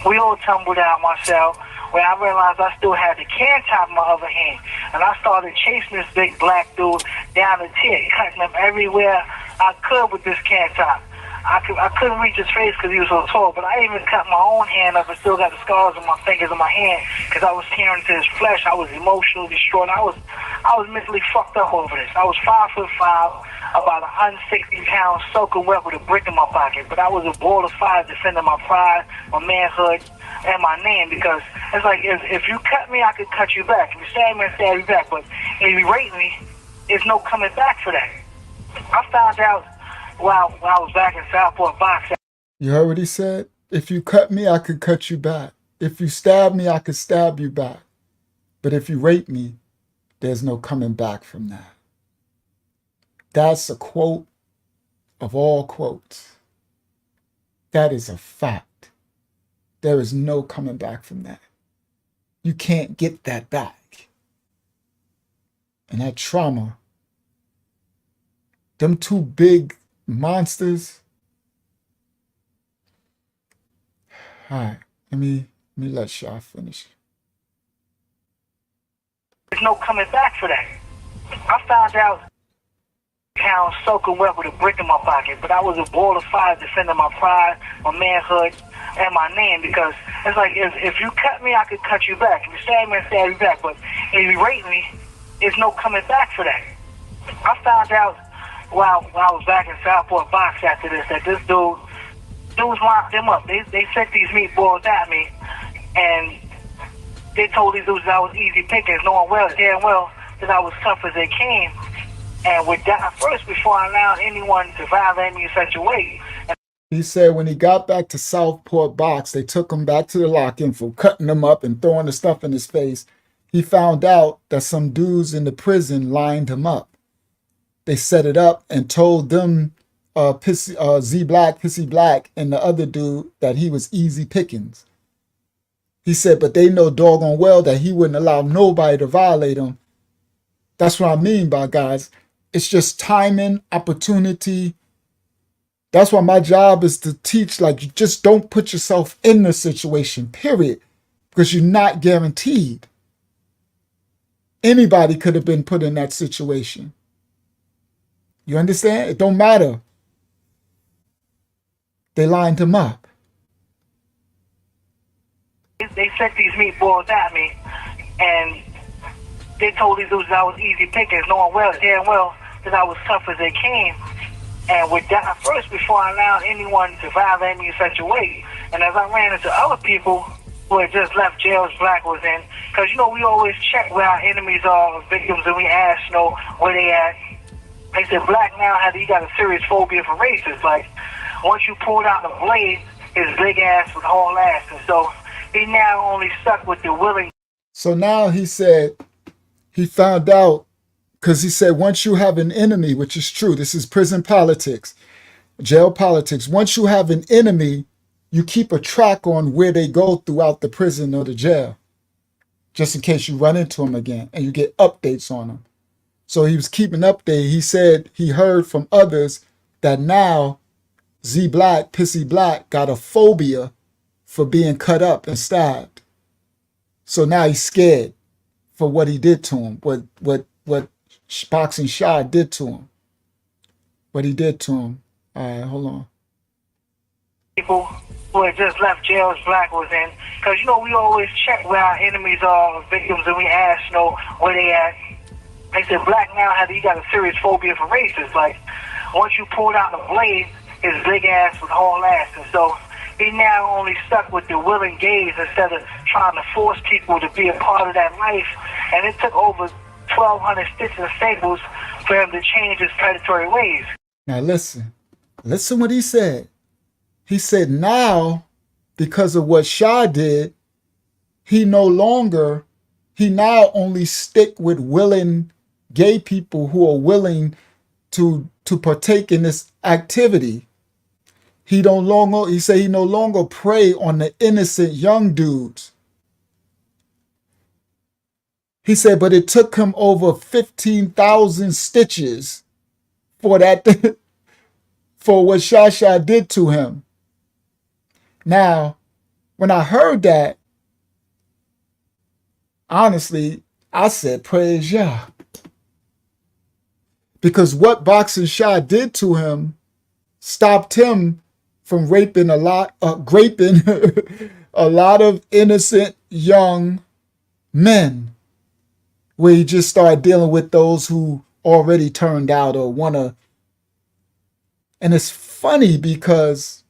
We all tumbled out my cell, where I realized I still had the can top in my other hand. And I started chasing this big black dude down the tier, cutting him everywhere I could with this can top. I couldn't reach his face because he was so tall, but I even cut my own hand up and still got the scars on my fingers and my hand because I was tearing into his flesh. I was emotionally distraught. I was mentally fucked up over this. I was 5'5", about 160 pounds, soaking wet with a brick in my pocket. But I was a ball of fire defending my pride, my manhood, and my name, because it's like if you cut me, I could cut you back. If you stab me, I stab you back. But if you rape me, there's no coming back for that. I found out while I was back in Southport boxing. You heard what he said? If you cut me, I could cut you back. If you stab me, I could stab you back. But if you rape me, there's no coming back from that. That's a quote of all quotes. That is a fact. There is no coming back from that. You can't get that back. And that trauma, them two big monsters. All right, let me let Shaw finish. There's no coming back for that. I found out how soaking wet with a brick in my pocket, but I was a ball of fire defending my pride, my manhood, and my name, because it's like if you cut me, I could cut you back. If you stab me, I stab you back. But if you rape me, there's no coming back for that. I found out while I was back in Southport Box after this that this dudes locked them up. They sent these meatballs at me, and they told these dudes that I was easy pickings, knowing damn well that I was tough as they came, and would die first before I allowed anyone to violate me in such a way. He said when he got back to Southport Box, they took him back to the lock-in for cutting him up and throwing the stuff in his face. He found out that some dudes in the prison lined him up. They set it up and told them, Z Black, Pissy Black, and the other dude that he was easy pickings. He said, but they know doggone well that he wouldn't allow nobody to violate him. That's what I mean by, guys. It's just timing, opportunity. That's why my job is to teach, like, you just don't put yourself in the situation, period, because you're not guaranteed. Anybody could have been put in that situation. You understand? It don't matter. They lined him up. They sent these meatballs at me, and they told these dudes that I was easy pickings, knowing damn well that I was tough as they came, and would die first before I allowed anyone to violate me in such a way. And as I ran into other people who had just left jails Black was in, because, you know, we always check where our enemies are, victims, and we ask, you know, where they at. They said Black now he got a serious phobia for races. Like, once you pulled out the blade, his big ass would haul ass. And so he now only stuck with the willing. So now he said he found out, because he said once you have an enemy, which is true, this is prison politics, jail politics. Once you have an enemy, you keep a track on where they go throughout the prison or the jail, just in case you run into them again, and you get updates on them. So he was keeping update. He said he heard from others that now Z Black, Pissy Black, got a phobia for being cut up and stabbed. So now he's scared for what he did to him, what Boxing Shaw did to him. What he did to him. All right, hold on. People who had just left jails Black was in, because, you know, we always check where our enemies are, victims, and we ask, you know, where they at. They said Black now he got a serious phobia for races. Like, once you pulled out the blade, his big ass would haul ass. And so he now only stuck with the willing gaze instead of trying to force people to be a part of that life. And it took over 1,200 stitches and staples for him to change his predatory ways. Now listen what he said. He said now, because of what Shah did, he now only stick with willing gay people who are willing to partake in this activity. He no longer prey on the innocent young dudes. He said, but it took him over 15,000 stitches for that, for what Shasha did to him. Now, when I heard that, honestly, I said, praise Yah. Because what Boxing Shah did to him stopped him from raping a lot of innocent young men, where he just started dealing with those who already turned out or want to. And it's funny because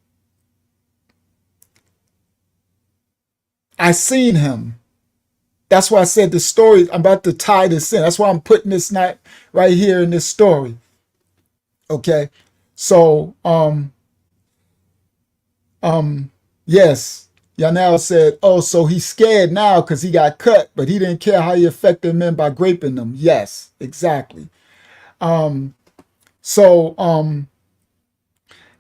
I seen him. That's why I said the story, I'm about to tie this in. That's why I'm putting this night right here in this story. Okay. So, Yes. Yanel said, oh, so he's scared now because he got cut, but he didn't care how he affected men by graping them. Yes, exactly. So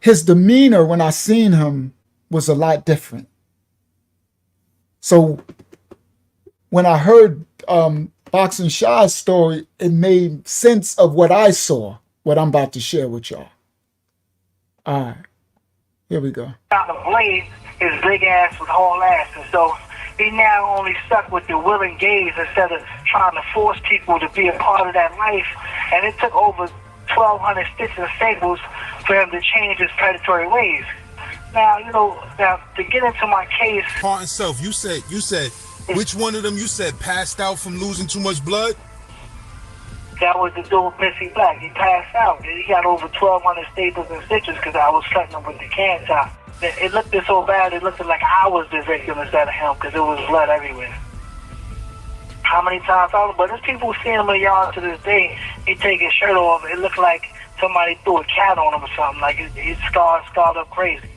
his demeanor when I seen him was a lot different. So when I heard Boxing Shaw's story, it made sense of what I saw, what I'm about to share with y'all. All right, here we go. On the blade, his big ass was whole ass, and so he now only stuck with the willing gaze instead of trying to force people to be a part of that life. And it took over 1,200 stitches and staples for him to change his predatory ways. Now, now to get into my case. Heart and self. You said, which one of them you said passed out from losing too much blood? That was the dude with PISSY Black. He passed out. He got over 1,200 staples and stitches because I was cutting him with the can top. It looked so bad, it looked like I was the victim instead of him because there was blood everywhere. How many times? But there's people seeing him in the yard to this day. He take his shirt off. It looked like somebody threw a cat on him or something. Like he's scarred up crazy.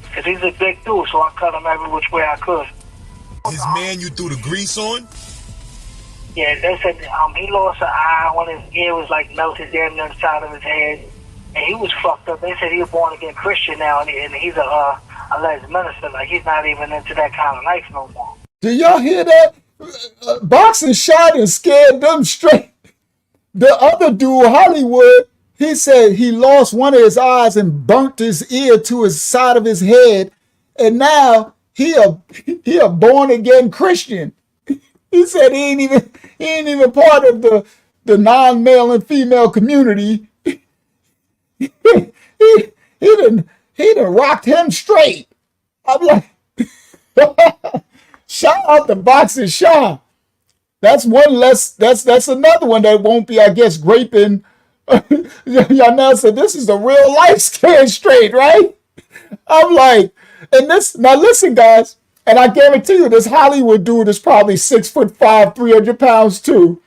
Because he's a big dude, so I cut him every which way I could. His man you threw the grease on? Yeah, they said he lost an eye. One of his ear was like melted damn near the side of his head. And he was fucked up. They said he was born again Christian now, and he's a alleged minister. Like, he's not even into that kind of life no more. Do y'all hear that? Boxing shot and scared them straight. The other dude, Hollywood, he said he lost one of his eyes and burnt his ear to his side of his head, and now he a born again Christian. He said he ain't even part of the non-male and female community. he done rocked him straight. I'm like, shout out to Boxing Shaw. That's one less. That's another one that won't be, I guess, graping. Y'all now said this is a real life scared straight, right? I'm like, and this now listen, guys, and I guarantee you this Hollywood dude is probably 6'5", 300 pounds too.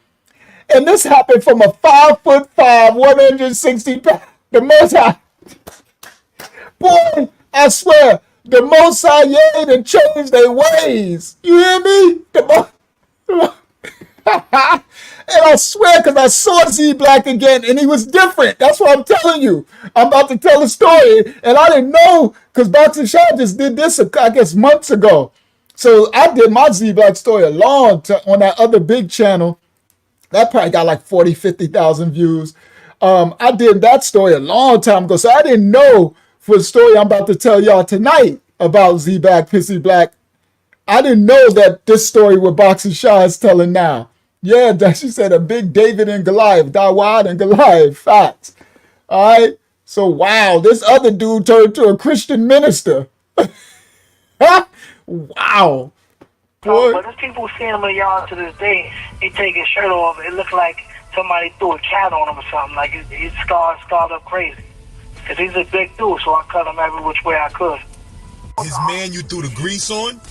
And this happened from a 5'5", 160 pounds. The most high, boy, I swear, the most high, yeah, they changed their ways. You hear me? And I swear, because I saw Z Black again, and he was different. That's what I'm telling you. I'm about to tell a story, and I didn't know, because Boxing Shaw just did this, I guess, months ago. So I did my Z Black story a long time on that other big channel. That probably got like 40, 50,000 views. I did that story a long time ago, so I didn't know for the story I'm about to tell y'all tonight about Z Black, Pissy Black. I didn't know that this story with Boxing Shaw is telling now. Yeah, she said a big David and Goliath, Dawad and Goliath, facts. All right, so wow, this other dude turned to a Christian minister. Wow. Boy. But there's people seeing him in the yard to this day. He take his shirt off. It looked like somebody threw a cat on him or something. Like he's scarred up crazy. Because he's a big dude, so I cut him every which way I could. His man you threw the grease on?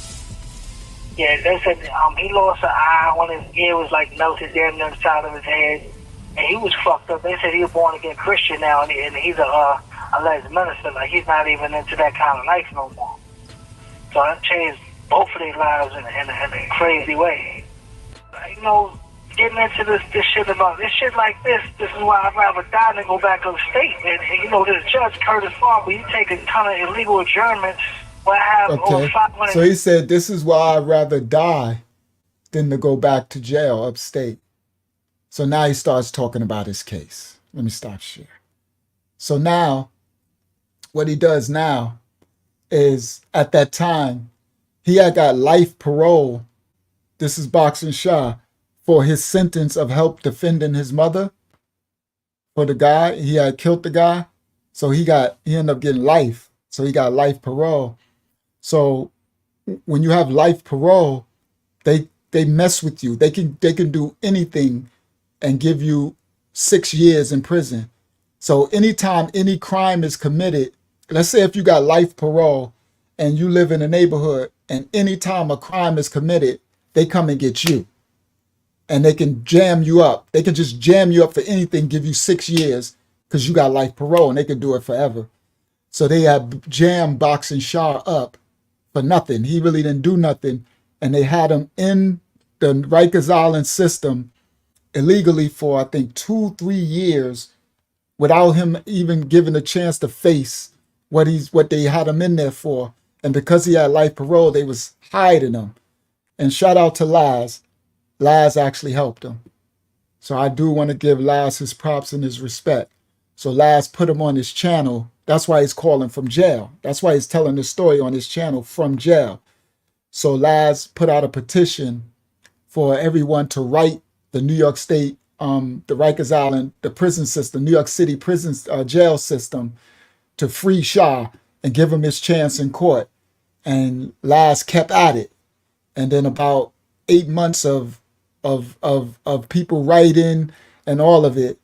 Yeah, they said he lost an eye. One of his ear was like melted damn near the side of his head. And he was fucked up. They said he was born again Christian now, and he's a alleged minister. Like, he's not even into that kind of life no more. So that changed both of their lives in a crazy way. Getting into this shit like this is why I'd rather die than go back upstate. And this Judge Curtis Farmer, you take a ton of illegal adjournments. Okay, so he said this is why I'd rather die than to go back to jail upstate. So now he starts talking about his case. Let me stop share. So now, what he does now is, at that time, he had got life parole. This is Boxing Shaw, for his sentence of help defending his mother. For the guy, he had killed the guy. So he ended up getting life. So he got life parole. So when you have life parole, they mess with you. They can do anything and give you 6 years in prison. So anytime any crime is committed, let's say if you got life parole and you live in a neighborhood, and anytime a crime is committed, they come and get you. And they can jam you up. They can just jam you up for anything, give you 6 years because you got life parole, and they can do it forever. So they have jammed Boxing Shaw up for nothing. He really didn't do nothing. And they had him in the Rikers Island system illegally for, I think, 2-3 years without him even given a chance to face what they had him in there for. And because he had life parole, they was hiding him. And shout out to Laz. Laz actually helped him. So I do want to give Laz his props and his respect. So Laz put him on his channel. That's why he's calling from jail. That's why he's telling the story on his channel from jail. So Laz put out a petition for everyone to write the New York State, the Rikers Island, the prison system, New York City prison jail system, to free Shah and give him his chance in court. And Laz kept at it. And then about 8 months of people writing and all of it,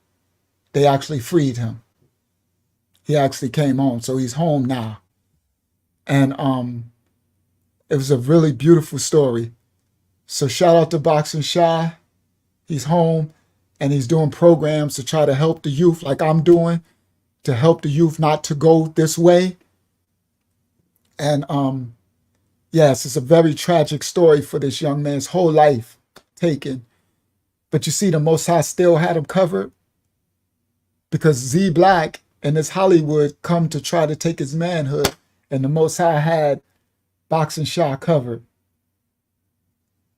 they actually freed him. He actually came home. So he's home now. And it was a really beautiful story. So shout out to Boxing Shah. He's home and he's doing programs to try to help the youth like I'm doing, to help the youth not to go this way. And yes, it's a very tragic story for this young man's whole life taken. But you see, the Most High still had him covered, because Z Black and this Hollywood come to try to take his manhood, and the Most High had Boxing Shah covered.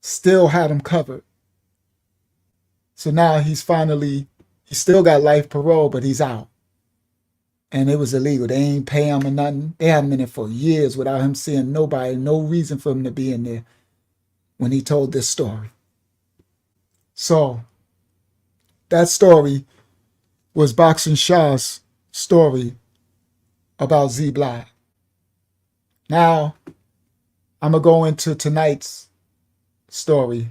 Still had him covered. So now he still got life parole, but he's out. And it was illegal. They ain't pay him or nothing. They had him in there for years without him seeing nobody, no reason for him to be in there when he told this story. So that story was Boxing Shah's story about Z Black. Now, I'm going to go into tonight's story,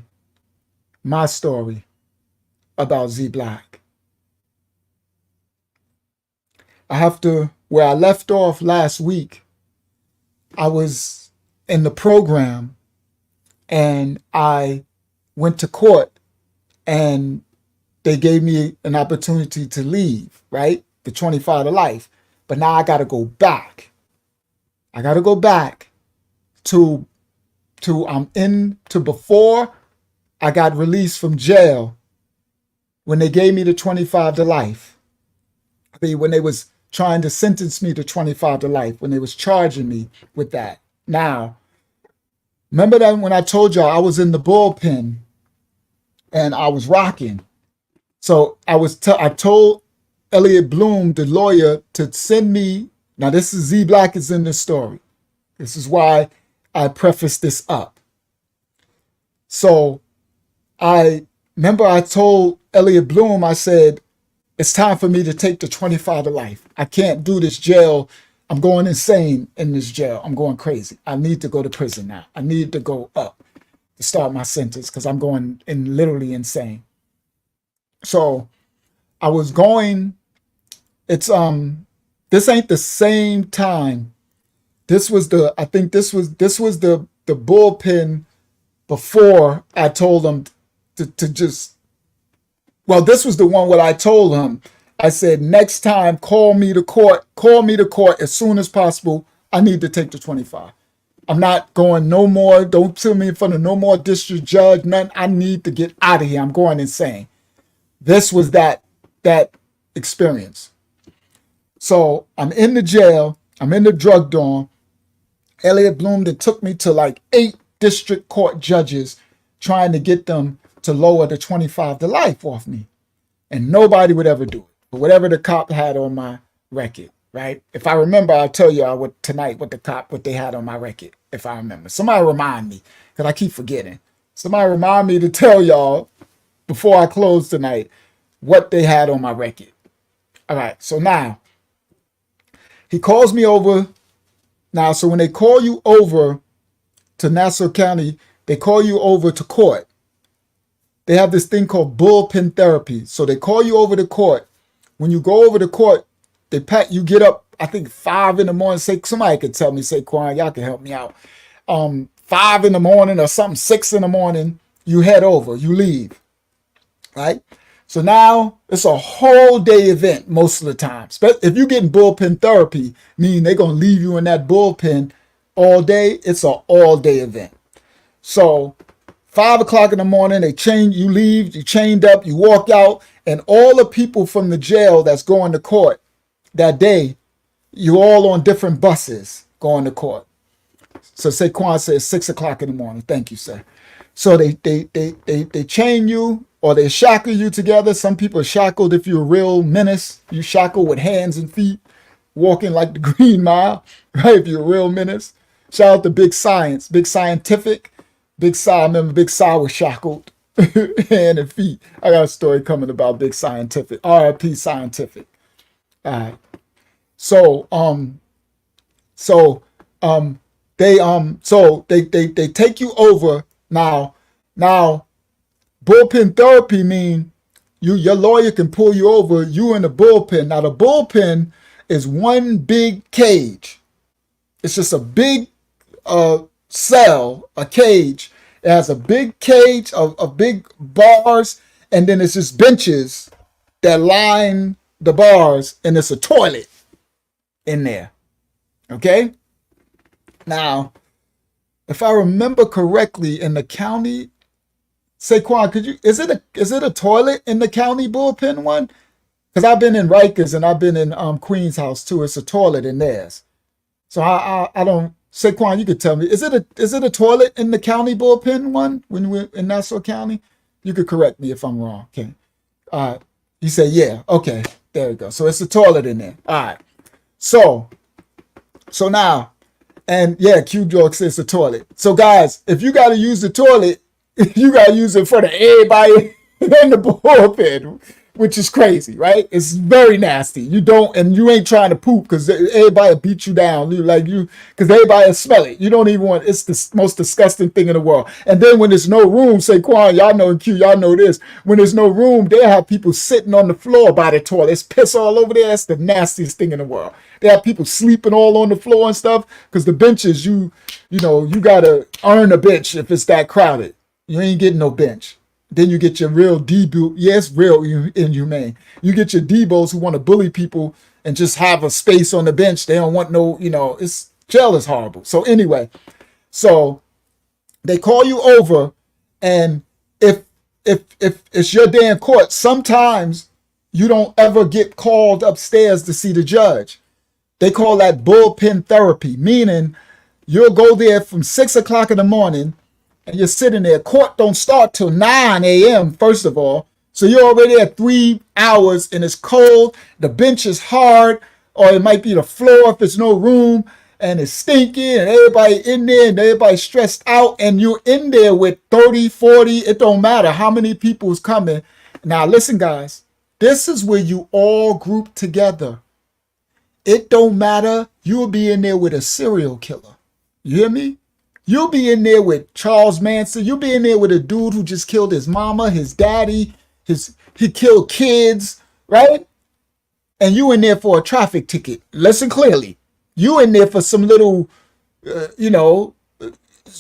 my story about Z Black. Where I left off last week, I was in the program and I went to court and they gave me an opportunity to leave, right? The 25 to life. But now I got to go back. I got to go back to before I got released from jail, when they gave me the 25 to life. I mean, when they was trying to sentence me to 25 to life, when they was charging me with that. Now, remember that when I told y'all I was in the bullpen and I was rocking. So I told Elliot Bloom, the lawyer, to send me. Now this is Z Black is in this story. This is why I prefaced this up. So I remember I told Elliot Bloom, I said, it's time for me to take the 25 to life. I can't do this jail. I'm going insane in this jail. I'm going crazy. I need to go to prison now. I need to go up to start my sentence because I'm going literally insane. So I was going, this ain't the same time. This was the bullpen before I told them to just, well, this was the one where I told him, I said, next time, call me to court as soon as possible. I need to take the 25. I'm not going no more. Don't put me in front of no more district judge, nothing. I need to get out of here. I'm going insane. This was that experience. So I'm in the jail. I'm in the drug dorm. Elliot Bloom that took me to like 8 district court judges trying to get them to lower the 25 to life off me. And nobody would ever do it. But whatever the cop had on my record, right? If I remember, I'll tell y'all what they had on my record, if I remember. Somebody remind me, because I keep forgetting. Somebody remind me to tell y'all before I close tonight what they had on my record. All right, so now, he calls me over. Now, so when they call you over to Nassau County, they call you over to court. They have this thing called bullpen therapy. So they call you over to court. When you go over to court, you get up, I think 5 in the morning. Somebody could tell me, Quan, y'all can help me out. 5 in the morning or something, 6 in the morning, you head over, you leave, right? So now it's a whole day event most of the time. If you're getting bullpen therapy, meaning they're going to leave you in that bullpen all day, it's an all day event. So 5 o'clock in the morning, you leave, you chained up, you walk out, and all the people from the jail that's going to court that day, you all on different buses going to court. So Saquon says 6 o'clock in the morning. Thank you, sir. So they chain you or they shackle you together. Some people are shackled if you're a real menace. You shackle with hands and feet, walking like the Green Mile, right? If you're a real menace. Shout out to Big Science, Big Scientific. Big Si, I remember Big Si was shackled, hand and feet. I got a story coming about Big Scientific, RIP Scientific. All right. So they take you over now. Now, bullpen therapy mean your lawyer can pull you over. You in the bullpen. Now the bullpen is one big cage. It's just a big cell, a cage. It has a big cage of big bars, and then it's just benches that line the bars, and it's a toilet in there. Okay? Now, if I remember correctly, in the county, Saquon, is it a toilet in the county bullpen one? Because I've been in Rikers and I've been in Queen's House too. It's a toilet in theirs. So I don't. Saquon, you could tell me, is it a toilet in the county bullpen one when we're in Nassau County? You could correct me if I'm wrong. Okay. All right. He said, yeah. Okay. There we go. So it's a toilet in there. All right. So now, and yeah, Q Jorg says the toilet. So guys, if you got to use the toilet, you got to use it in front of everybody in the bullpen, which is crazy, right? It's very nasty. You ain't trying to poop because everybody will beat you down, because everybody will smell it. You don't even want. It's the most disgusting thing in the world. And then when there's no room, Saquon, y'all know, and Q, y'all know this. When there's no room, they have people sitting on the floor by the toilet. It's piss all over there. That's the nastiest thing in the world. They have people sleeping all on the floor and stuff because the benches, you gotta earn a bench if it's that crowded. You ain't getting no bench. Then you get your real D-boot. Yes, real inhumane. You get your D-bos who want to bully people and just have a space on the bench. They don't want no, jail is horrible. So anyway, so they call you over, and if it's your day in court, sometimes you don't ever get called upstairs to see the judge. They call that bullpen therapy, meaning you'll go there from 6 o'clock in the morning, and you're sitting there. Court don't start till 9 a.m., first of all. So you're already at 3 hours, and it's cold. The bench is hard, or it might be the floor if there's no room, and it's stinky, and everybody in there, and everybody stressed out, and you're in there with 30, 40. It don't matter how many people is coming. Now, listen, guys. This is where you all group together. It don't matter. You'll be in there with a serial killer. You hear me? You'll be in there with Charles Manson. You'll be in there with a dude who just killed his mama, his daddy, he killed kids, right? And you in there for a traffic ticket. Listen clearly. You in there for some little,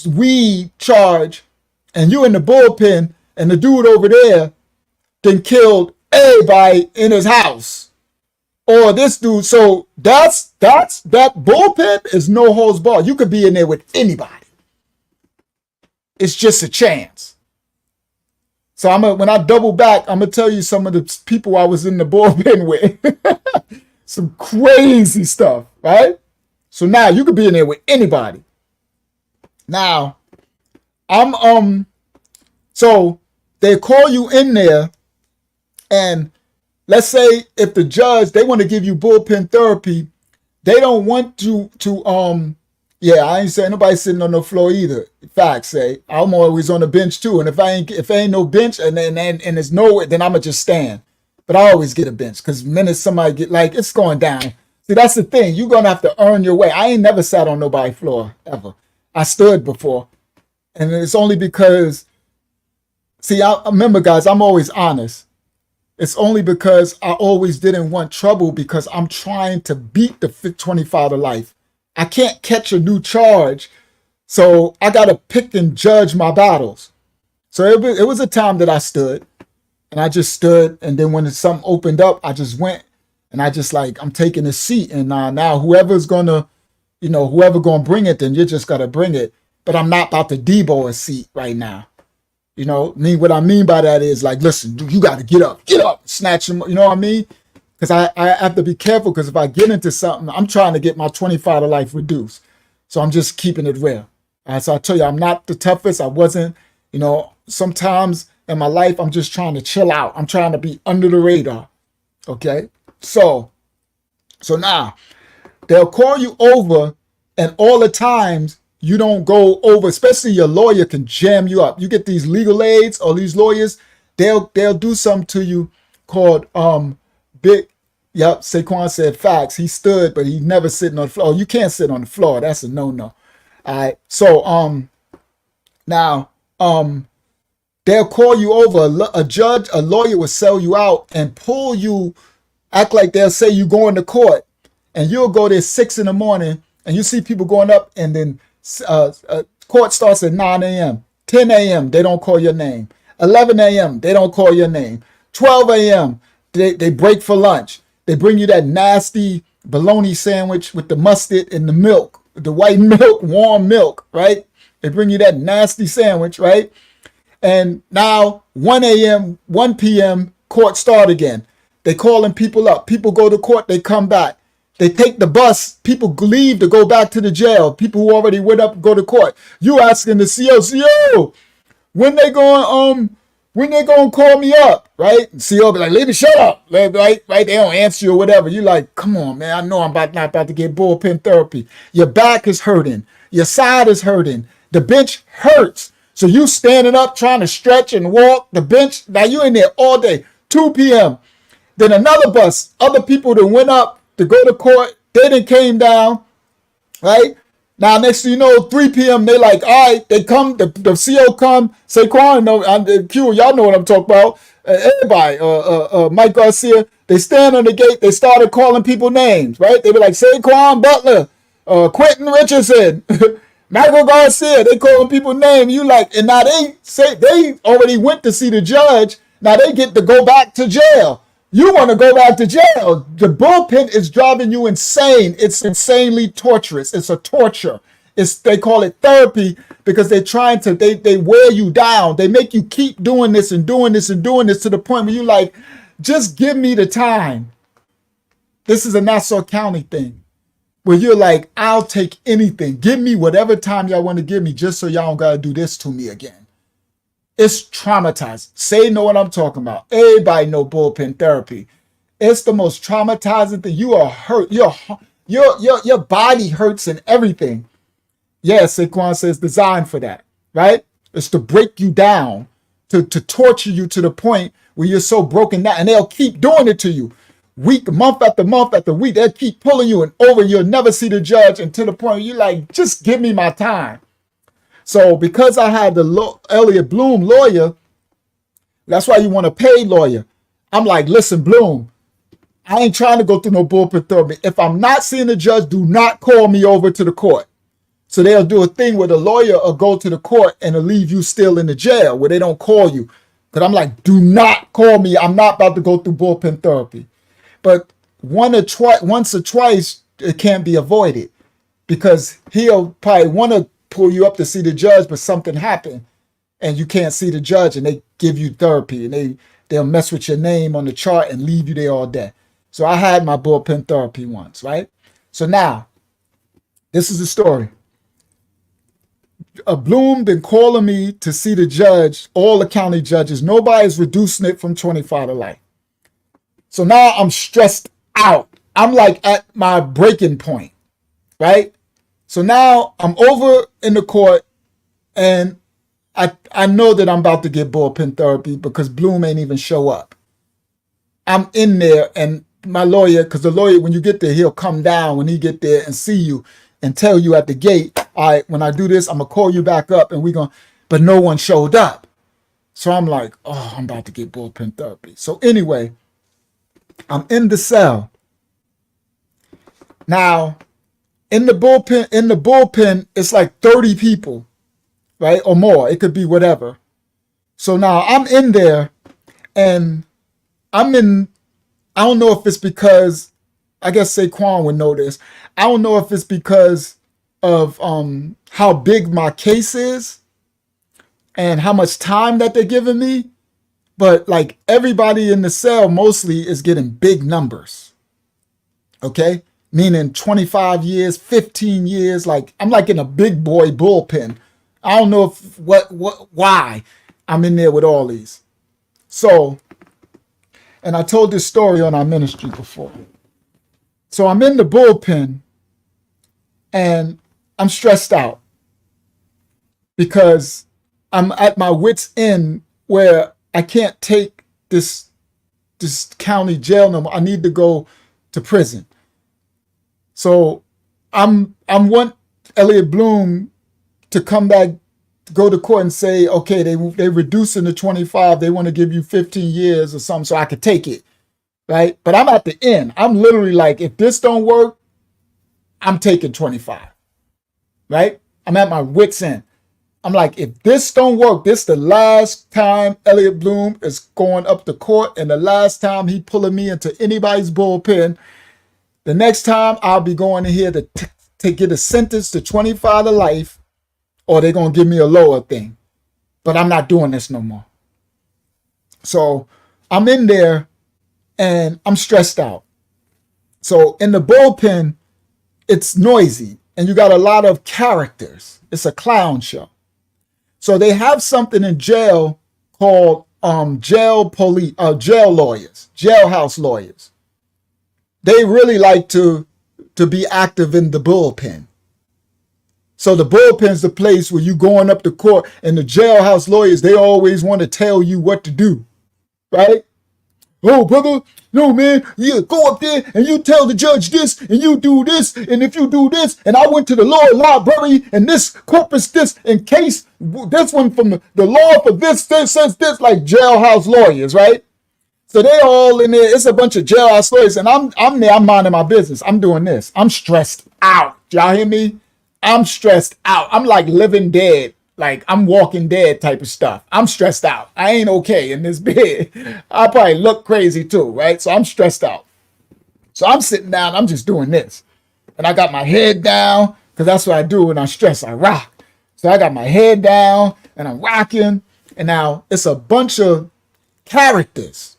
weed charge, and you in the bullpen, and the dude over there then killed everybody in his house. Or this dude. So that bullpen is no holds barred. You could be in there with anybody. It's just a chance. So when I double back, I'm gonna tell you some of the people I was in the bullpen with. Some crazy stuff, right? So now you could be in there with anybody. Now, so they call you in there, and let's say if the judge, they want to give you bullpen therapy, they don't want I ain't saying nobody sitting on the floor either. Facts say I'm always on the bench too, and if ain't no bench and there's nowhere, then I'ma just stand. But I always get a bench because minute somebody get it's going down. See, that's the thing. You're gonna have to earn your way. I ain't never sat on nobody's floor ever. I stood before, and it's only because. See, I remember, guys. I'm always honest. It's only because I always didn't want trouble because I'm trying to beat the 25 to life. I can't catch a new charge, so I got to pick and judge my battles. So it was a time that I stood, and I just stood, and then when something opened up, I just went, and I just I'm taking a seat, and now whoever's going to you know, whoever gonna bring it, then you just gotta bring it. But I'm not about to debo a seat right now. You know, what I mean by that is like, listen, you got to get up, snatch them. You know what I mean? Because I have to be careful, because if I get into something, I'm trying to get my 25 to life reduced. So I'm just keeping it real. So I tell you, I'm not the toughest. I wasn't, you know, sometimes in my life, I'm just trying to chill out. I'm trying to be under the radar. Okay. So now they'll call you over, and all the times you don't go over, especially your lawyer can jam you up. You get these legal aids or these lawyers, they'll do something to you called big. Yep, Saquon said facts. He stood, but he never sitting on the floor. You can't sit on the floor. That's a no-no. All right. So now they'll call you over. A judge, a lawyer will sell you out and pull you, act like they'll say you going to court, and you'll go there 6 in the morning, and you see people going up, and then court starts at 9 a.m. 10 a.m. they don't call your name. 11 a.m. they don't call your name. 12 a.m. they break for lunch. They bring you that nasty bologna sandwich with the mustard and the milk, the white milk, warm milk, right? They bring you that nasty sandwich, right? And now 1 a.m., 1 p.m., court start again. They calling people up. People go to court, they come back. They take the bus. People leave to go back to the jail. People who already went up go to court. You asking the CO, when they going to call me up, right? CO be like, lady, shut up, right? They don't answer you or whatever. You like, come on, man. I know I'm not about to get bullpen therapy. Your back is hurting. Your side is hurting. The bench hurts. So you standing up trying to stretch and walk the bench. Now you in there all day. 2 p.m. Then another bus. Other people that went up to go to court, they done came down, right? Now, next thing you know, 3 p.m., they like, all right, they come, the CO come, Saquon, Q, y'all know what I'm talking about. Everybody, Mike Garcia, they stand on the gate, they started calling people names, right? They be like, Saquon Butler, Quentin Richardson, Michael Garcia, they calling people names. You like, and now they say they already went to see the judge. Now they get to go back to jail. You want to go back to jail. The bullpen is driving you insane. It's insanely torturous. It's a torture. They call it therapy because they're trying to, they wear you down. They make you keep doing this and doing this and doing this to the point where you like, just give me the time. This is a Nassau County thing where you're like, I'll take anything. Give me whatever time y'all want to give me just so y'all don't got to do this to me again. It's traumatizing. Say know what I'm talking about. Everybody know bullpen therapy. It's the most traumatizing thing. You are hurt. Your body hurts and everything. Yes, Saquon says designed for that, right? It's to break you down, to torture you to the point where you're so broken down, and they'll keep doing it to you. Month after week, they'll keep pulling you and over. You'll never see the judge, and to the point where you're like, just give me my time. So because I had the Elliot Bloom lawyer, that's why you want a paid lawyer. I'm like, listen, Bloom, I ain't trying to go through no bullpen therapy. If I'm not seeing the judge, do not call me over to the court. So they'll do a thing where the lawyer will go to the court and it'll leave you still in the jail where they don't call you. Because I'm like, do not call me. I'm not about to go through bullpen therapy. But once or twice, it can't be avoided because he'll probably want to pull you up to see the judge, but something happened and you can't see the judge and they give you therapy and they'll mess with your name on the chart and leave you there all day. So I had my bullpen therapy once, right? So now, this is the story. Bloom been calling me to see the judge, all the county judges. Nobody's reducing it from 25 to life. So now I'm stressed out. I'm like at my breaking point, right? So now I'm over in the court and I know that I'm about to get bullpen therapy because Bloom ain't even show up. I'm in there and my lawyer, because the lawyer, when you get there, he'll come down when he get there and see you and tell you at the gate, all right, when I do this, I'm going to call you back up and but no one showed up. So I'm like, oh, I'm about to get bullpen therapy. So anyway, I'm in the cell. Now, in the bullpen, it's like 30 people, right? Or more. It could be whatever. So now I'm in there and I don't know if it's because I guess Saquon would know this. I don't know if it's because of how big my case is and how much time that they're giving me, but like everybody in the cell mostly is getting big numbers. Okay? Meaning 25 years, 15 years, like I'm like in a big boy bullpen. I don't know if why I'm in there with all these. So, and I told this story on our ministry before. So I'm in the bullpen and I'm stressed out because I'm at my wit's end where I can't take this county jail no more. I need to go to prison. So I'm want Elliot Bloom to come back, to go to court and say, okay, they reducing the 25, they want to give you 15 years or something so I could take it, right? But I'm at the end. I'm literally like, if this don't work, I'm taking 25, right? I'm at my wit's end. I'm like, if this don't work, this the last time Elliot Bloom is going up to court and the last time he pulling me into anybody's bullpen. The next time I'll be going in here to get a sentence to 25 to life, or they're going to give me a lower thing. But I'm not doing this no more. So I'm in there and I'm stressed out. So in the bullpen, it's noisy and you got a lot of characters. It's a clown show. So they have something in jail called jail lawyers, jailhouse lawyers. They really like to be active in the bullpen. So the bullpen's the place where you going up to court, and the jailhouse lawyers, they always want to tell you what to do, right? Oh, brother, no, man, you go up there and you tell the judge this, and you do this, and if you do this, and I went to the law library, and this corpus this, in case this one from the law for this says this, like jailhouse lawyers, right? So they all in there. It's a bunch of jailhouse lawyers, and I'm there. I'm minding my business. I'm doing this. I'm stressed out. Y'all hear me? I'm stressed out. I'm like living dead. Like I'm walking dead type of stuff. I'm stressed out. I ain't okay in this bed. I probably look crazy too, right? So I'm stressed out. So I'm sitting down. I'm just doing this. And I got my head down because that's what I do when I'm stressed. I rock. So I got my head down and I'm rocking. And now it's a bunch of characters.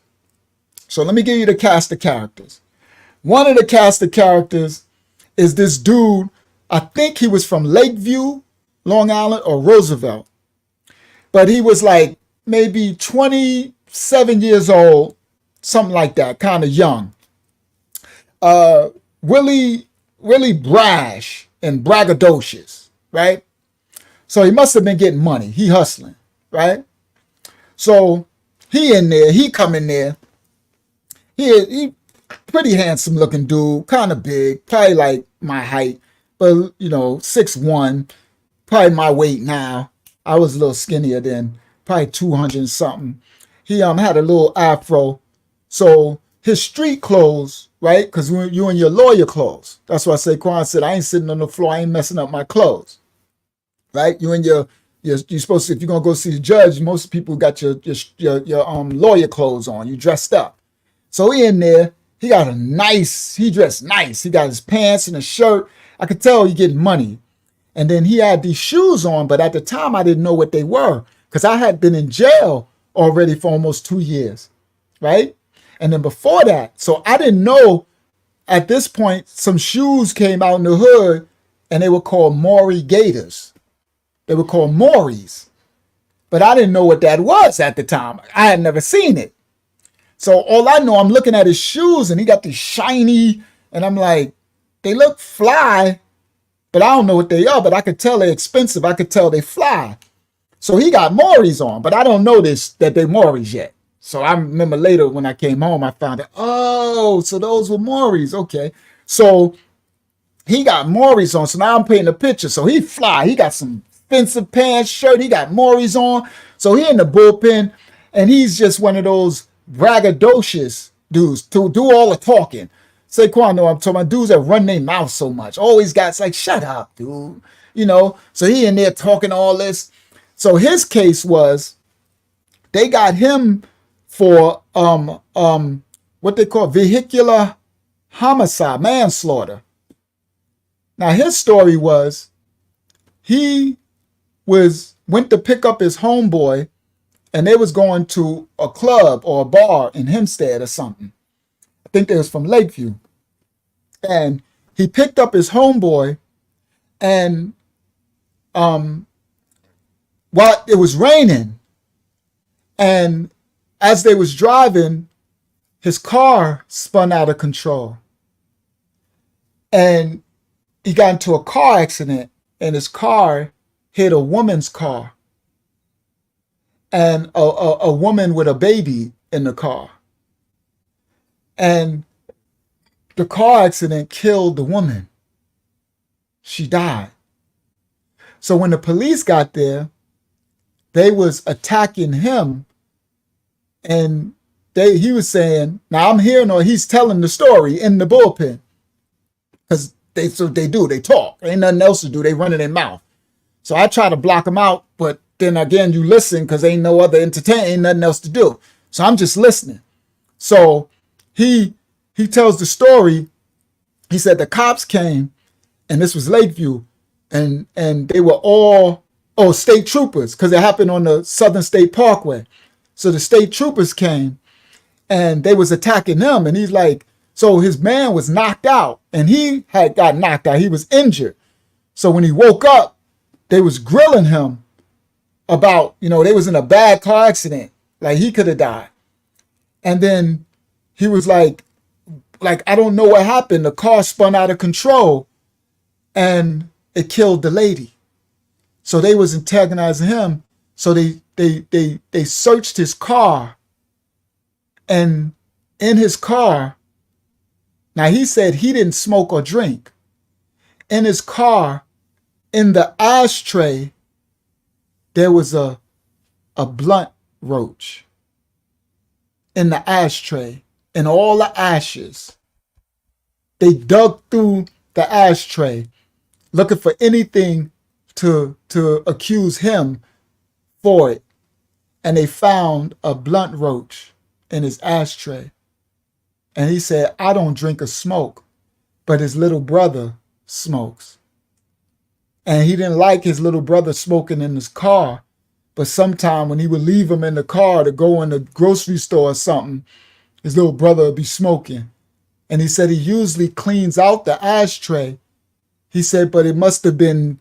So let me give you the cast of characters. One of the cast of characters is this dude. I think he was from Lakeview, Long Island, or Roosevelt. But he was like maybe 27 years old, something like that, kind of young. Really brash and braggadocious, right? So he must have been getting money. He hustling, right? So he in there, he come in there. He pretty handsome looking dude, kind of big, probably like my height, but 6'1", probably my weight now. I was a little skinnier then, probably 200 and something. He had a little afro. So his street clothes, right? Because you in your lawyer clothes. That's why Saquon said, I ain't sitting on the floor, I ain't messing up my clothes. Right? You in you're supposed to, if you're gonna go see the judge, most people got your lawyer clothes on, you dressed up. So he in there, he dressed nice. He got his pants and a shirt. I could tell he getting money. And then he had these shoes on, but at the time I didn't know what they were because I had been in jail already for almost 2 years, right? And then before that, so I didn't know at this point, some shoes came out in the hood and they were called Maury Gators. They were called Maury's, but I didn't know what that was at the time. I had never seen it. So all I know, I'm looking at his shoes and he got these shiny, and I'm like, they look fly, but I don't know what they are, but I could tell they're expensive. I could tell they fly. So he got Maury's on, but I don't know that they're Maury's yet. So I remember later when I came home, I found out, oh, so those were Maury's. Okay. So he got Maury's on. So now I'm painting a picture. So he fly. He got some expensive pants, shirt. He got Maury's on. So he in the bullpen, and he's just one of those braggadocious dudes to do all the talking. Saquon, no, I'm talking about dudes that run their mouth so much. Always got, it's like, shut up, dude. So he in there talking all this. So his case was, they got him for what they call vehicular homicide, manslaughter. Now his story was he went to pick up his homeboy, and they was going to a club or a bar in Hempstead or something. I think they was from Lakeview. And he picked up his homeboy, and while it was raining, and as they was driving, his car spun out of control. And he got into a car accident, and his car hit a woman's car, and a woman with a baby in the car. And the car accident killed the woman. She died. So when the police got there, they was attacking him, and he was saying, now I'm hearing, or he's telling the story in the bullpen, because they talk. Ain't nothing else to do. They run in their mouth. So I try to block them out, but then again, you listen because ain't no other entertainment, ain't nothing else to do. So I'm just listening. So he tells the story. He said the cops came, and this was Lakeview, and they were all state troopers, because it happened on the Southern State Parkway. So the state troopers came, and they was attacking him, and he's like, so his man was knocked out, and he had got knocked out. He was injured. So when he woke up, they was grilling him about, they was in a bad car accident. Like he could have died. And then he was like, I don't know what happened. The car spun out of control and it killed the lady. So they was antagonizing him. So they searched his car, and in his car, now he said he didn't smoke or drink. In his car, in the ashtray, there was a blunt roach. In the ashtray, in all the ashes. They dug through the ashtray looking for anything to accuse him for it. And they found a blunt roach in his ashtray. And he said, I don't drink or smoke, but his little brother smokes. And he didn't like his little brother smoking in his car. But sometime when he would leave him in the car to go in the grocery store or something, his little brother would be smoking. And he said he usually cleans out the ashtray. He said, but it must have been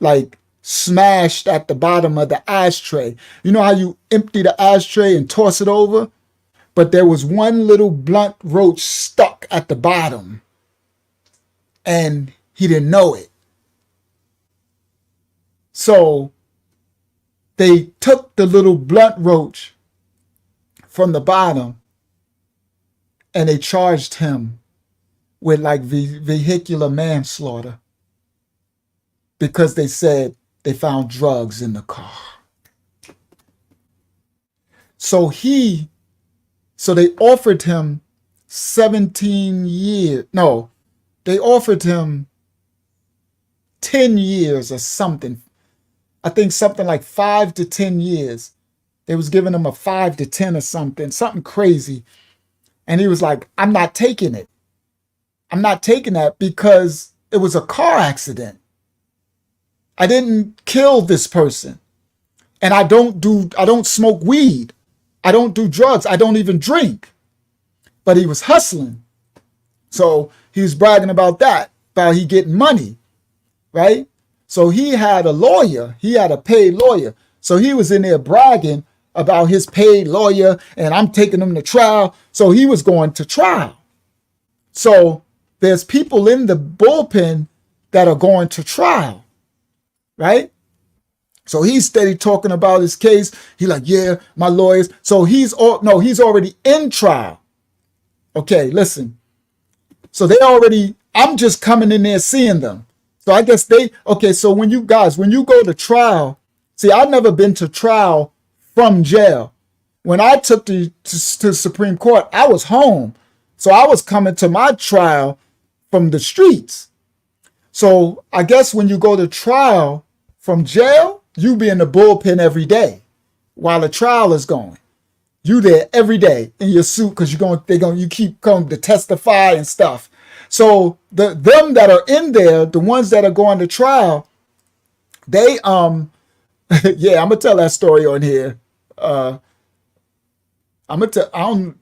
like smashed at the bottom of the ashtray. You know how you empty the ashtray and toss it over? But there was one little blunt roach stuck at the bottom, and he didn't know it. So they took the little blunt roach from the bottom, and they charged him with like vehicular manslaughter, because they said they found drugs in the car. So they offered him 17 years. No, they offered him 10 years or something. I think something like 5 to 10 years. They was giving him a 5 to 10 or something crazy. And he was like, I'm not taking it. I'm not taking that because it was a car accident. I didn't kill this person. And I don't smoke weed. I don't do drugs. I don't even drink. But he was hustling. So he was bragging about that, about he getting money, right? So he had a lawyer. He had a paid lawyer. So he was in there bragging about his paid lawyer, and I'm taking him to trial. So he was going to trial. So there's people in the bullpen that are going to trial, right? So he's steady talking about his case. He like, yeah, my lawyers. So he's already in trial. Okay, listen. So I'm just coming in there seeing them. So I guess so when you go to trial, see, I've never been to trial from jail. When I took to Supreme Court, I was home. So I was coming to my trial from the streets. So I guess when you go to trial from jail, you be in the bullpen every day while the trial is going. You there every day in your suit because you keep coming to testify and stuff. So them that are in there, the ones that are going to trial, they yeah, I'm gonna tell that story on here. I'm gonna tell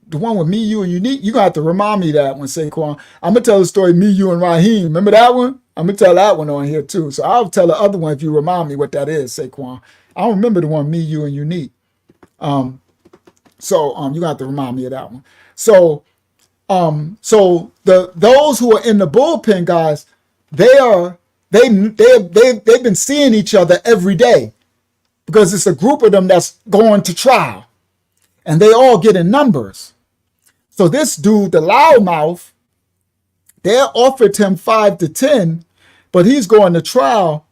the one with me, you, and Unique. You gonna have to remind me that one, Saquon. I'm gonna tell the story me, you, and Raheem. Remember that one? I'm gonna tell that one on here too. So I'll tell the other one if you remind me what that is, Saquon. I don't remember the one me, you, and Unique. So you gonna have to remind me of that one. So those who are in the bullpen, guys, they've been seeing each other every day because it's a group of them that's going to trial, and they all get in numbers. So this dude, the loudmouth, they offered him 5 to 10, but he's going to trial,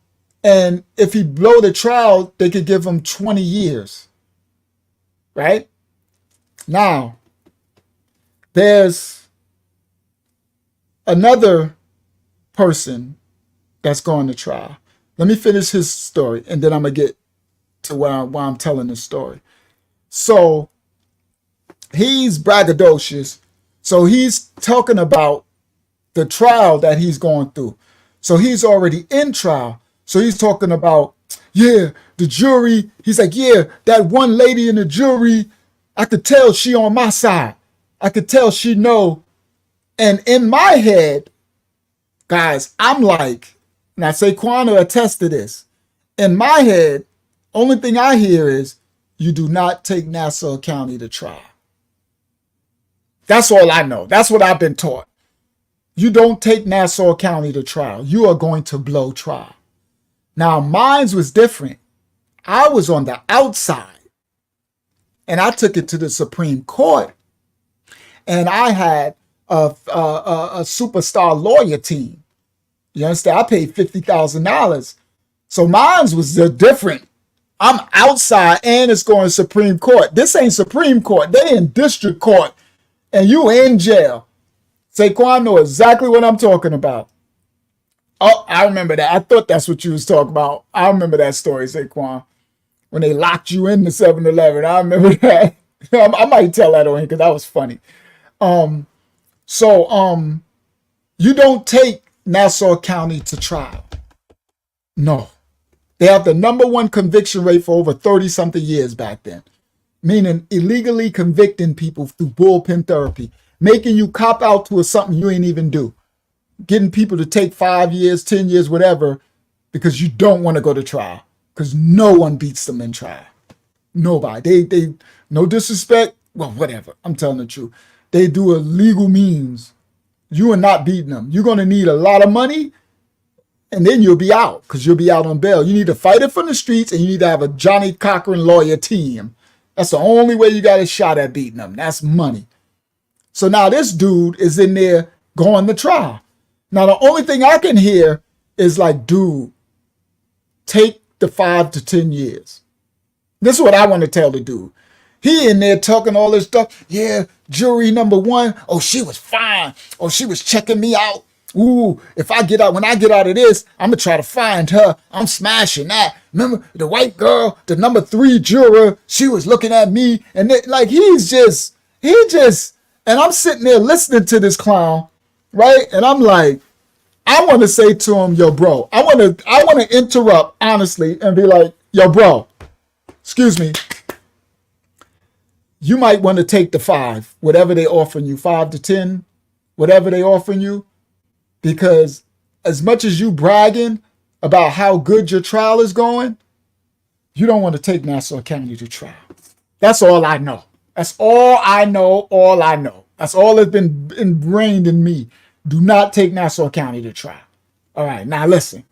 and if he blow the trial, they could give him 20 years. Right? Now, there's another person that's going to trial. Let me finish his story, and then I'm going to get to why I'm telling this story. So, he's braggadocious. So, he's talking about the trial that he's going through. So, he's already in trial. So, he's talking about, yeah, the jury. He's like, yeah, that one lady in the jury, I could tell she on my side. I could tell she know. And in my head, guys, I'm like, and I say Quana attest to this. In my head, only thing I hear is, you do not take Nassau County to trial. That's all I know. That's what I've been taught. You don't take Nassau County to trial. You are going to blow trial. Now, mine was different. I was on the outside, and I took it to the Supreme Court, and I had a superstar lawyer team. You understand? I paid $50,000. So mine was different. I'm outside, and it's going to Supreme Court. This ain't Supreme Court. They in district court, and you in jail. Saquon know exactly what I'm talking about. Oh, I remember that. I thought that's what you was talking about. I remember that story, Saquon, when they locked you in the 7-Eleven. I remember that. I might tell that on here because that was funny. You don't take Nassau County to trial. No. They have the #1 conviction rate for over 30-something years back then, meaning illegally convicting people through bullpen therapy, making you cop out to something you ain't even do, getting people to take 5 years, 10 years, whatever, because you don't want to go to trial, because no one beats them in trial. Nobody. They no disrespect. Well, whatever. I'm telling the truth. They do a legal means. You are not beating them. You're going to need a lot of money, and then you'll be out, because you'll be out on bail. You need to fight it from the streets, and you need to have a Johnny Cochran lawyer team. That's the only way you got a shot at beating them. That's money. So now this dude is in there going to trial. Now the only thing I can hear is like, dude, take the 5 to 10 years. This is what I want to tell the dude. He in there talking all this stuff. Yeah, jury #1. Oh, she was fine. Oh, she was checking me out. Ooh, when I get out of this, I'm going to try to find her. I'm smashing that. Remember the white girl, the #3 juror, she was looking at me. And and I'm sitting there listening to this clown, right? And I'm like, I want to say to him, yo, bro, I want to interrupt honestly and be like, yo, bro, excuse me. You might want to take the 5, whatever they offering you, 5 to 10, whatever they offering you, because as much as you bragging about how good your trial is going, you don't want to take Nassau County to trial. That's all I know. That's all I know, That's all that's been ingrained in me. Do not take Nassau County to trial. All right, now listen.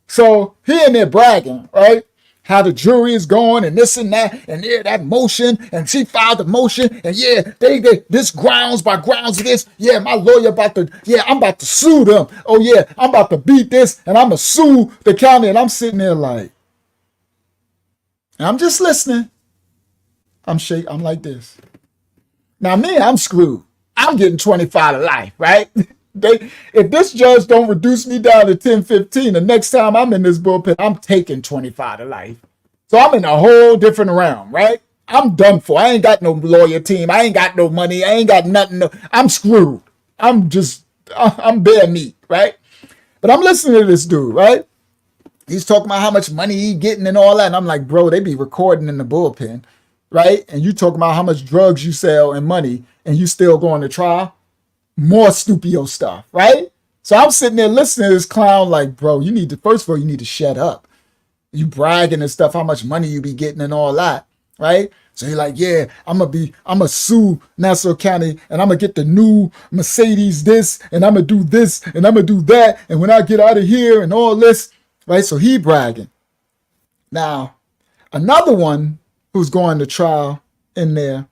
So he in there bragging, right? How the jury is going and this and that, and yeah, that motion, and she filed the motion, and yeah, they this grounds of this. Yeah, my lawyer I'm about to sue them. Oh yeah, I'm about to beat this, and I'm gonna sue the county. And I'm sitting there like, and I'm just listening. I'm like this. Now me, I'm screwed. I'm getting 25 to life, right? If this judge don't reduce me down to 10, 15, the next time I'm in this bullpen, I'm taking 25 to life. So I'm in a whole different realm, right? I'm done for. I ain't got no lawyer team. I ain't got no money. I ain't got nothing. I'm screwed. I'm just I'm bare meat, right? But I'm listening to this dude, right? He's talking about how much money he getting and all that. And I'm like, bro, they be recording in the bullpen, right? And you talking about how much drugs you sell and money, and you still going to trial? More stupio stuff, right? So I'm sitting there listening to this clown like, bro, you need to, first of all, you need to shut up. You bragging and stuff, how much money you be getting and all that, right? So you're like, yeah, I'm gonna sue Nassau County and I'm gonna get the new Mercedes this and I'm gonna do this and I'm gonna do that. And when I get out of here and all this, right? So he bragging. Now, another one who's going to trial in there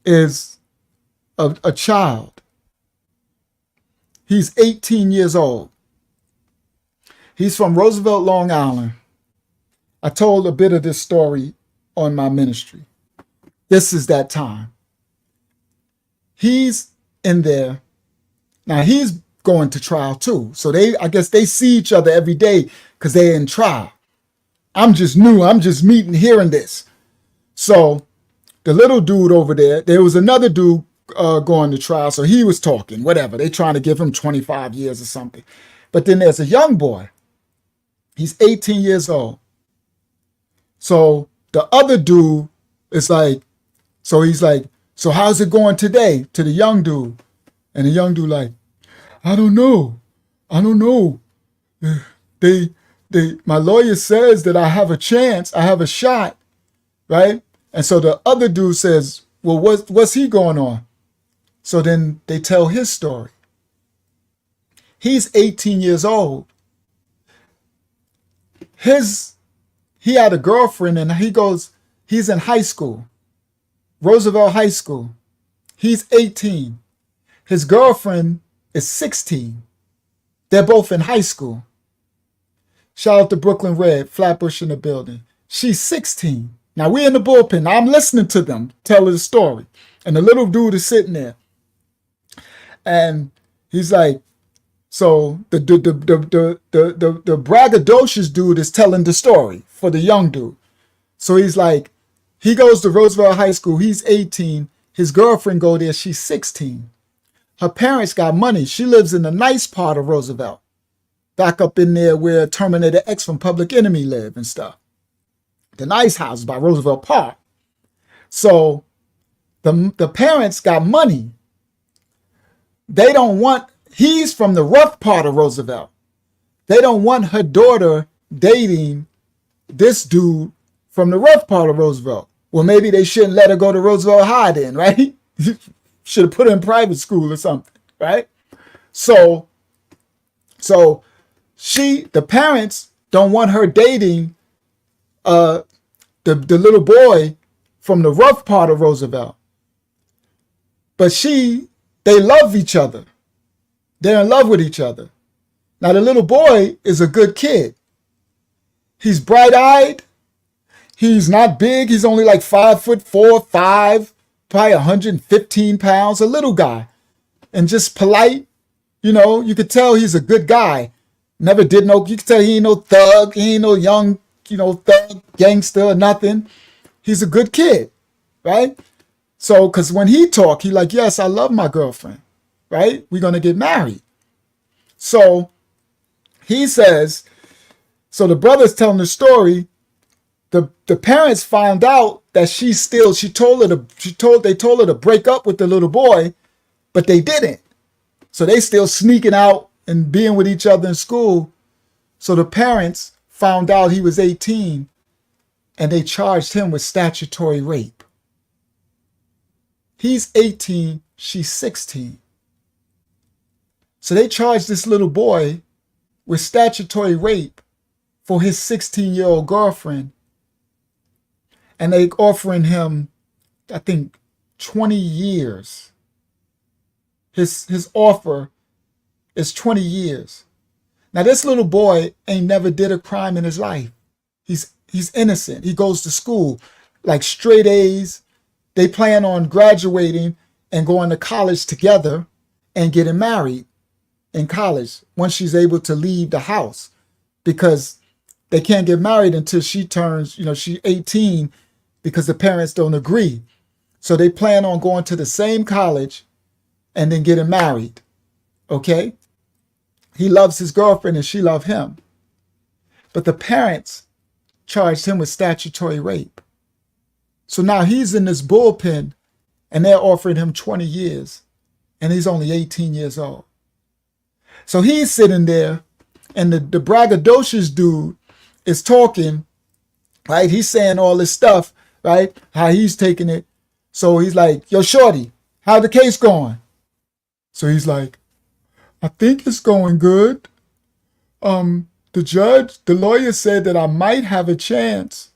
is a child. He's 18 years old. He's from Roosevelt, Long Island. I told a bit of this story on my ministry. This is that time. He's in there. Now he's going to trial too. So I guess they see each other every day because they're in trial. I'm just new. I'm just meeting, hearing this. So the little dude over there was another dude going to trial. So he was talking, whatever. They trying to give him 25 years or something. But then there's a young boy. He's 18 years old. So the other dude is like, so he's like, so how's it going today? To the young dude. And the young dude like, I don't know. My lawyer says that I have a chance. I have a shot. Right? And so the other dude says, well, what's he going on? So then they tell his story. He's 18 years old. He had a girlfriend and he's in high school, Roosevelt High School. He's 18. His girlfriend is 16. They're both in high school. Shout out to Brooklyn Red, Flatbush in the building. She's 16. Now we're in the bullpen. Now I'm listening to them tell the story. And the little dude is sitting there. And he's like, so the braggadocious dude is telling the story for the young dude. So he's like, he goes to Roosevelt High School. He's 18. His girlfriend go there. She's 16. Her parents got money. She lives in the nice part of Roosevelt, back up in there where Terminator X from Public Enemy live and stuff. The nice house by Roosevelt Park. So the parents got money. They don't want, he's from the rough part of Roosevelt. They don't want her daughter dating this dude from the rough part of Roosevelt. Well, maybe they shouldn't let her go to Roosevelt High then, right? Should have put her in private school or something, right? So the parents don't want her dating the little boy from the rough part of Roosevelt. But they love each other. They're in love with each other. Now the little boy is a good kid. He's bright-eyed. He's not big. He's only like 5'4", 5, probably 115 pounds, a little guy. And just polite. You know, you could tell he's a good guy. You could tell he ain't no thug. He ain't no young, thug, gangster or nothing. He's a good kid, right? So, because when he talk, he like, yes, I love my girlfriend, right? We're going to get married. So he says, so the brother's telling the story. The parents found out that they told her to break up with the little boy, but they didn't. So they still sneaking out and being with each other in school. So the parents found out he was 18 and they charged him with statutory rape. He's 18, she's 16. So they charged this little boy with statutory rape for his 16-year-old girlfriend. And they offering him, I think, 20 years. His offer is 20 years. Now, this little boy ain't never did a crime in his life. He's innocent. He goes to school, like straight A's. They plan on graduating and going to college together and getting married in college once she's able to leave the house, because they can't get married until she turns, she's 18, because the parents don't agree. So they plan on going to the same college and then getting married Okay? He loves his girlfriend and she loved him. But the parents charged him with statutory rape. So now he's in this bullpen and they're offering him 20 years and he's only 18 years old. So he's sitting there and the braggadocious dude is talking, right? He's saying all this stuff, right? How he's taking it. So he's like, yo, shorty, how the case going? So he's like, I think it's going good. The lawyer said that I might have a chance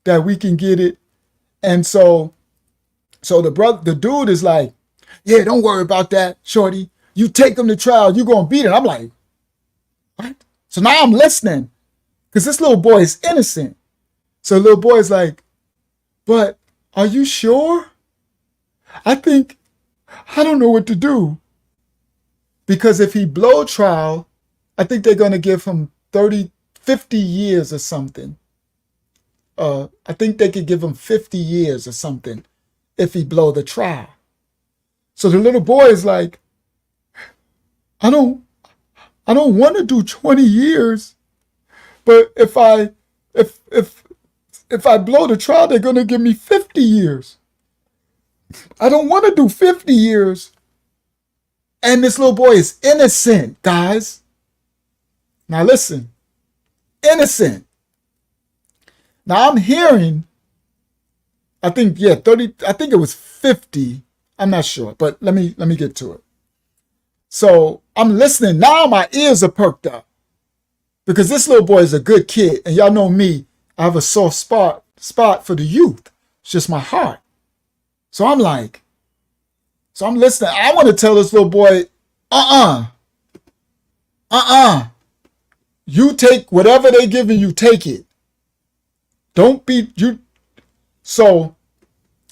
that we can get it. And so the dude is like, yeah, don't worry about that, shorty. You take him to trial, you're going to beat it. I'm like, what? So now I'm listening because this little boy is innocent. So the little boy is like, but are you sure? I don't know what to do. Because if he blow trial, I think they're going to give him 50 years or something. I think they could give him 50 years or something if he blow the trial. So the little boy is like, I don't want to do 20 years, but if I blow the trial, they're going to give me 50 years. I don't want to do 50 years. And this little boy is innocent, guys. Now listen, innocent. Now I'm hearing, I think it was 50. I'm not sure, but let me get to it. So I'm listening. Now my ears are perked up because this little boy is a good kid. And y'all know me, I have a soft spot for the youth. It's just my heart. So I'm listening. I want to tell this little boy, you take whatever they giving you, take it. Don't be you. So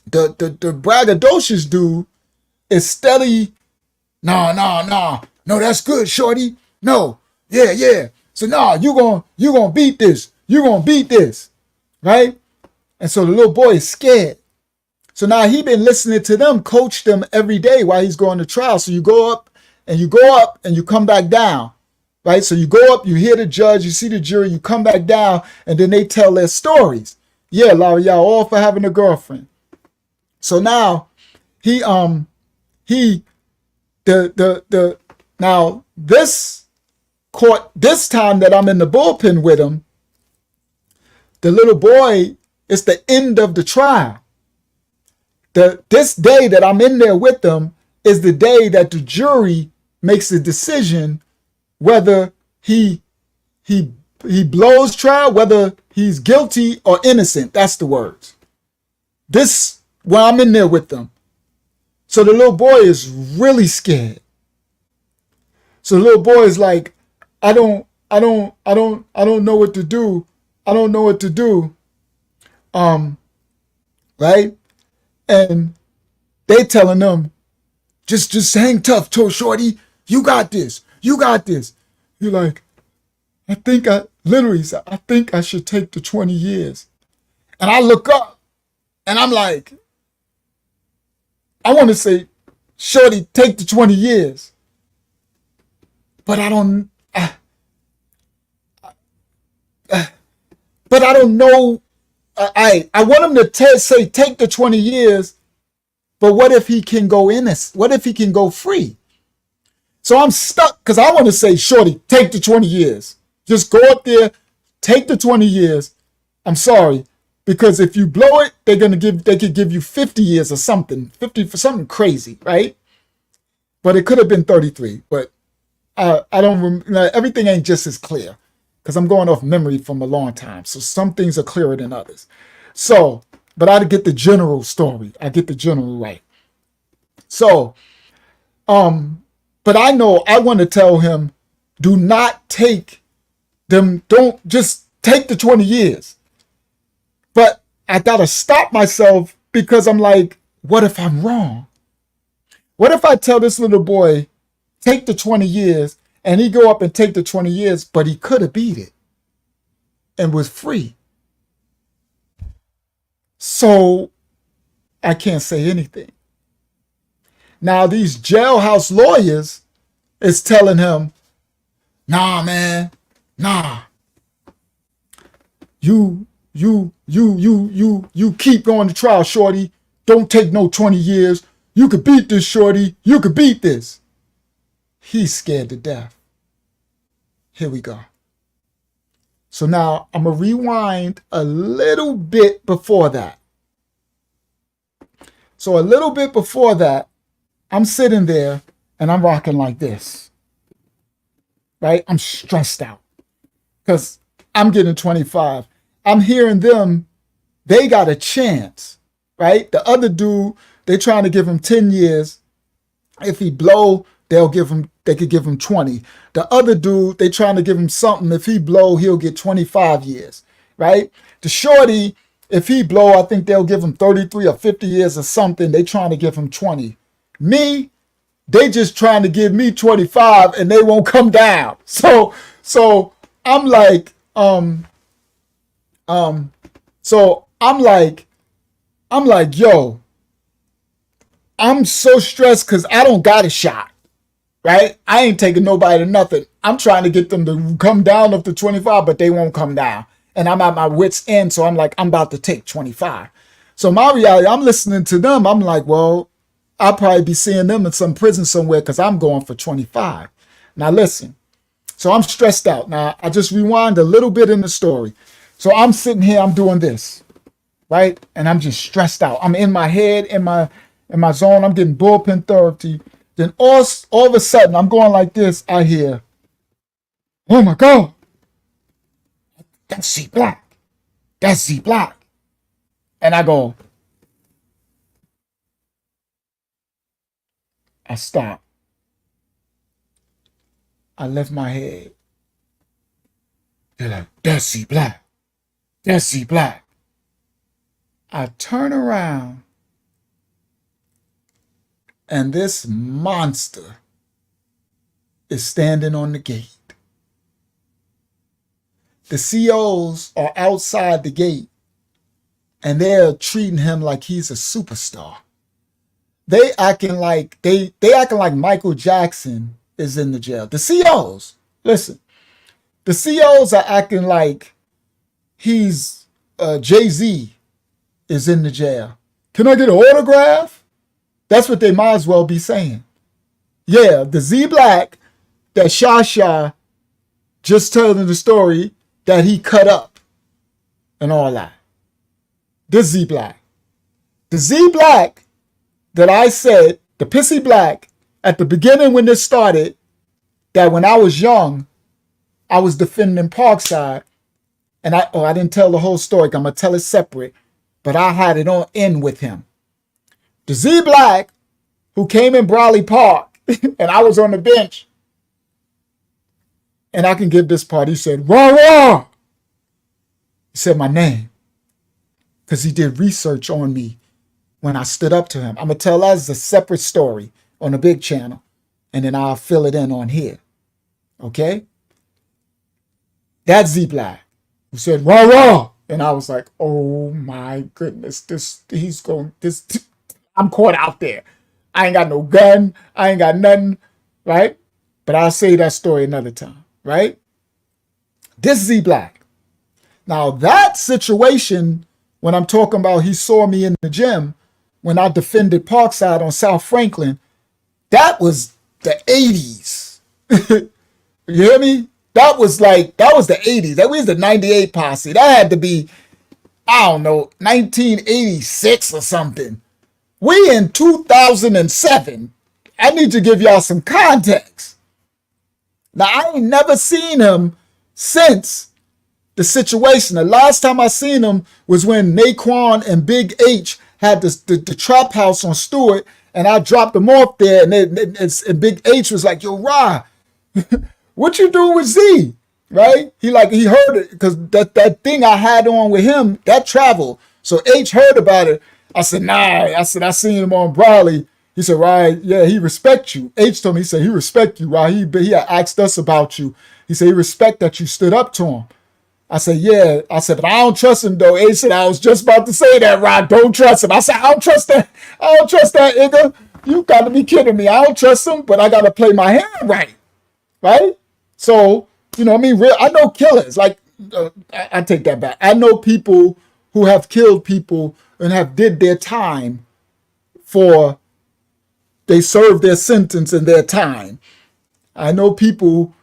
the braggadocious dude is steady. No, that's good, shorty. No, yeah. So you gonna beat this. You gonna beat this, right? And so the little boy is scared. So now he been listening to them coach them every day while he's going to trial. So you go up and you come back down, right? So you go up, you hear the judge, you see the jury, you come back down, and then they tell their stories. Yeah, Larry, y'all all for having a girlfriend. So now now this court, this time that I'm in the bullpen with him, the little boy, it's the end of the trial. This day that I'm in there with them is the day that the jury makes a decision whether he blows trial, whether he's guilty or innocent. That's the words. This, when I'm in there with them. So the little boy is really scared. So the little boy is like, I don't know what to do. I don't know what to do. Right? And they telling them, just hang tough, shorty. You got this. You got this. You're like, I think I should take the 20 years. And I look up and I'm like, I want to say, shorty, take the 20 years. But I don't know. I want him to say take the 20 years, but what if he can go innocent? What if he can go free? So I'm stuck because I want to say, shorty, take the 20 years. Just go up there, take the 20 years. I'm sorry, because if you blow it, they could give you 50 years or something, 50 for something crazy, right? But it could have been 33. But I don't. Everything ain't just as clear because I'm going off memory from a long time. So some things are clearer than others. So, but I get the general story. I get the general right. So, but I know I want to tell him, do not take them. Don't just take the 20 years. But I got to stop myself because I'm like, what if I'm wrong? What if I tell this little boy, take the 20 years, and he go up and take the 20 years, but he could have beat it and was free. So I can't say anything. Now these jailhouse lawyers, is telling him, nah, man, nah. You keep going to trial, shorty. Don't take no 20 years. You could beat this, shorty. You could beat this. He's scared to death. Here we go. So now I'm going to rewind a little bit before that. So a little bit before that, I'm sitting there and I'm rocking like this. Right? I'm stressed out because I'm getting 25. I'm hearing them, they got a chance, right? The other dude, they trying to give him 10 years. If he blow, they could give him 20. The other dude, they trying to give him something. If he blow, he'll get 25 years, right? The shorty, if he blow, I think they'll give him 33 or 50 years or something. They trying to give him 20. Me, they just trying to give me 25 and they won't come down. So I'm like, so I'm like, yo, I'm so stressed because I don't got a shot, right? I ain't taking nobody to nothing. I'm trying to get them to come down up to 25, but they won't come down. And I'm at my wit's end, so I'm like, I'm about to take 25. So my reality, I'm listening to them. I'm like, well, I'll probably be seeing them in some prison somewhere because I'm going for 25. Now listen, so I'm stressed out. Now I just rewind a little bit in the story. So I'm sitting here, I'm doing this, right? And I'm just stressed out. I'm in my head, in my zone. I'm getting bullpen therapy. Then all of a sudden, I'm going like this. I hear, oh my God, that's Z Black. That's Z Black. And I go, I stop. I lift my head. They're like, that's Z Black. That's Z Black. I turn around and this monster is standing on the gate. The COs are outside the gate and they're treating him like he's a superstar. They acting like Michael Jackson is in the jail. The COs, listen, the COs are acting like he's Jay-Z is in the jail. Can I get an autograph? That's what they might as well be saying. Yeah, the Z Black that Yahshuah just telling the story that he cut up and all that. This Z Black. The Z Black that I said, the PISSY Black, at the beginning when this started, that when I was young, I was defending Parkside. And I didn't tell the whole story. I'm going to tell it separate. But I had it on in with him. The Z Black who came in Brawley Park and I was on the bench. And I can give this part. He said, rah, rah. He said my name. Because he did research on me when I stood up to him. I'm going to tell that as a separate story on the big channel. And then I'll fill it in on here. Okay? That's Z Black. Who said, rah, rah. And I was like, oh my goodness, I'm caught out there. I ain't got no gun. I ain't got nothing, right? But I'll say that story another time, right? This Z Black. Now that situation, when I'm talking about he saw me in the gym, when I defended Parkside on South Franklin, that was the 80s. You hear me? That was the 80s. That was the 98 posse. That had to be, I don't know, 1986 or something. We in 2007. I need to give y'all some context. Now, I ain't never seen him since the situation. The last time I seen him was when Naquan and Big H had the trap house on Stewart, and I dropped them off there, and Big H was like, yo, Ra, what you doing with Z? Right? He heard it because that thing I had on with him, that traveled. So H heard about it. I said, nah. I seen him on Brawley. He said, right, yeah, he respect you. H told me, he said, he respect you, right? He had asked us about you. He said, he respect that you stood up to him. I said, yeah. I said, but I don't trust him though. H said, I was just about to say that, Rod. Don't trust him. I said, I don't trust that. I don't trust that, nigga. You got to be kidding me. I don't trust him, but I got to play my hand right. Right? So, you know what I mean? I know killers. Like, I take that back. I know people who have killed people and have did their time they served their sentence and their time. I know people,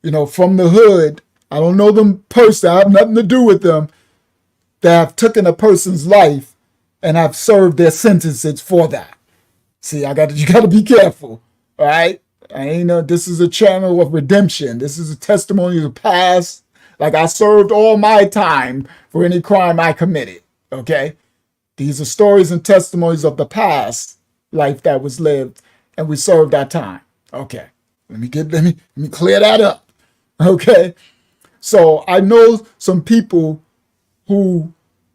you know, from the hood. I don't know them personally. I have nothing to do with them, that have taken a person's life and have served their sentences for that. See, you got to be careful. All right? I ain't know this is a channel of redemption. This is a testimony of the past. Like, I served all my time for any crime I committed. Okay? These are stories and testimonies of the past life that was lived, and we served our time. Okay. Let me clear that up. Okay? So I know some people who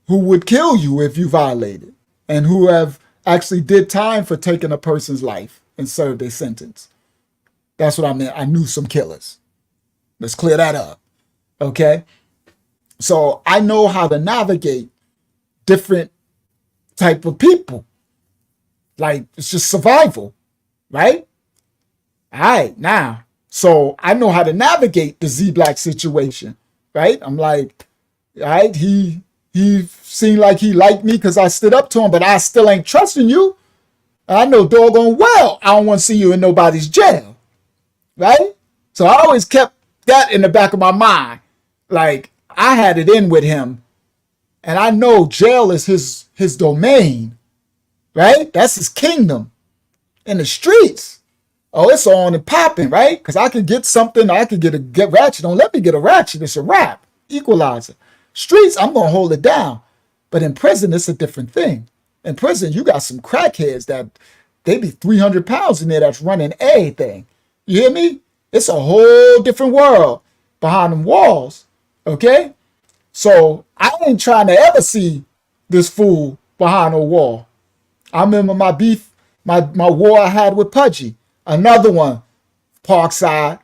would kill you if you violated, and who have actually did time for taking a person's life and served their sentence. That's what I meant. I knew some killers. Let's clear that up. Okay? So I know how to navigate different type of people. Like, it's just survival, right? All right, now. So I know how to navigate the Z Black situation, right? I'm like, all right, he seemed like he liked me because I stood up to him, but I still ain't trusting you. I know doggone well I don't want to see you in nobody's jail, right? So I always kept that in the back of my mind. Like, I had it in with him, and I know jail is his domain, right? That's his kingdom. In the streets, oh, it's on and popping, right? Because I could get something, I could get ratchet. Don't let me get a ratchet. It's a rap, equalizer. Streets, I'm going to hold it down. But in prison, it's a different thing. In prison, you got some crackheads that they be 300 pounds in there that's running everything. You hear me? It's a whole different world behind them walls, okay? So I ain't trying to ever see this fool behind a wall. I remember my beef, my war I had with Pudgy. Another one, Parkside,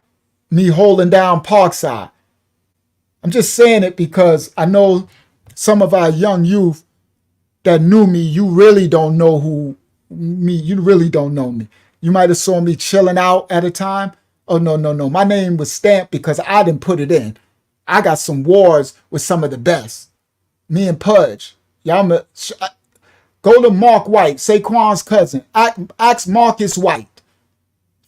me holding down Parkside. I'm just saying it because I know some of our young youth that knew me, you really don't know you really don't know me. You might have saw me chilling out at a time. Oh, no. My name was stamped because I didn't put it in. I got some wars with some of the best. Me and Pudge. Y'all go to Mark White, Saquon's cousin. Ask Marcus White.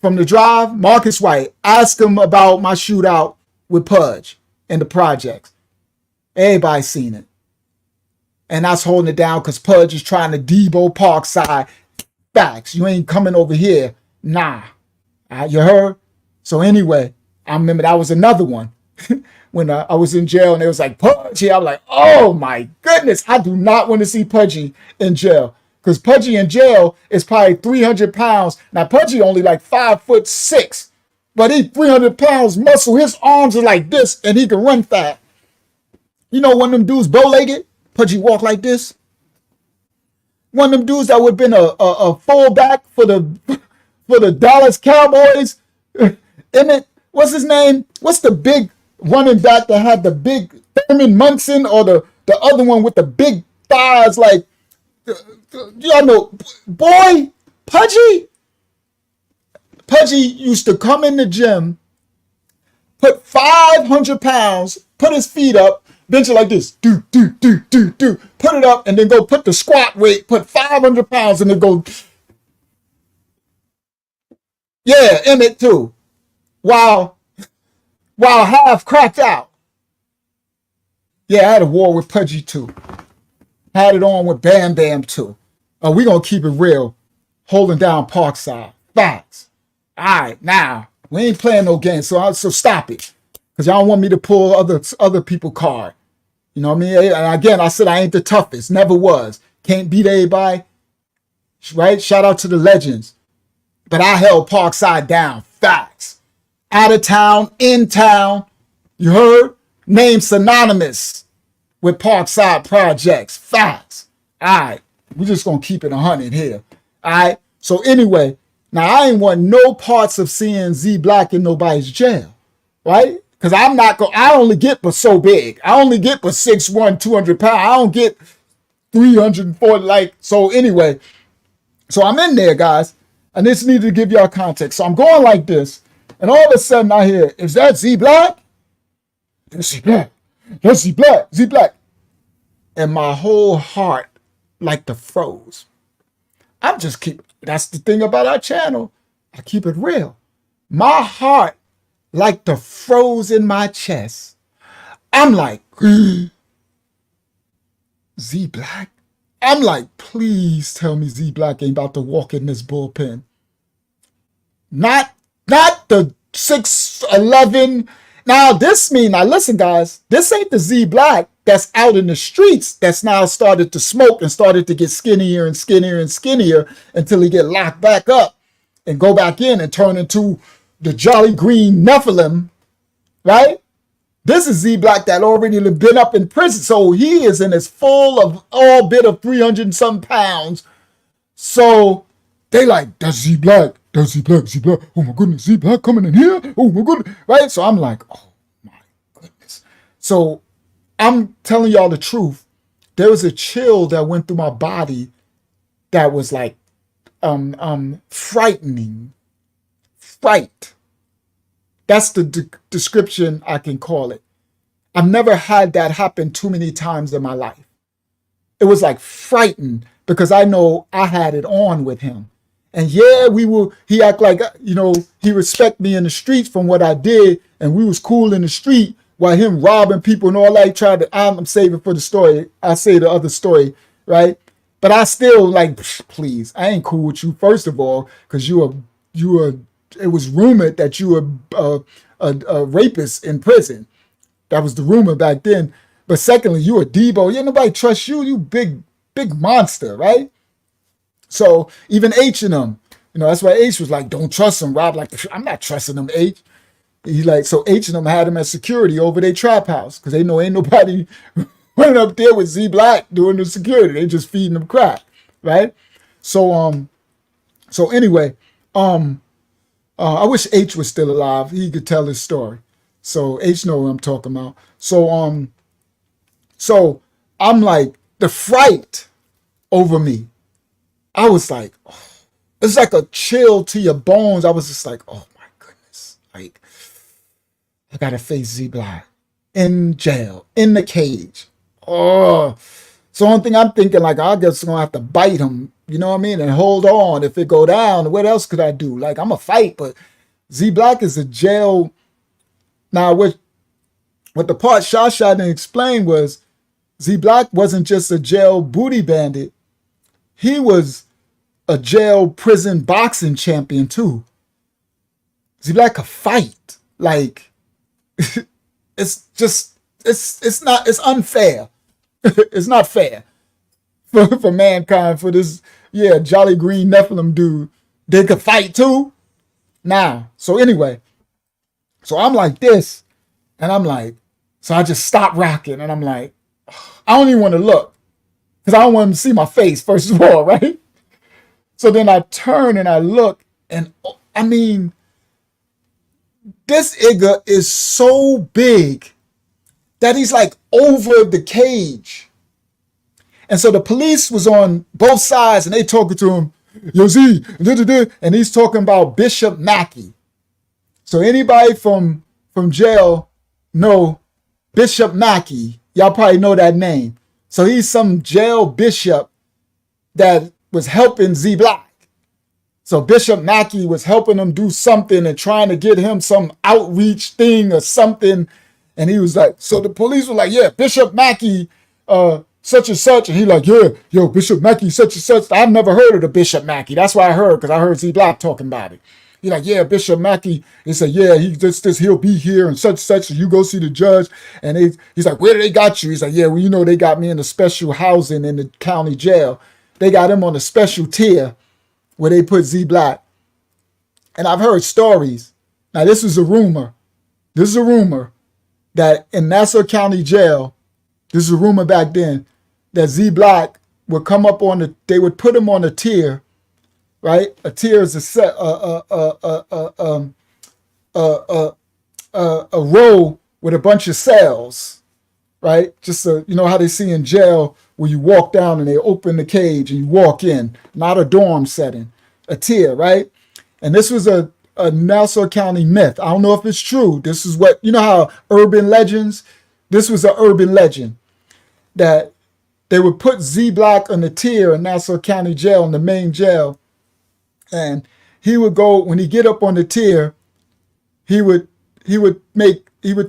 From the drive, Marcus White. Ask him about my shootout with Pudge in the projects. Everybody seen it. And that's holding it down because Pudge is trying to Debo Parkside. Facts. You ain't coming over here. Nah. You heard? So anyway, I remember that was another one. When I was in jail and it was like, Pudgy. I was like, oh my goodness. I do not want to see Pudgy in jail. Because Pudgy in jail is probably 300 pounds. Now, Pudgy only like 5'6". But he 300 pounds muscle. His arms are like this and he can run fast. You know one of them dudes bow-legged? Pudgy walk like this. One of them dudes that would have been a fullback for the Dallas Cowboys. Emmett, what's his name? What's the big running back that had the big Thurman Munson, or the other one with the big thighs? Like, y'all know, boy, Pudgy used to come in the gym, put 500 pounds, put his feet up, bench it like this, do, put it up, and then go put the squat weight, put 500 pounds, and then go, yeah, Emmett too, while half cracked out. Yeah, I had a war with Pudgy too. Had it on with Bam Bam too. We gonna keep it real, holding down Parkside. Facts. All right, now, we ain't playing no games, so stop it. Because y'all want me to pull other people card. You know what I mean? And again, I said I ain't the toughest. Never was. Can't beat everybody. Right? Shout out to the legends. But I held Parkside down. Facts. Out of town, in town. You heard? Name synonymous with Parkside projects. Facts. All right. We're just going to keep it 100 here. All right? So anyway, now I ain't want no parts of seeing Z Black in nobody's jail. Right? Because I only get but so big. I only get but 6'1", 200 pounds. I don't get 340. So anyway, So I'm in there, guys. I just need to give y'all context. So I'm going like this. And all of a sudden I hear, is that Z Black? That's Z Black. That's Z Black. Z Black. And my whole heart like the froze. That's the thing about our channel. I keep it real. My heart like the froze in my chest. I'm like, Z Black? I'm like, please tell me Z Black ain't about to walk in this bullpen. Not the 6'11". Now listen guys, this ain't the Z Black that's out in the streets that's now started to smoke and started to get skinnier and skinnier and skinnier until he get locked back up and go back in and turn into the Jolly Green Nephilim, right? This is Z Black that already been up in prison. So he is in his full of all bit of 300 and some pounds. So they like, that's Z Black. That's Z Black, Z Black. Oh my goodness, Z Black coming in here. Oh my goodness. Right? So I'm like, oh my goodness. So I'm telling y'all the truth. There was a chill that went through my body that was like frightening. Fright. That's the description I can call it. I've never had that happen too many times in my life. It was like frightened because I know I had it on with him. And yeah, he act like, he respect me in the streets from what I did. And we was cool in the street while him robbing people and all that. I'm saving for the story. I'll say the other story, right? But I still like, please, I ain't cool with you. First of all, because it was rumored that you were a rapist in prison. That was the rumor back then. But secondly, you a Debo. Yeah, nobody trusts you. You big monster, right? So even H and them, that's why H was like, don't trust him, Rob. Like, I'm not trusting him, H. He's like, so H and them had him as security over their trap house because they know ain't nobody running up there with Z Black doing the security. They just feeding them crack, right? So anyway, I wish H was still alive. He could tell his story. So H know what I'm talking about. So I'm like, the fright over me. I was like, oh, it's like a chill to your bones. I was just like, oh my goodness. Like, I gotta face Z Black in jail, in the cage. Oh, so one thing I'm thinking, like, I guess I'm gonna have to bite him, you know what I mean? And hold on if it go down. What else could I do? Like, I'm a fight, but Z Black is a jail. Now, what the part Shasha didn't explain was Z Black wasn't just a jail booty bandit. He was a jail prison boxing champion too. Z Black could fight. Like, it's unfair. It's not fair for mankind, for this, Jolly Green Nephilim dude. They could fight too. Now, so anyway, so I'm like this, and I'm like, so I just stop rocking, and I'm like, I don't even want to look, because I don't want him to see my face, first of all, right? So then I turn and I look, and I mean, this Igga is so big that he's like over the cage. And so the police was on both sides, and they talking to him, yo Z, and he's talking about Bishop Mackey. So anybody from jail know Bishop Mackey. Y'all probably know that name. So he's some jail bishop that was helping Z Black. So Bishop Mackey was helping him do something and trying to get him some outreach thing or something. And he was like, so the police were like, yeah, Bishop Mackey, such and such. And he like, yeah, yo, Bishop Mackey, such and such. I've never heard of the Bishop Mackey. That's why I heard, because I heard Z Black talking about it. He like, yeah, Bishop Mackey. He said, yeah, he'll be here and such. So you go see the judge. And he's like, where do they got you? He's like, yeah, well, they got me in the special housing in the county jail. They got him on a special tier where they put Z Black. And I've heard stories. Now, this is a rumor. This is a rumor that in Nassau County Jail, this is a rumor back then, that Z Black would come up they would put him on a tier, right? A tier is a row with a bunch of cells, right? Just so you know how they see in jail where you walk down and they open the cage and you walk in, not a dorm setting, a tier, right? And this was a Nassau County myth. I don't know if it's true. This is what, you know how urban legends, this was an urban legend that they would put Z Black on the tier in Nassau County Jail, in the main jail. And he would go, when he get up on the tier, he would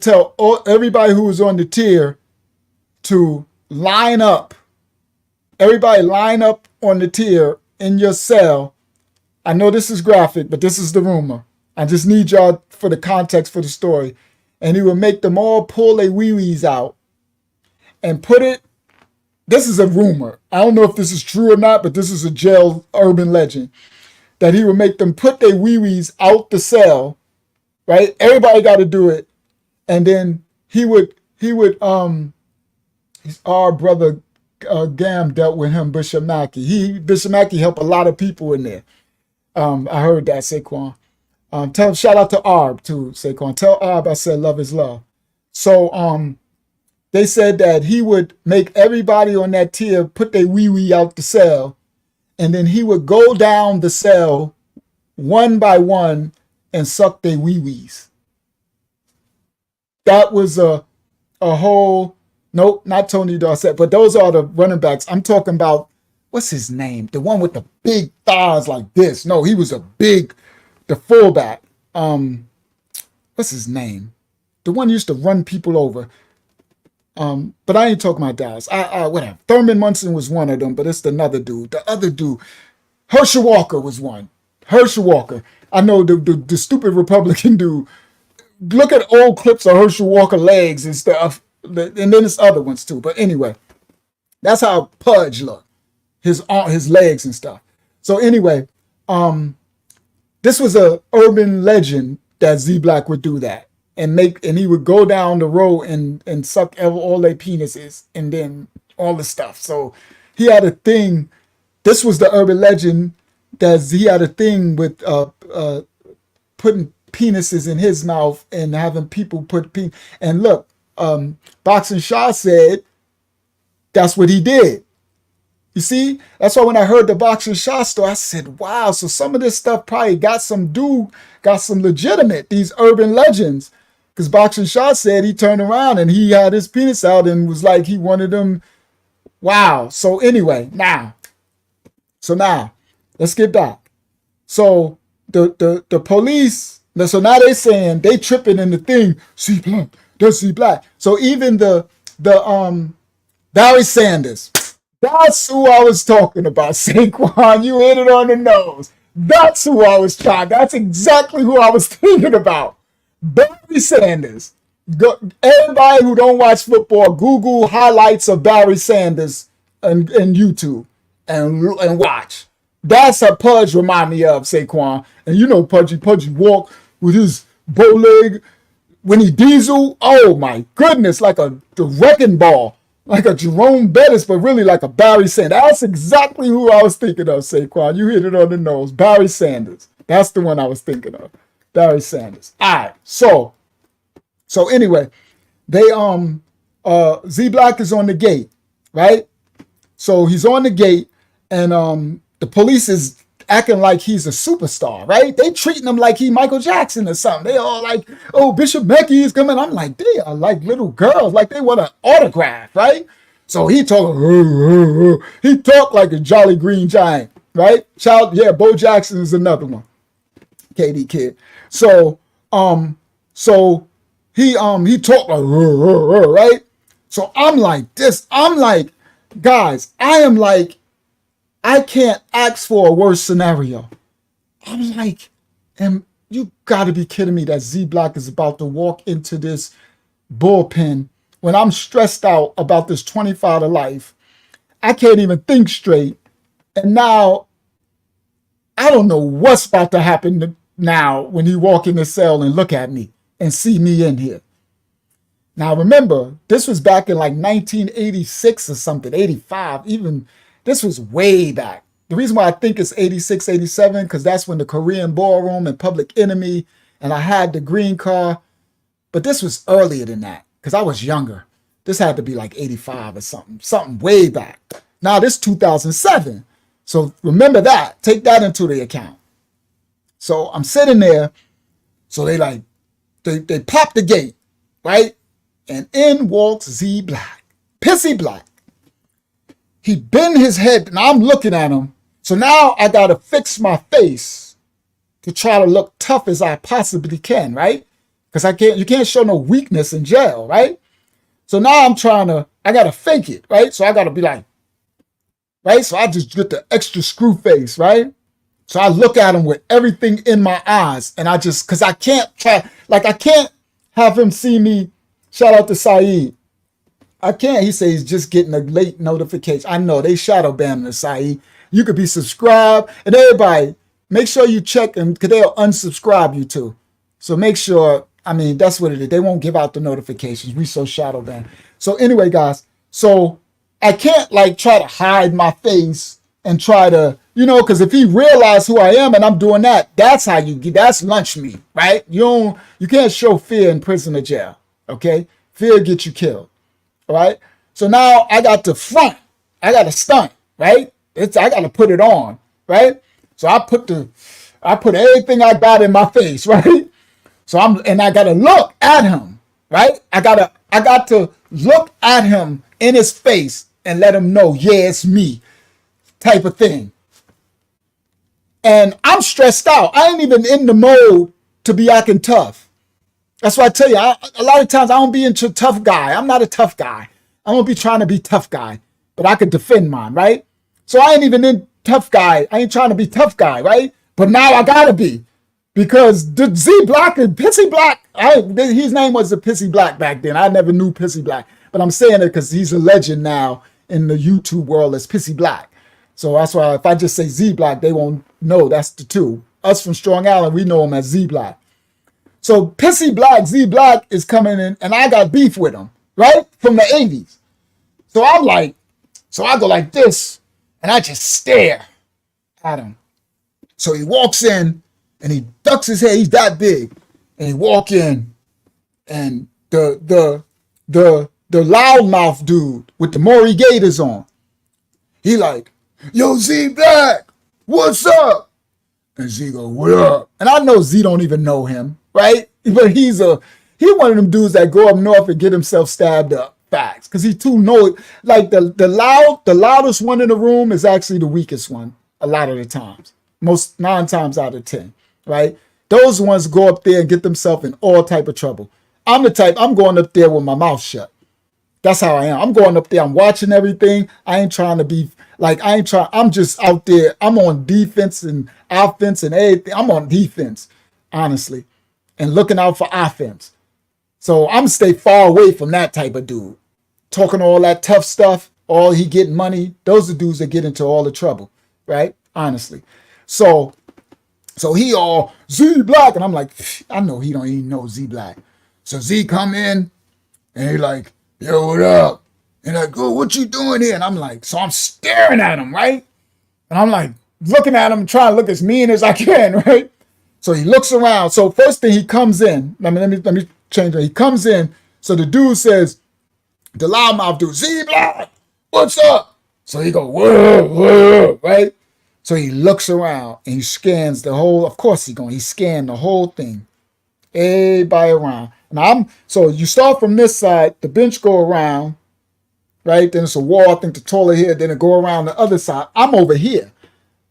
tell everybody who was on the tier to line up. Everybody line up on the tier in your cell. I know this is graphic, but this is the rumor. I just need y'all for the context for the story. And he would make them all pull their wee-wees out and put it. This is a rumor. I don't know if this is true or not, but this is a jail urban legend. That he would make them put their wee-wees out the cell, right? Everybody got to do it. And then he would, our brother Gam dealt with him, Bishop Mackey. Bishop Mackey helped a lot of people in there. I heard that, Saquon. Shout out to Arb too, Saquon. Tell Arb I said love is love. So they said that he would make everybody on that tier put their wee-wee out the cell, and then he would go down the cell one by one and suck their wee-wees. That was a whole, nope, not Tony Dorsett, but those are the running backs. I'm talking about, what's his name? The one with the big thighs like this. No, he was the fullback. What's his name? The one used to run people over. But I ain't talking about Dallas. Whatever. Thurman Munson was one of them, but it's another dude. The other dude, Herschel Walker was one. Herschel Walker. I know the stupid Republican dude. Look at old clips of Herschel Walker legs and stuff. And then there's other ones too. But anyway, that's how Pudge looked. His legs and stuff. So anyway, this was a urban legend that Z Black would do that. And he would go down the road and suck all their penises and then all the stuff. So he had a thing. This was the urban legend that he had a thing with putting penises in his mouth and having people put and look, Boxing Shaw said that's what he did. You see, that's why when I heard the Boxing Shaw story, I said, wow, so some of this stuff probably got some legitimate, these urban legends. Because Boxing Shaw said he turned around and he had his penis out and was like he wanted them. Wow. So anyway, now, let's get back. So the police, so now they saying they tripping in the thing, C Black, that's C Black. So even the Barry Sanders, that's who I was talking about. Saquon, you hit it on the nose. That's who I was trying. That's exactly who I was thinking about. Barry Sanders. Everybody who don't watch football, Google highlights of Barry Sanders and YouTube and watch. That's how Pudge remind me of, Saquon. And you know Pudgy walk with his bow leg when he diesel. Oh my goodness, like the wrecking ball, like a Jerome Bettis, but really like a Barry Sanders. That's exactly who I was thinking of, Saquon. You hit it on the nose. Barry Sanders. That's the one I was thinking of. Barry Sanders. All right. So anyway, they Z Black is on the gate, right? So he's on the gate, and the police is acting like he's a superstar, right? They treating him like he Michael Jackson or something. They all like, oh, Bishop Mackey is coming. I'm like, they are like little girls, like they want an autograph, right? So he talk like a Jolly Green Giant, right? Bo Jackson is another one. KD Kid. So he talked like, right? So I'm like this. I'm like, guys, I can't ask for a worse scenario. I'm like, you gotta be kidding me that Z Black is about to walk into this bullpen when I'm stressed out about this 25 to life. I can't even think straight. And now I don't know what's about to happen now when he walk in the cell and look at me and see me in here. Now remember, this was back in like 1986 or something, 85, even this was way back. The reason why I think it's 86, 87, because that's when the Korean Ballroom and Public Enemy, and I had the green car. But this was earlier than that, because I was younger. This had to be like 85 or something way back. Now this 2007. So remember that. Take that into the account. So I'm sitting there. So they pop the gate, right? And in walks Z Black, Pissy Black. He bend his head, and I'm looking at him. So now I gotta fix my face to try to look tough as I possibly can, right? Because you can't show no weakness in jail, right? So now I gotta fake it, right? So I gotta be like, right? So I just get the extra screw face, right? So I look at him with everything in my eyes, and because I can't have him see me. Shout out to Saeed. I can't. He says he's just getting a late notification. I know they shadow banning the Saeed. You could be subscribed, and everybody, make sure you check them because they'll unsubscribe you too. So make sure. I mean, that's what it is. They won't give out the notifications. We so shadow banned. So anyway, guys. So I can't try to hide my face and try to, because if he realized who I am and I'm doing that, that's lunch meat, right? You can't show fear in prison or jail. Okay, fear gets you killed. All right. So now I got to front. I got to stunt, right? I got to put it on, right? So I put everything I got in my face, right? So I got to look at him, right? I got to look at him in his face and let him know, yeah, it's me, type of thing. And I'm stressed out. I ain't even in the mode to be acting tough. That's why I tell you, a lot of times I don't be into tough guy. I'm not a tough guy. I don't be trying to be tough guy, but I could defend mine, right? So I ain't even in tough guy. I ain't trying to be tough guy, right? But now I gotta be, because the Z Black and Pissy Black, his name was the Pissy Black back then. I never knew Pissy Black, but I'm saying it because he's a legend now in the YouTube world as Pissy Black. So that's why if I just say Z Black, they won't know that's the two. Us from Strong Island, we know him as Z Black. So Pissy Black, Z Black is coming in, and I got beef with him, right? From the 80s. So I go like this, and I just stare at him. So he walks in, and he ducks his head. He's that big. And he walk in, and the loudmouth dude with the Maury Gators on, he like, yo, Z Black, what's up? And Z go, what up? And I know Z don't even know him, right? But he one of them dudes that go up north and get himself stabbed up. Facts. Because he too know, like the loudest one in the room is actually the weakest one a lot of the times. Most 9 times out of 10, right? Those ones go up there and get themselves in all type of trouble. I'm the type, I'm going up there with my mouth shut. That's how I am. I'm going up there, I'm watching everything. I ain't trying to be I'm just out there. I'm on defense and offense and everything. I'm on defense, honestly, and looking out for offense. So I'm stay far away from that type of dude. Talking all that tough stuff, all he getting money. Those are dudes that get into all the trouble, right? Honestly. So he all Z Black, and I'm like, I know he don't even know Z Black. So Z come in, and he like, yo, what up? And like, oh, what you doing here? And I'm like, so I'm staring at him, right? And I'm like looking at him, trying to look as mean as I can, right? So he looks around. So first thing he comes in, let me change it. He comes in. So the dude says, the loudmouth dude, Z Black, what's up? So he go, whoa, right? So he looks around and he scans the whole, of course he scanned the whole thing. Everybody around. So you start from this side, the bench go around, right? Then it's a wall, I think the toilet here, then it go around the other side. I'm over here.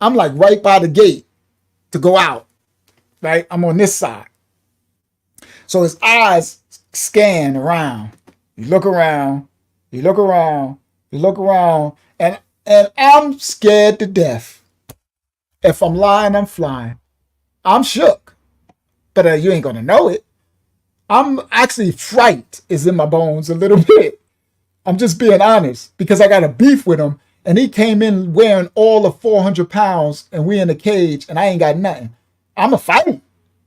I'm like right by the gate to go out, right? I'm on this side. So his eyes scan around. You look around, and I'm scared to death. If I'm lying, I'm flying. I'm shook, but you ain't gonna know it. I'm actually, fright is in my bones a little bit. I'm just being honest, because I got a beef with him, and he came in wearing all of 400 pounds, and we in the cage, and I ain't got nothing. I'm a fight,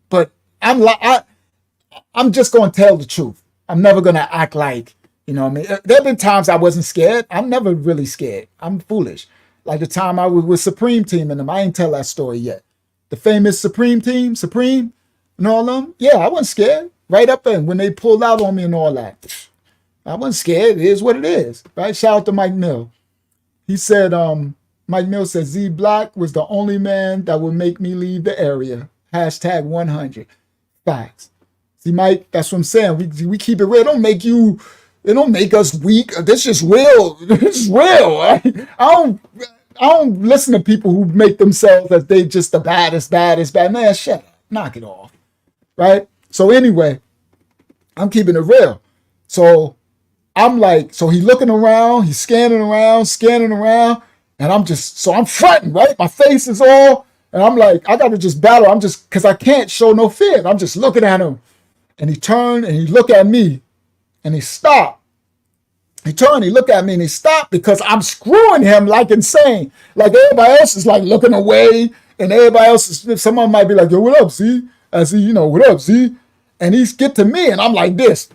but I'm just gonna tell the truth. I'm never gonna act like, you know what I mean? There have been times I wasn't scared. I'm never really scared. I'm foolish. Like the time I was with Supreme Team and them, I ain't tell that story yet. The famous Supreme Team, Supreme and all them. Yeah, I wasn't scared. Right up there when they pulled out on me and all that. I wasn't scared. It is what it is, right? Shout out to Mike Mill. He said, Mike Mill said, Z Black was the only man that would make me leave the area. Hashtag 100. Facts. See, Mike, that's what I'm saying. We keep it real. It don't make us weak. This is real. This is real. Right? I don't listen to people who make themselves as they just the baddest. Man, shut up. Knock it off. Right? So anyway, I'm keeping it real. So I'm like, so he looking around, he's scanning around, and I'm fronting, right? My face is all, and I'm like, I gotta just battle. Because I can't show no fear. I'm just looking at him. And he turned and he looked at me and he stopped. He turned, he looked at me and he stopped because I'm screwing him like insane. Like everybody else is like looking away and everybody else is, someone might be like, yo, what up, Z? I see, you know, what up, Z? And he's get to me and I'm like this.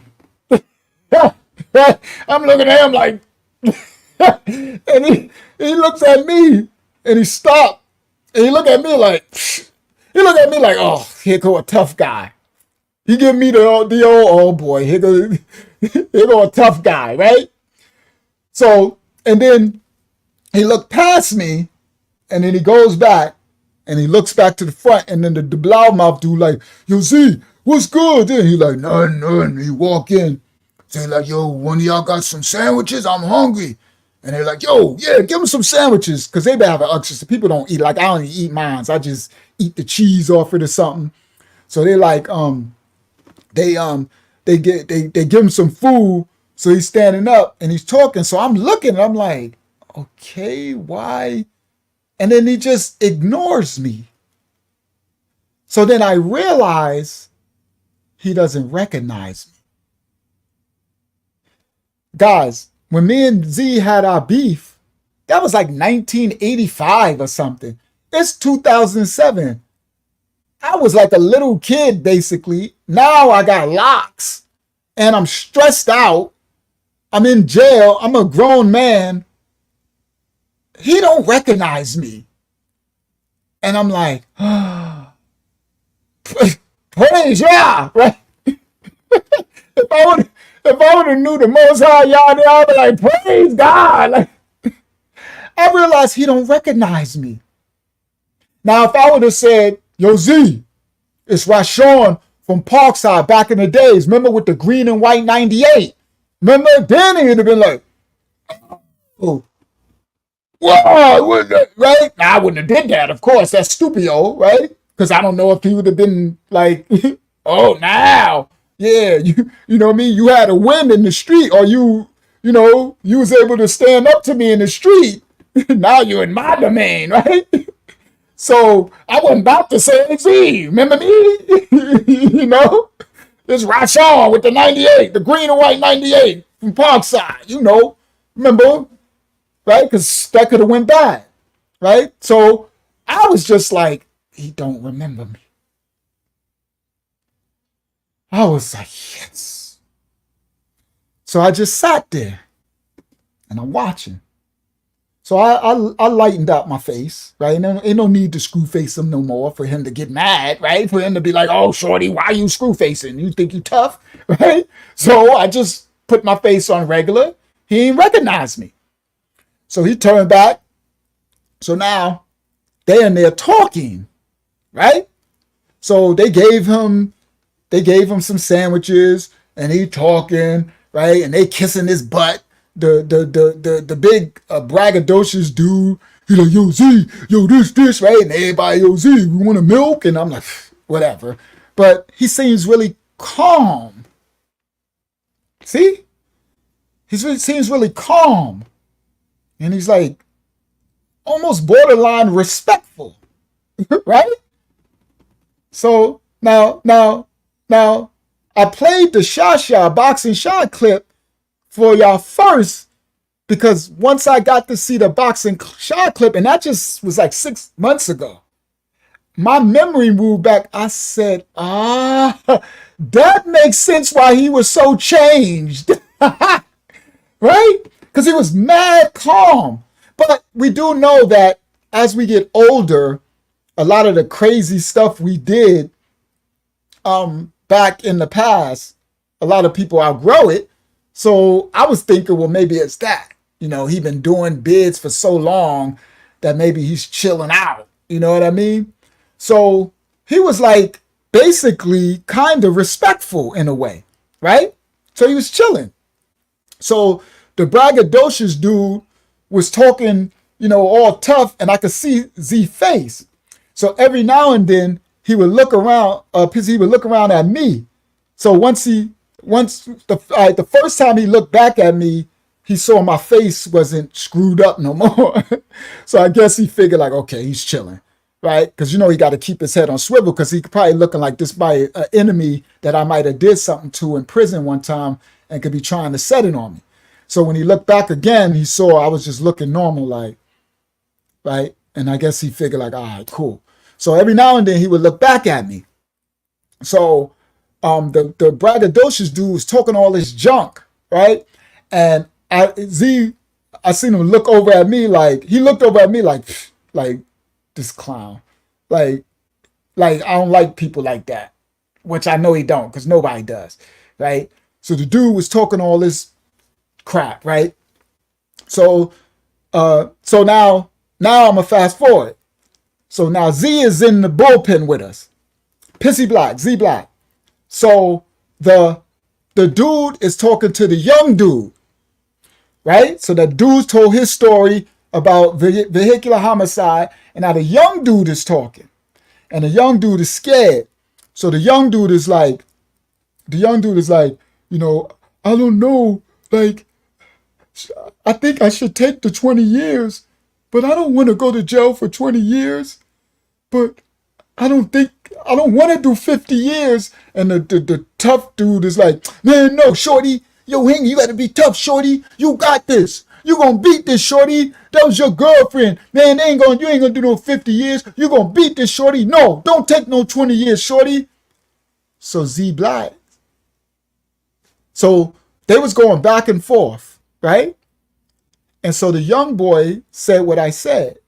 I'm looking at him like, and he looks at me and he stopped and he looked at me like, oh, here go a tough guy. He give me the old, oh boy, here go a tough guy, right? So, and then he looked past me and then he goes back and he looks back to the front and then the loudmouth dude like, yo, Z, what's good? And he like, nothing. He walk in. Say like, yo, one of y'all got some sandwiches? I'm hungry. And they're like, yo, yeah, give them some sandwiches. Because they be having extras. People don't eat. Like, I don't eat mine. I just eat the cheese off it or something. So they like, they give him some food. So he's standing up and he's talking. So I'm looking and I'm like, okay, why? And then he just ignores me. So then I realize he doesn't recognize me. Guys, when me and Z had our beef, that was like 1985 or something. It's 2007. I was like a little kid, basically. Now I got locks and I'm stressed out. I'm in jail. I'm a grown man. He don't recognize me. And I'm like, praise Yah, right? If I would have knew the Most High Yah, I'd be like, praise God. Like, I realized he don't recognize me. Now, if I would have said, yo, Z, it's Rashawn from Parkside back in the days. Remember with the green and white 98? Remember? Then he would have been like, oh, whoa, right? Now, I wouldn't have did that, of course. That's stupio, right? Because I don't know if he would have been like, oh, now. Yeah, you know what I mean? You had a win in the street, or you was able to stand up to me in the street. Now you're in my domain, right? So I wasn't about to say, Z, remember me? You know? This Rashawn with the 98, the green and white 98 from Parkside, you know. Remember? Right? Because that could have went bad, right? So I was just like, he don't remember me. I was like, yes. So I just sat there and I'm watching. So I lightened up my face, right? And ain't no need to screw face him no more for him to get mad, right? For him to be like, oh, shorty, why you screw facing? You think you tough, right? So I just put my face on regular. He ain't recognize me. So he turned back. So now they in there talking, right? So they gave him some sandwiches and he talking, right? And they kissing his butt. The big braggadocious dude, he like, yo, Z, yo, this, right? And everybody, yo, Z, we want a milk? And I'm like, whatever. But he seems really calm. See? He seems really calm. And he's like almost borderline respectful, right? So now, I played the Shah boxing shot clip for y'all first because once I got to see the boxing shot clip, and that just was like 6 months ago, my memory moved back. I said, that makes sense why he was so changed, right? Because he was mad calm. But we do know that as we get older, a lot of the crazy stuff we did back in the past, a lot of people outgrow it. So I was thinking, well, maybe it's that. He been doing bids for so long that maybe he's chilling out. You know what I mean? So he was like basically kind of respectful in a way, right? So he was chilling. So the braggadocious dude was talking, all tough, and I could see Z face. So every now and then he would look around, he would look around at me. So once the first time he looked back at me, he saw my face wasn't screwed up no more. So I guess he figured like, okay, he's chilling, right? Because he got to keep his head on swivel because he probably looking like this by an enemy that I might have did something to in prison one time and could be trying to set it on me. So when he looked back again, he saw I was just looking normal, like, right? And I guess he figured like, all right, cool. So every now and then he would look back at me. So the braggadocious dude was talking all this junk, right? And I seen him look over at me like, he looked over at me like this clown. Like I don't like people like that, which I know he don't because nobody does, right? So the dude was talking all this crap, right? So now I'm a fast forward. So now Z is in the bullpen with us. Pissy Black, Z Black. So the dude is talking to the young dude, right? So that dude told his story about vehicular homicide, and now the young dude is talking, and the young dude is scared. So the young dude is like, I don't know, like, I think I should take the 20 years, but I don't want to go to jail for 20 years. But I don't want to do 50 years. And the tough dude is like, man, no, shorty. Yo, Henry, you got to be tough, shorty. You got this. You going to beat this, shorty. That was your girlfriend. Man, you ain't going to do no 50 years. You going to beat this, shorty. No, don't take no 20 years, shorty. So Z Black. So they was going back and forth, right? And so the young boy said what I said.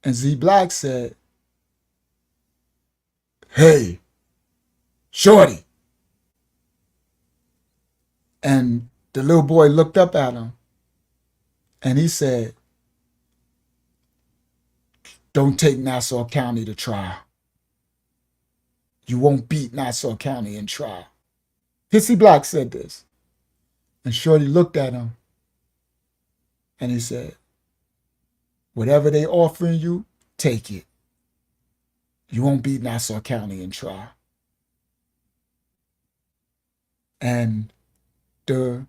And Z Black said, hey, shorty. And the little boy looked up at him and he said, don't take Nassau County to trial. You won't beat Nassau County in trial. Pissy Black said this. And shorty looked at him and he said, whatever they offering you, take it. You won't beat Nassau County in trial. And the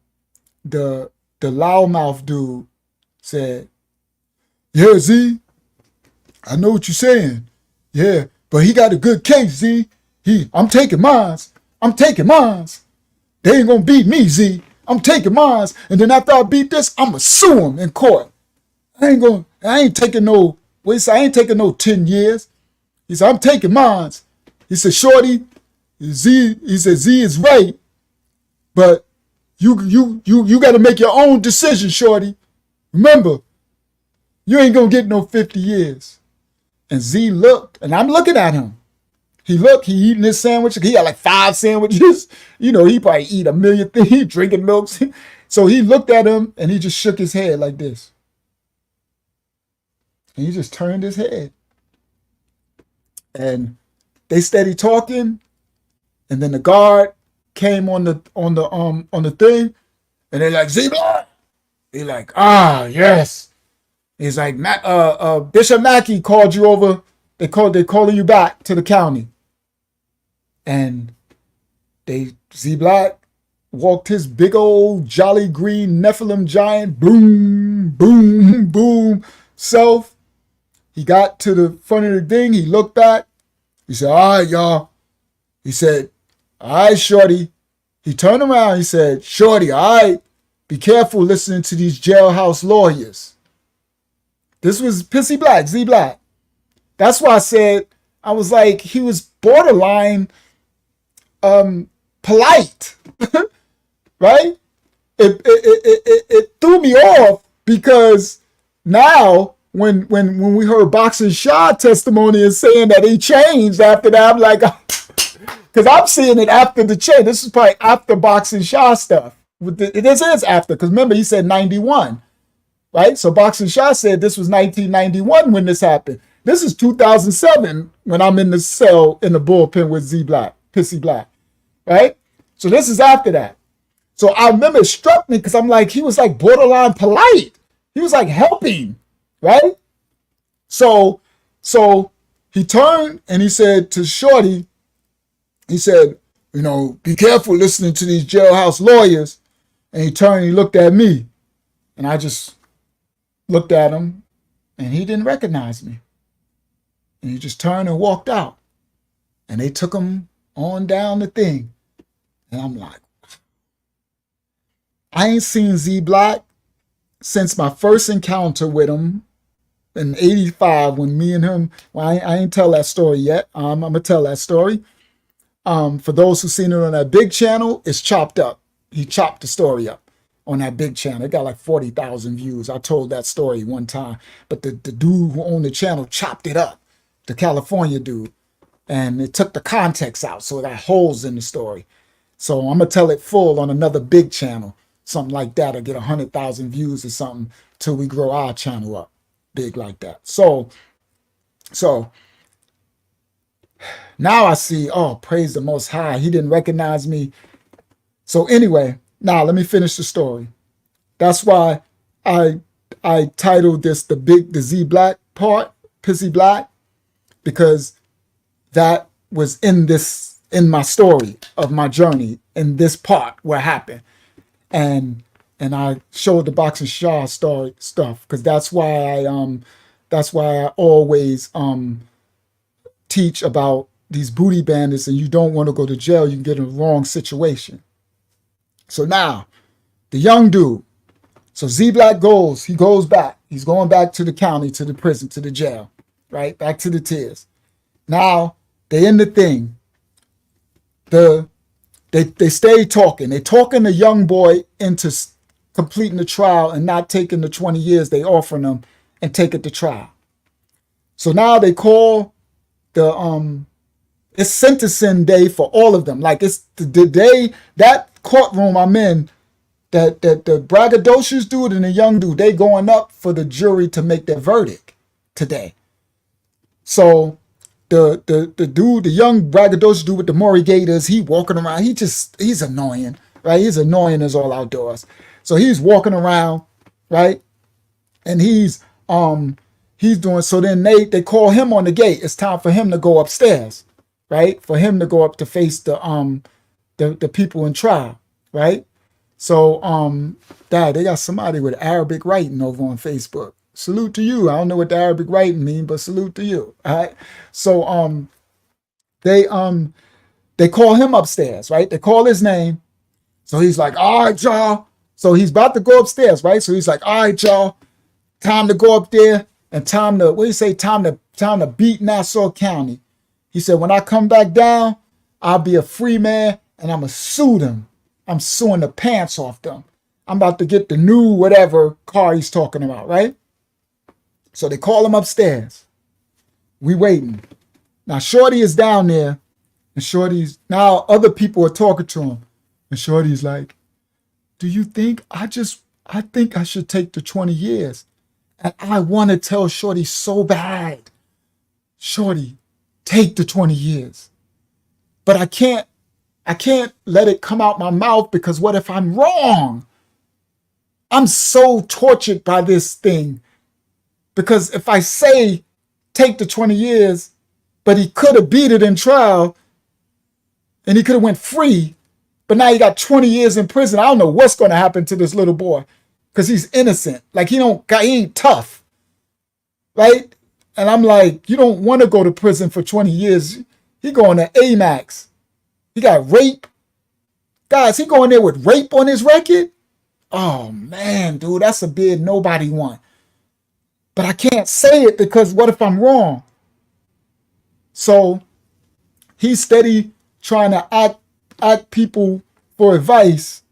loudmouth dude said, yeah, Z, I know what you're saying. Yeah, but he got a good case, Z. I'm taking mines. They ain't gonna beat me, Z. I'm taking mines. And then after I beat this, I'ma sue him in court. I ain't taking no 10 years. He said, I'm taking mines. He said, shorty, Z is right, but you got to make your own decision, shorty. Remember, you ain't going to get no 50 years. And Z looked, and I'm looking at him. He eating his sandwich. He had like 5 sandwiches. He probably eat a million things. He drinking milk. So he looked at him, and he just shook his head like this. And he just turned his head. And they steady talking, and then the guard came on the thing, and they're like, Z Black. He's like, yes. He's like, Bishop Mackey called you over. They're calling you back to the county. And Z Black walked his big old jolly green Nephilim giant, boom, boom, boom, self. He got to the front of the thing. He looked back. He said, all right, y'all. He said, all right, shorty. He turned around. He said, shorty, all right, be careful listening to these jailhouse lawyers. This was Pissy Black, Z Black. That's why I said, I was like, he was borderline polite, right? It threw me off because now when we heard Boxing Shaw testimony and saying that he changed after that, I'm like, because I'm seeing it after the change. This is probably after Boxing Shaw stuff. This is after, because remember, he said 91, right? So Boxing Shah said this was 1991 when this happened. This is 2007 when I'm in the cell in the bullpen with Z Black, Pissy Black, right? So this is after that. So I remember it struck me because I'm like, he was like borderline polite. He was like helping, right? So he turned and he said to Shorty, he said, you know, be careful listening to these jailhouse lawyers. And he turned and he looked at me. And I just looked at him and he didn't recognize me. And he just turned and walked out. And they took him on down the thing. And I'm like, I ain't seen Z Black since my first encounter with him in 85 when me and him, well, I ain't tell that story yet. I'm going to tell that story. For those who seen it on that big channel, it's chopped up. He chopped the story up on that big channel. It got like 40,000 views. I told that story one time, but the dude who owned the channel chopped it up, the California dude, and it took the context out, so it got holes in the story. So I'm going to tell it full on another big channel, something like that, or get 100,000 views or something till we grow our channel up big like that. So now I see, oh, praise the Most High. He didn't recognize me. So anyway, now let me finish the story. That's why I titled this the Z Black part, Pissy Black, because that was in my story of my journey in this part where it happened. And I showed the Boxing Shah story stuff because that's why I always teach about these booty bandits, and you don't want to go to jail. You can get in the wrong situation. So now, the young dude, so Z Black goes back. He's going back to the county, to the prison, to the jail, right? Back to the tears. Now, they in the thing. They stay talking. They talking the young boy into completing the trial and not taking the 20 years they offering him and take it to trial. So now they call it's sentencing day for all of them. Like it's the day, that courtroom I'm in, that the braggadocious dude and the young dude, they going up for the jury to make their verdict today. So the dude, the young braggadocious dude with the Maury Gators, he walking around, he's annoying, right? He's annoying as all outdoors. So he's walking around, right? And he's doing, so then they call him on the gate. It's time for him to go upstairs, right? For him to go up to face the people in trial, right? So Dad, they got somebody with Arabic writing over on Facebook. Salute to you. I don't know what the Arabic writing mean, but salute to you. All right. So they call him upstairs, right? They call his name. So he's like, all right, y'all. So he's about to go upstairs, right? So he's like, all right, y'all, time to go up there and time to beat Nassau County. He said, when I come back down, I'll be a free man and I'm gonna sue them. I'm suing the pants off them. I'm about to get the new whatever car he's talking about, right? So they call him upstairs. We waiting. Now Shorty is down there, and now other people are talking to him. And Shorty's like, do you think I think I should take the 20 years. And I want to tell Shorty so bad. Shorty, take the 20 years. But I can't let it come out my mouth because what if I'm wrong? I'm so tortured by this thing. Because if I say take the 20 years, but he could have beat it in trial and he could have went free, but now he got 20 years in prison. I don't know what's going to happen to this little boy because he's innocent. Like he ain't tough, right? And I'm like, you don't want to go to prison for 20 years. He going to AMAX. He got rape. Guys, he going there with rape on his record? Oh man, dude, that's a bid nobody want. But I can't say it because what if I'm wrong? So he's steady trying to act people for advice,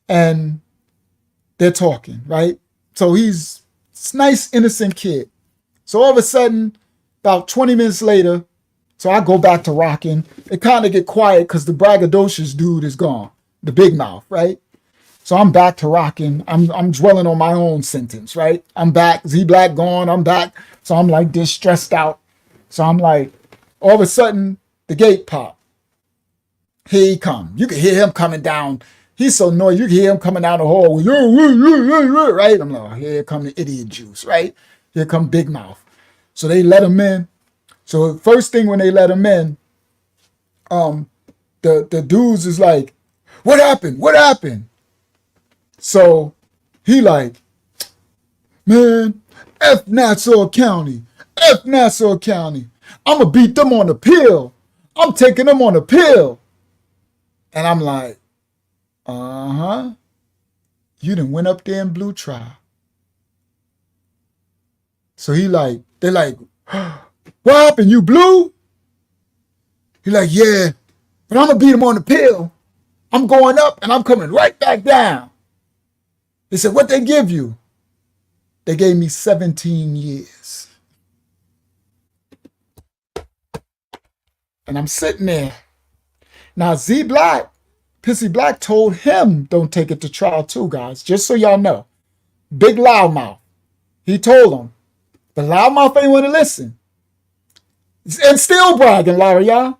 and they're talking, right? So he's a nice, innocent kid. So all of a sudden, about 20 minutes later, so I go back to rocking. It kind of get quiet because the braggadocious dude is gone, the big mouth, right? So I'm back to rocking. I'm dwelling on my own sentence, right? I'm back. Z Black gone. I'm back. So I'm like this stressed out. So I'm like, all of a sudden, the gate pop. Here he come. You can hear him coming down. He's so noisy. You can hear him coming down the hall. Right? I'm like, oh, here come the idiot juice, right? Here come Big Mouth. So they let him in. So first thing when they let him in, the dudes is like, what happened? What happened? So he like, man, F Nassau County. F Nassau County. I'm going to beat them on the pill. I'm taking them on the pill. And I'm like, uh-huh. You done went up there and blew trial. So he like, they're like, what happened? You blew? He like, yeah, but I'm going to beat him on the pill. I'm going up and I'm coming right back down. They said, what they give you? They gave me 17 years. And I'm sitting there. Now, Z Black, Pissy Black told him don't take it to trial too, guys, just so y'all know. Big Loudmouth. He told him. But Loudmouth ain't want to listen. And still bragging, Larry, y'all.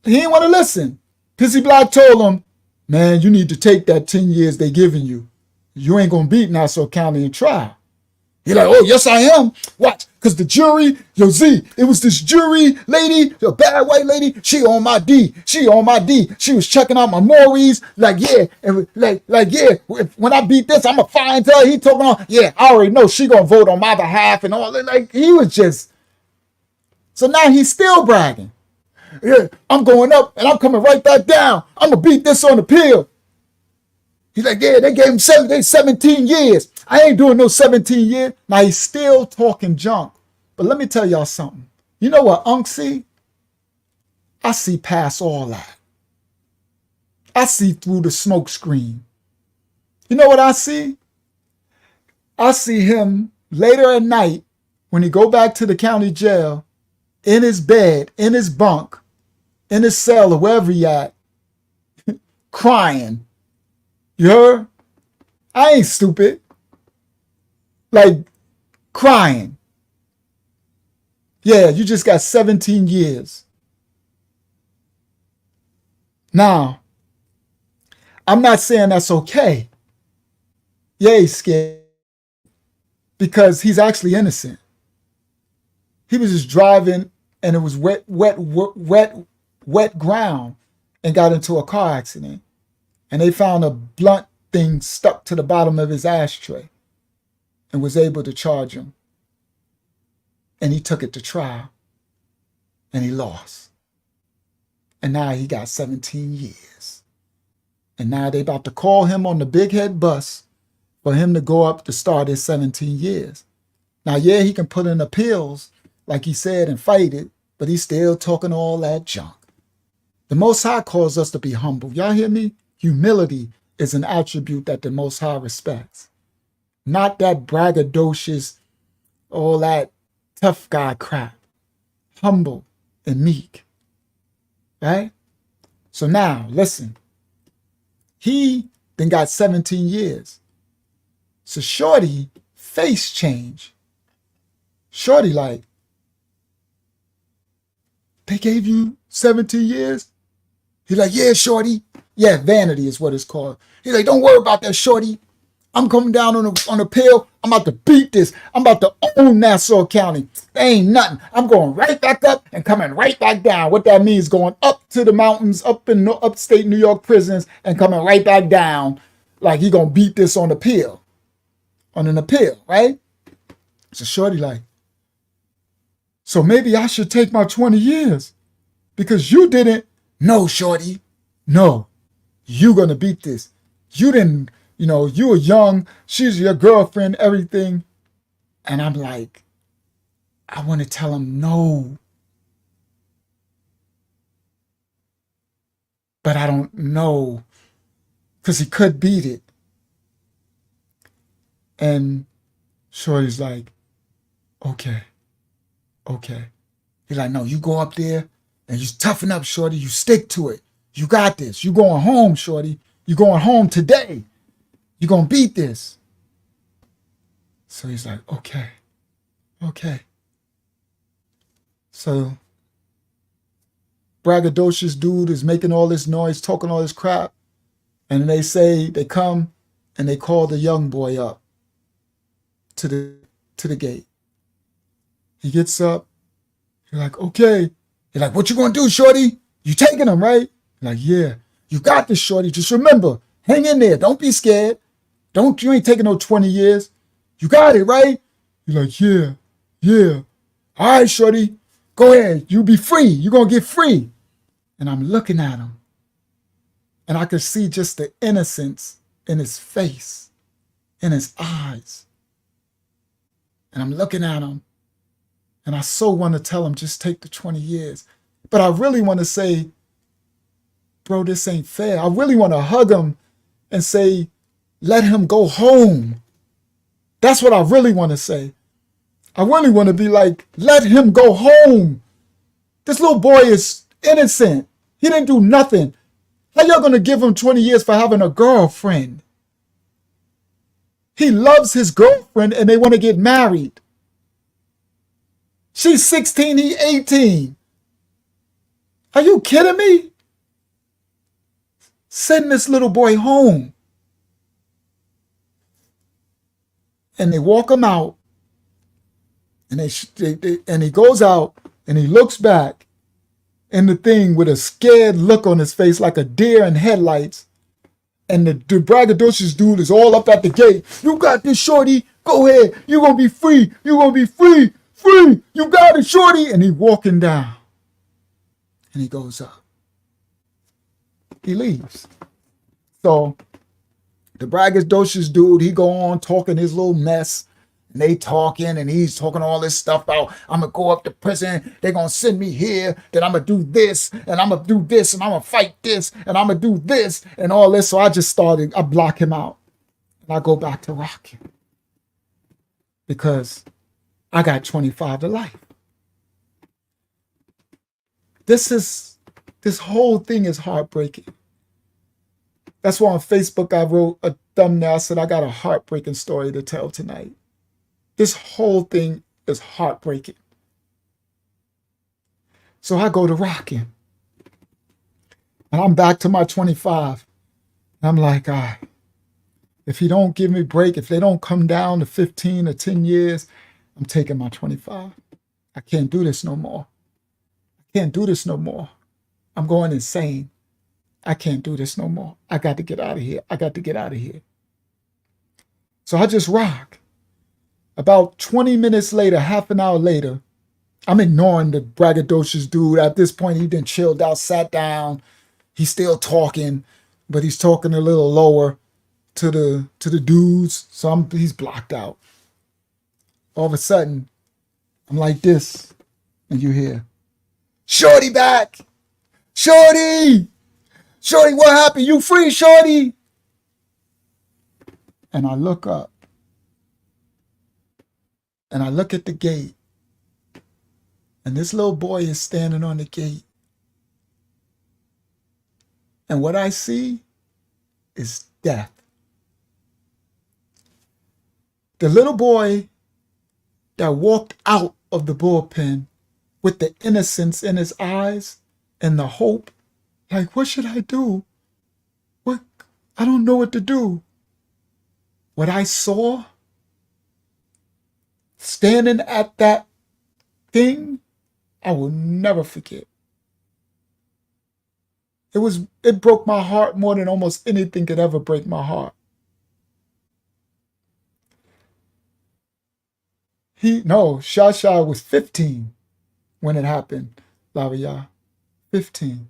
He ain't want to listen. Pissy Black told him, man, you need to take that 10 years they giving you. You ain't going to beat Nassau County in trial. He like, oh, yes, I am. Watch, because the jury, yo, Z, it was this jury lady, the bad white lady, she on my D. She on my D. She was checking out my mores. Like, yeah, and yeah, when I beat this, I'm going to find her. He talking on, yeah, I already know she going to vote on my behalf and all that. Like, he was just, so now he's still bragging. Yeah, I'm going up and I'm coming right back down. I'm going to beat this on the pill. He's like, yeah, they gave him 17 years. I ain't doing no 17 years. Now he's still talking junk. But let me tell y'all something. You know what Unc see? I see past all that. I see through the smoke screen. You know what I see? I see him later at night when he go back to the county jail, in his bed, in his bunk, in his cell or wherever he at, crying. You heard? I ain't stupid. Like, crying. Yeah, you just got 17 years. Now, I'm not saying that's okay. Yeah, he's scared. Because he's actually innocent. He was just driving and it was wet ground and got into a car accident. And they found a blunt thing stuck to the bottom of his ashtray and was able to charge him. And he took it to trial and he lost. And now he got 17 years. And now they about to call him on the big head bus for him to go up to start his 17 years. Now, yeah, he can put in appeals, like he said, and fight it, but he's still talking all that junk. The Most High calls us to be humble. Y'all hear me? Humility is an attribute that the Most High respects. Not that braggadocious, all that tough guy crap. Humble and meek. Right? So now, listen. He then got 17 years. So Shorty, face change. Shorty like, they gave you 17 years? He like, yeah, Shorty. Yeah, vanity is what it's called. He's like, don't worry about that, Shorty. I'm coming down on a pill. I'm about to beat this. I'm about to own Nassau County. There ain't nothing. I'm going right back up and coming right back down. What that means, going up to the mountains, up in upstate New York prisons and coming right back down like he going to beat this on the pill. On an appeal, right? So Shorty like, so maybe I should take my 20 years because you didn't. No, Shorty. No, you going to beat this. You didn't, you were young. She's your girlfriend, everything. And I'm like, I want to tell him no. But I don't know because he could beat it. And Shorty's like, okay. He's like, no, you go up there and you toughen up, Shorty. You stick to it. You got this. You going home, Shorty. You going home today. You're going to beat this. So he's like, okay. So braggadocious dude is making all this noise, talking all this crap. And they come and they call the young boy up to the gate. He gets up. You're like, okay. You're like, what you gonna do, shorty? You taking him, right? You're like, yeah. You got this, shorty. Just remember, hang in there. Don't be scared. You ain't taking no 20 years. You got it, right? You're like, yeah. All right, shorty. Go ahead. You be free. You're gonna get free. And I'm looking at him. And I could see just the innocence in his face, in his eyes. And I'm looking at him. And I so want to tell him, just take the 20 years. But I really want to say, bro, this ain't fair. I really want to hug him and say, let him go home. That's what I really want to say. I really want to be like, let him go home. This little boy is innocent. He didn't do nothing. How y'all going to give him 20 years for having a girlfriend? He loves his girlfriend and they want to get married. She's 16, he's 18. Are you kidding me? Send this little boy home. And they walk him out. And he goes out and he looks back in the thing with a scared look on his face like a deer in headlights. And the braggadocious dude is all up at the gate. You got this, shorty. Go ahead. You're going to be free. You're going to be free. Free. You got it, shorty. And he walking down. And he goes up. He leaves. So the braggadocious dude, he go on talking his little mess. And they talking and he's talking all this stuff about, I'm going to go up to prison. They're going to send me here. Then I'm going to do this. And I'm going to do this. And I'm going to fight this. And I'm going to do this. And all this. So I block him out. And I go back to rocking. Because I got 25 to life. This whole thing is heartbreaking. That's why on Facebook I wrote a thumbnail. I said, I got a heartbreaking story to tell tonight. This whole thing is heartbreaking. So I go to rocking. And I'm back to my 25. And I'm like, all right, if he don't give me a break, if they don't come down to 15 or 10 years, I'm taking my 25. I can't do this no more. I'm going insane. I can't do this no more. I got to get out of here. So I just rock. About 20 minutes later, half an hour later, I'm ignoring the braggadocious dude. At this point, he done chilled out, sat down. He's still talking, but he's talking a little lower to the dudes. So he's blocked out. All of a sudden, I'm like this, and you hear, Shorty back! Shorty! Shorty, what happened? You free, Shorty? And I look up, and I look at the gate, and this little boy is standing on the gate. And what I see is death. The little boy that walked out of the bullpen with the innocence in his eyes and the hope, like, what should I do? I don't know what to do. What I saw standing at that thing, I will never forget. It broke my heart more than almost anything could ever break my heart. Yahshuah was 15 when it happened, Lavia. 15.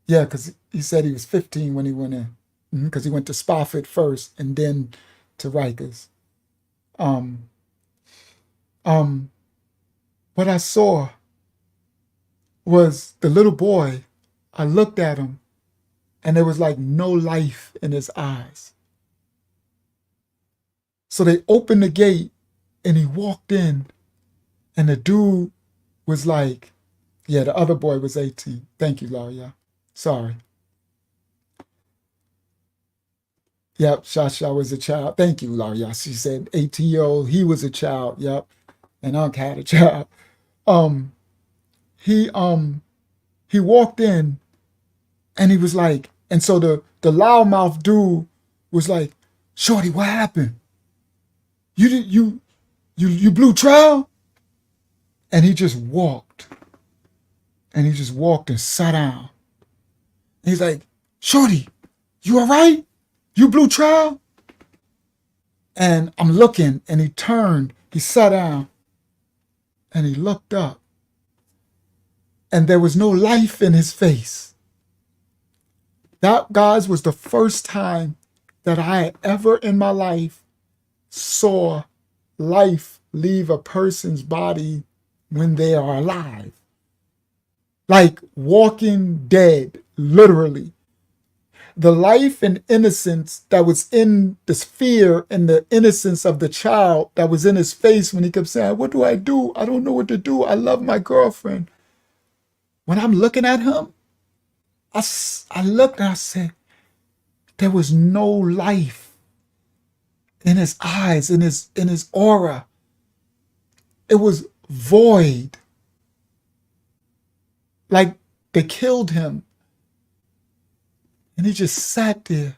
Yeah, because he said he was 15 when he went in. Because he went to Spofford first and then to Rikers. What I saw was the little boy. I looked at him and there was like no life in his eyes. So they opened the gate and he walked in and the dude was like, the other boy was 18. Thank you, Laria. Sorry. Yep, Shasha was a child. Thank you, Laria. She said 18-year-old, he was a child. Yep. And Unc had a child. Um, he he walked in and he was like, and so the loudmouth dude was like, Shorty, what happened? You blew trial? And he just walked. And he just walked and sat down. And he's like, Shorty, you all right? You blew trial? And I'm looking, and he turned, he sat down, and he looked up. And there was no life in his face. That, guys, was the first time that I ever in my life saw life leave a person's body when they are alive. Like walking dead, literally. The life and innocence that was in this fear and the innocence of the child that was in his face when he kept saying, what do? I don't know what to do. I love my girlfriend. When I'm looking at him, I looked and I said, there was no life in his eyes, in his aura. It was void. Like they killed him. And he just sat there.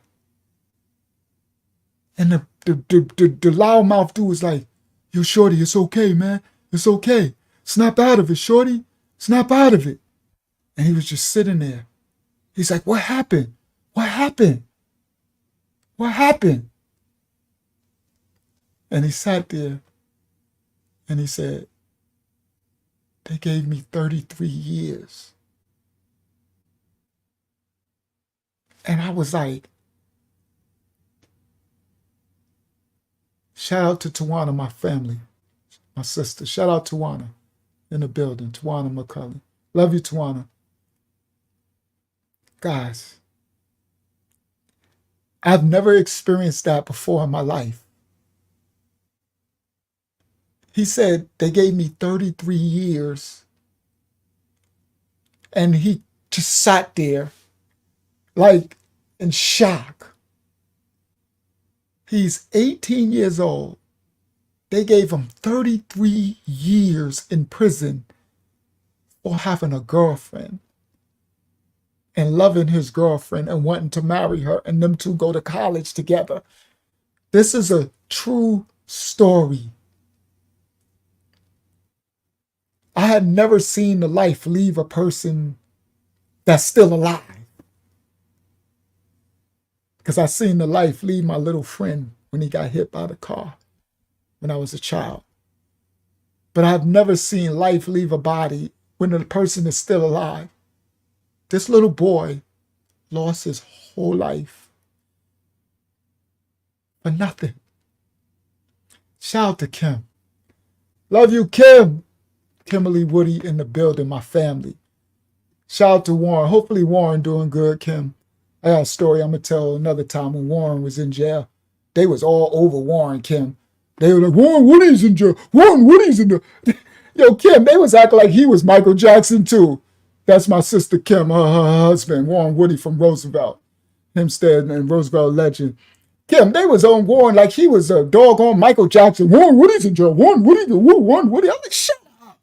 And the loudmouth dude was like, yo, Shorty, it's okay, man. It's okay. Snap out of it, Shorty. Snap out of it. And he was just sitting there. He's like, what happened? What happened? What happened? And he sat there and he said, they gave me 33 years. And I was like, shout out to Tawana, my family, my sister. Shout out to Tawana in the building, Tawana McCulley. Love you, Tawana. Guys, I've never experienced that before in my life. He said they gave me 33 years. And he just sat there like in shock. He's 18 years old. They gave him 33 years in prison for having a girlfriend and loving his girlfriend and wanting to marry her and them two go to college together. This is a true story. I had never seen the life leave a person that's still alive. Because I seen the life leave my little friend when he got hit by the car when I was a child. But I've never seen life leave a body when the person is still alive. This little boy lost his whole life for nothing. Shout out to Kim. Love you, Kim. Kimberly Woody in the building, my family. Shout out to Warren. Hopefully Warren doing good, Kim. I got a story I'm going to tell another time when Warren was in jail. They was all over Warren, Kim. They were like, Warren Woody's in jail. Warren Woody's in jail. Yo, Kim, they was acting like he was Michael Jackson too. That's my sister Kim, her husband, Warren Woody from Roosevelt. Hempstead and Roosevelt legend. Kim, they was on Warren like he was a doggone Michael Jackson. Warren Woody's in jail. Warren Woody. I'm like, shut up.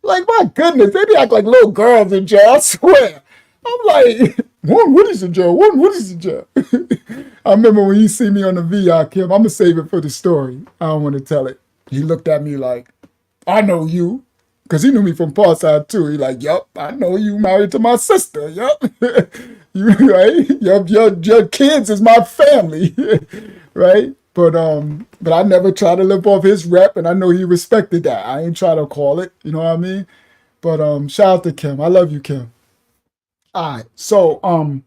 Like, my goodness, they be act like little girls in jail, I swear. I'm like, Warren Woody's in jail. Warren Woody's in jail. I remember when you see me on the VI, Kim, I'm going to save it for the story. I don't want to tell it. He looked at me like, I know you. Because he knew me from Parkside too. He like, yup, I know you married to my sister. Yup. You right? Your kids is my family. Right? But I never try to live off his rep, and I know he respected that. I ain't try to call it, you know what I mean? But shout out to Kim. I love you, Kim. All right. So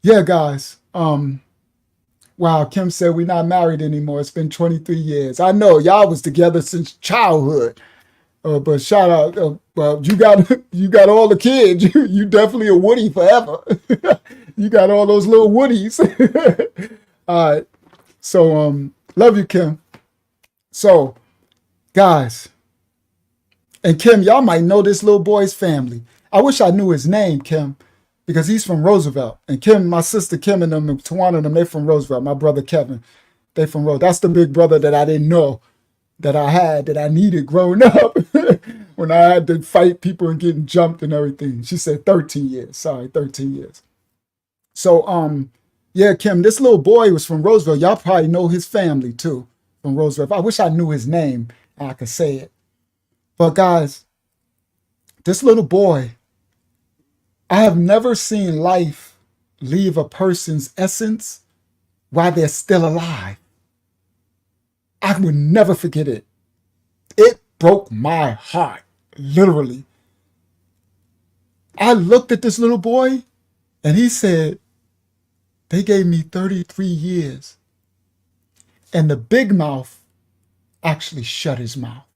yeah, guys. Wow, Kim said we're not married anymore. It's been 23 years. I know y'all was together since childhood. But shout out, well, you got all the kids. You definitely a Woody forever. You got all those little Woodies. All right. So love you, Kim. So, guys, and Kim, y'all might know this little boy's family. I wish I knew his name, Kim. because he's from Roosevelt. And Kim, my sister Kim and them, and Tawana and them, they from Roosevelt. My brother Kevin, they from Roosevelt. That's the big brother that I didn't know that I had, that I needed growing up when I had to fight people and getting jumped and everything. She said 13 years. Sorry, 13 years. So, yeah, Kim, this little boy was from Roosevelt. Y'all probably know his family too from Roosevelt. I wish I knew his name and I could say it. But guys, this little boy, I have never seen life leave a person's essence while they're still alive. I would never forget it. It broke my heart, literally. I looked at this little boy and he said, they gave me 33 years. And the big mouth actually shut his mouth.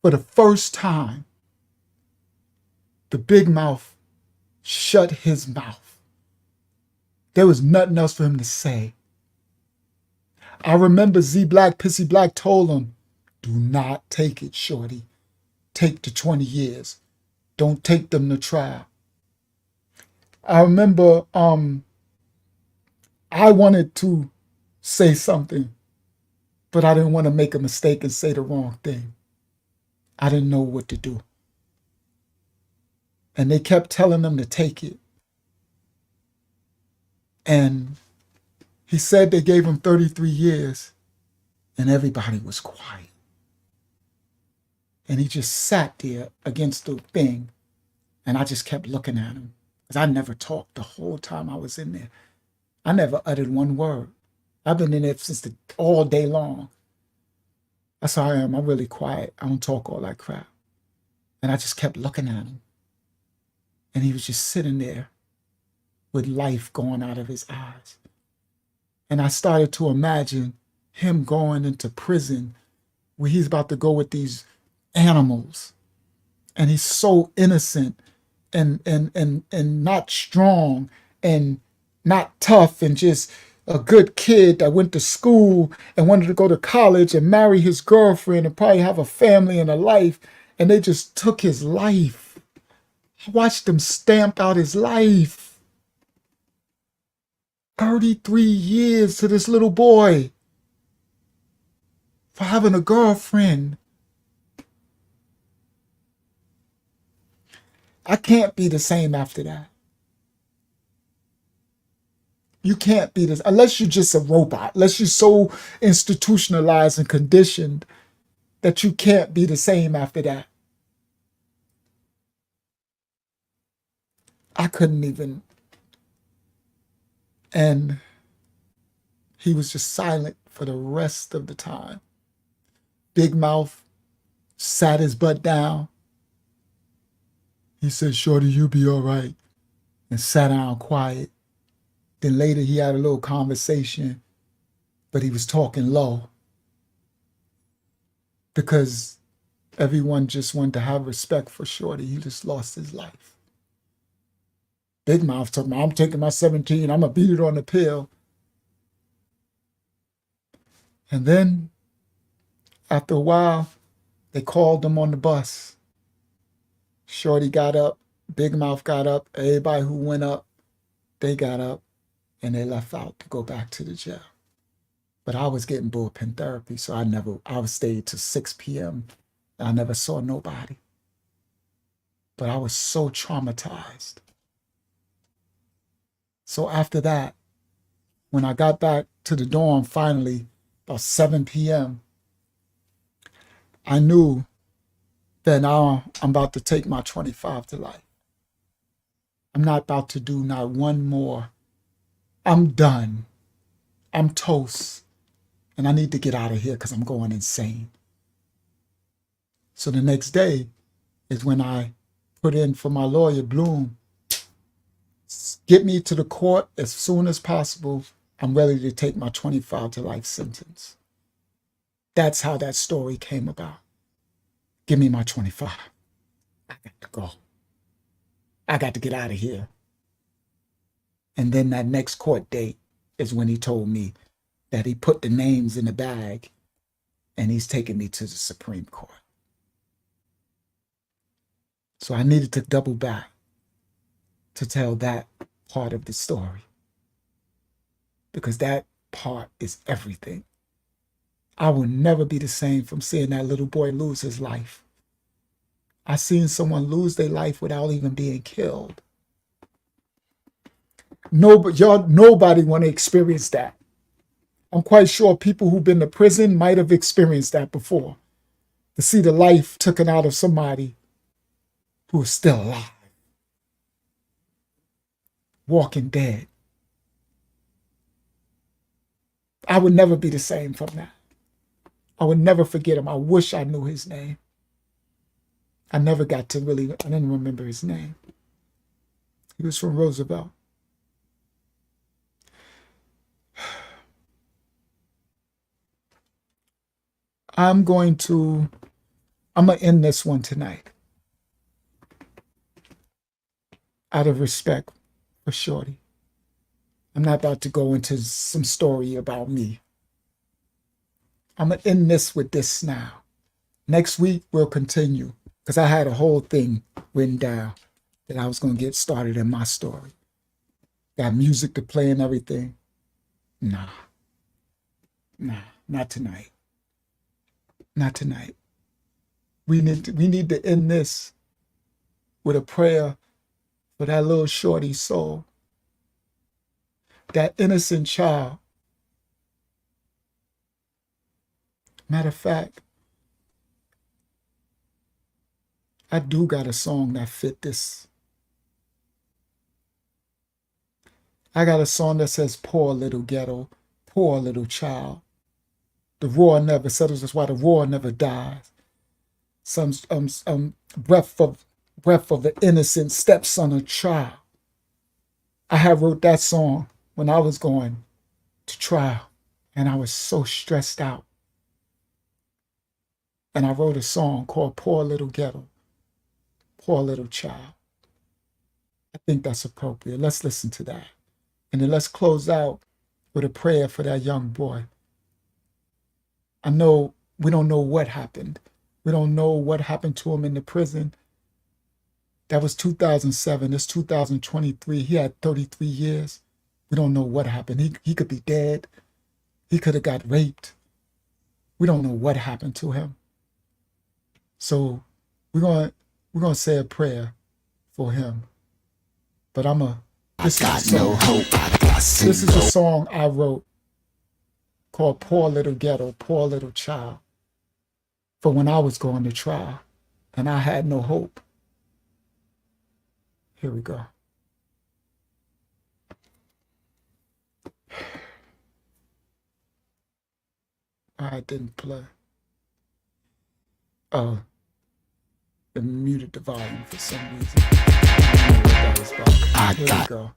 For the first time, the big mouth shut his mouth. There was nothing else for him to say. I remember Z Black, Pissy Black told him, do not take it, shorty. Take the 20 years. Don't take them to trial. I remember I wanted to say something, but I didn't want to make a mistake and say the wrong thing. I didn't know what to do. And they kept telling them to take it. And he said they gave him 33 years and everybody was quiet. And he just sat there against the thing. And I just kept looking at him because I never talked the whole time I was in there. I never uttered one word. I've been in there since all day long. That's how I am. I'm really quiet. I don't talk all that crap. And I just kept looking at him. And he was just sitting there with life going out of his eyes. And I started to imagine him going into prison where he's about to go with these animals. And he's so innocent and not strong and not tough and just a good kid that went to school and wanted to go to college and marry his girlfriend and probably have a family and a life. And they just took his life. I watched them stamp out his life. 33 years to this little boy for having a girlfriend. I can't be the same after that. You can't be this unless you're just a robot, unless you're so institutionalized and conditioned that you can't be the same after that. I couldn't even. And he was just silent for the rest of the time. Big Mouth sat his butt down. He said, "Shorty, you be all right," and sat down quiet. Then later he had a little conversation, but he was talking low because everyone just wanted to have respect for Shorty. He just lost his life. Big Mouth told me, "I'm taking my 17, I'm going to beat it on the pill." And then after a while, they called him on the bus. Shorty got up, Big Mouth got up, everybody who went up, they got up, and they left out to go back to the jail. But I was getting bullpen therapy, so I stayed till 6 p.m. I never saw nobody. But I was so traumatized. So after that, when I got back to the dorm finally, about 7 p.m., I knew that now I'm about to take my 25 to life. I'm not about to do not one more. I'm done. I'm toast. And I need to get out of here because I'm going insane. So the next day is when I put in for my lawyer, Bloom. Get me to the court as soon as possible. I'm ready to take my 25 to life sentence. That's how that story came about. Give me my 25. I got to go. I got to get out of here. And then that next court date is when he told me that he put the names in the bag and he's taking me to the Supreme Court. So I needed to double back. to tell that part of the story, because that part is everything. I will never be the same from seeing that little boy lose his life. I seen someone lose their life without even being killed. Nobody want to experience that. I'm quite sure people who've been to prison might have experienced that before. To see the life taken out of somebody who is still alive, walking dead. I would never be the same from that. I would never forget him. I wish I knew his name. I didn't remember his name. He was from Roosevelt. I'm going to end this one tonight. Out of respect for Shorty. I'm not about to go into some story about me. I'm going to end this with this now. Next week, we'll continue, because I had a whole thing written down that I was going to get started in my story. Got music to play and everything. Nah, not tonight. Not tonight. We need to end this with a prayer for that little shorty's soul. That innocent child. Matter of fact, I do got a song that fit this. I got a song that says, poor little ghetto, poor little child. The roar never settles, that's why the roar never dies. Some breath of the innocent steps on a child. I had wrote that song when I was going to trial, and I was so stressed out. And I wrote a song called Poor Little Ghetto, Poor Little Child. I think that's appropriate. Let's listen to that. And then let's close out with a prayer for that young boy. I know we don't know what happened. We don't know what happened to him in the prison. That was 2007. It's 2023. He had 33 years. We don't know what happened. He could be dead. He could have got raped. We don't know what happened to him. So we're gonna say a prayer for him. But this is a song I wrote called Poor Little Ghetto, Poor Little Child, for when I was going to trial and I had no hope. Here we go. I didn't play. Oh, it muted the volume for some reason. I don't know what that was about. Here we go.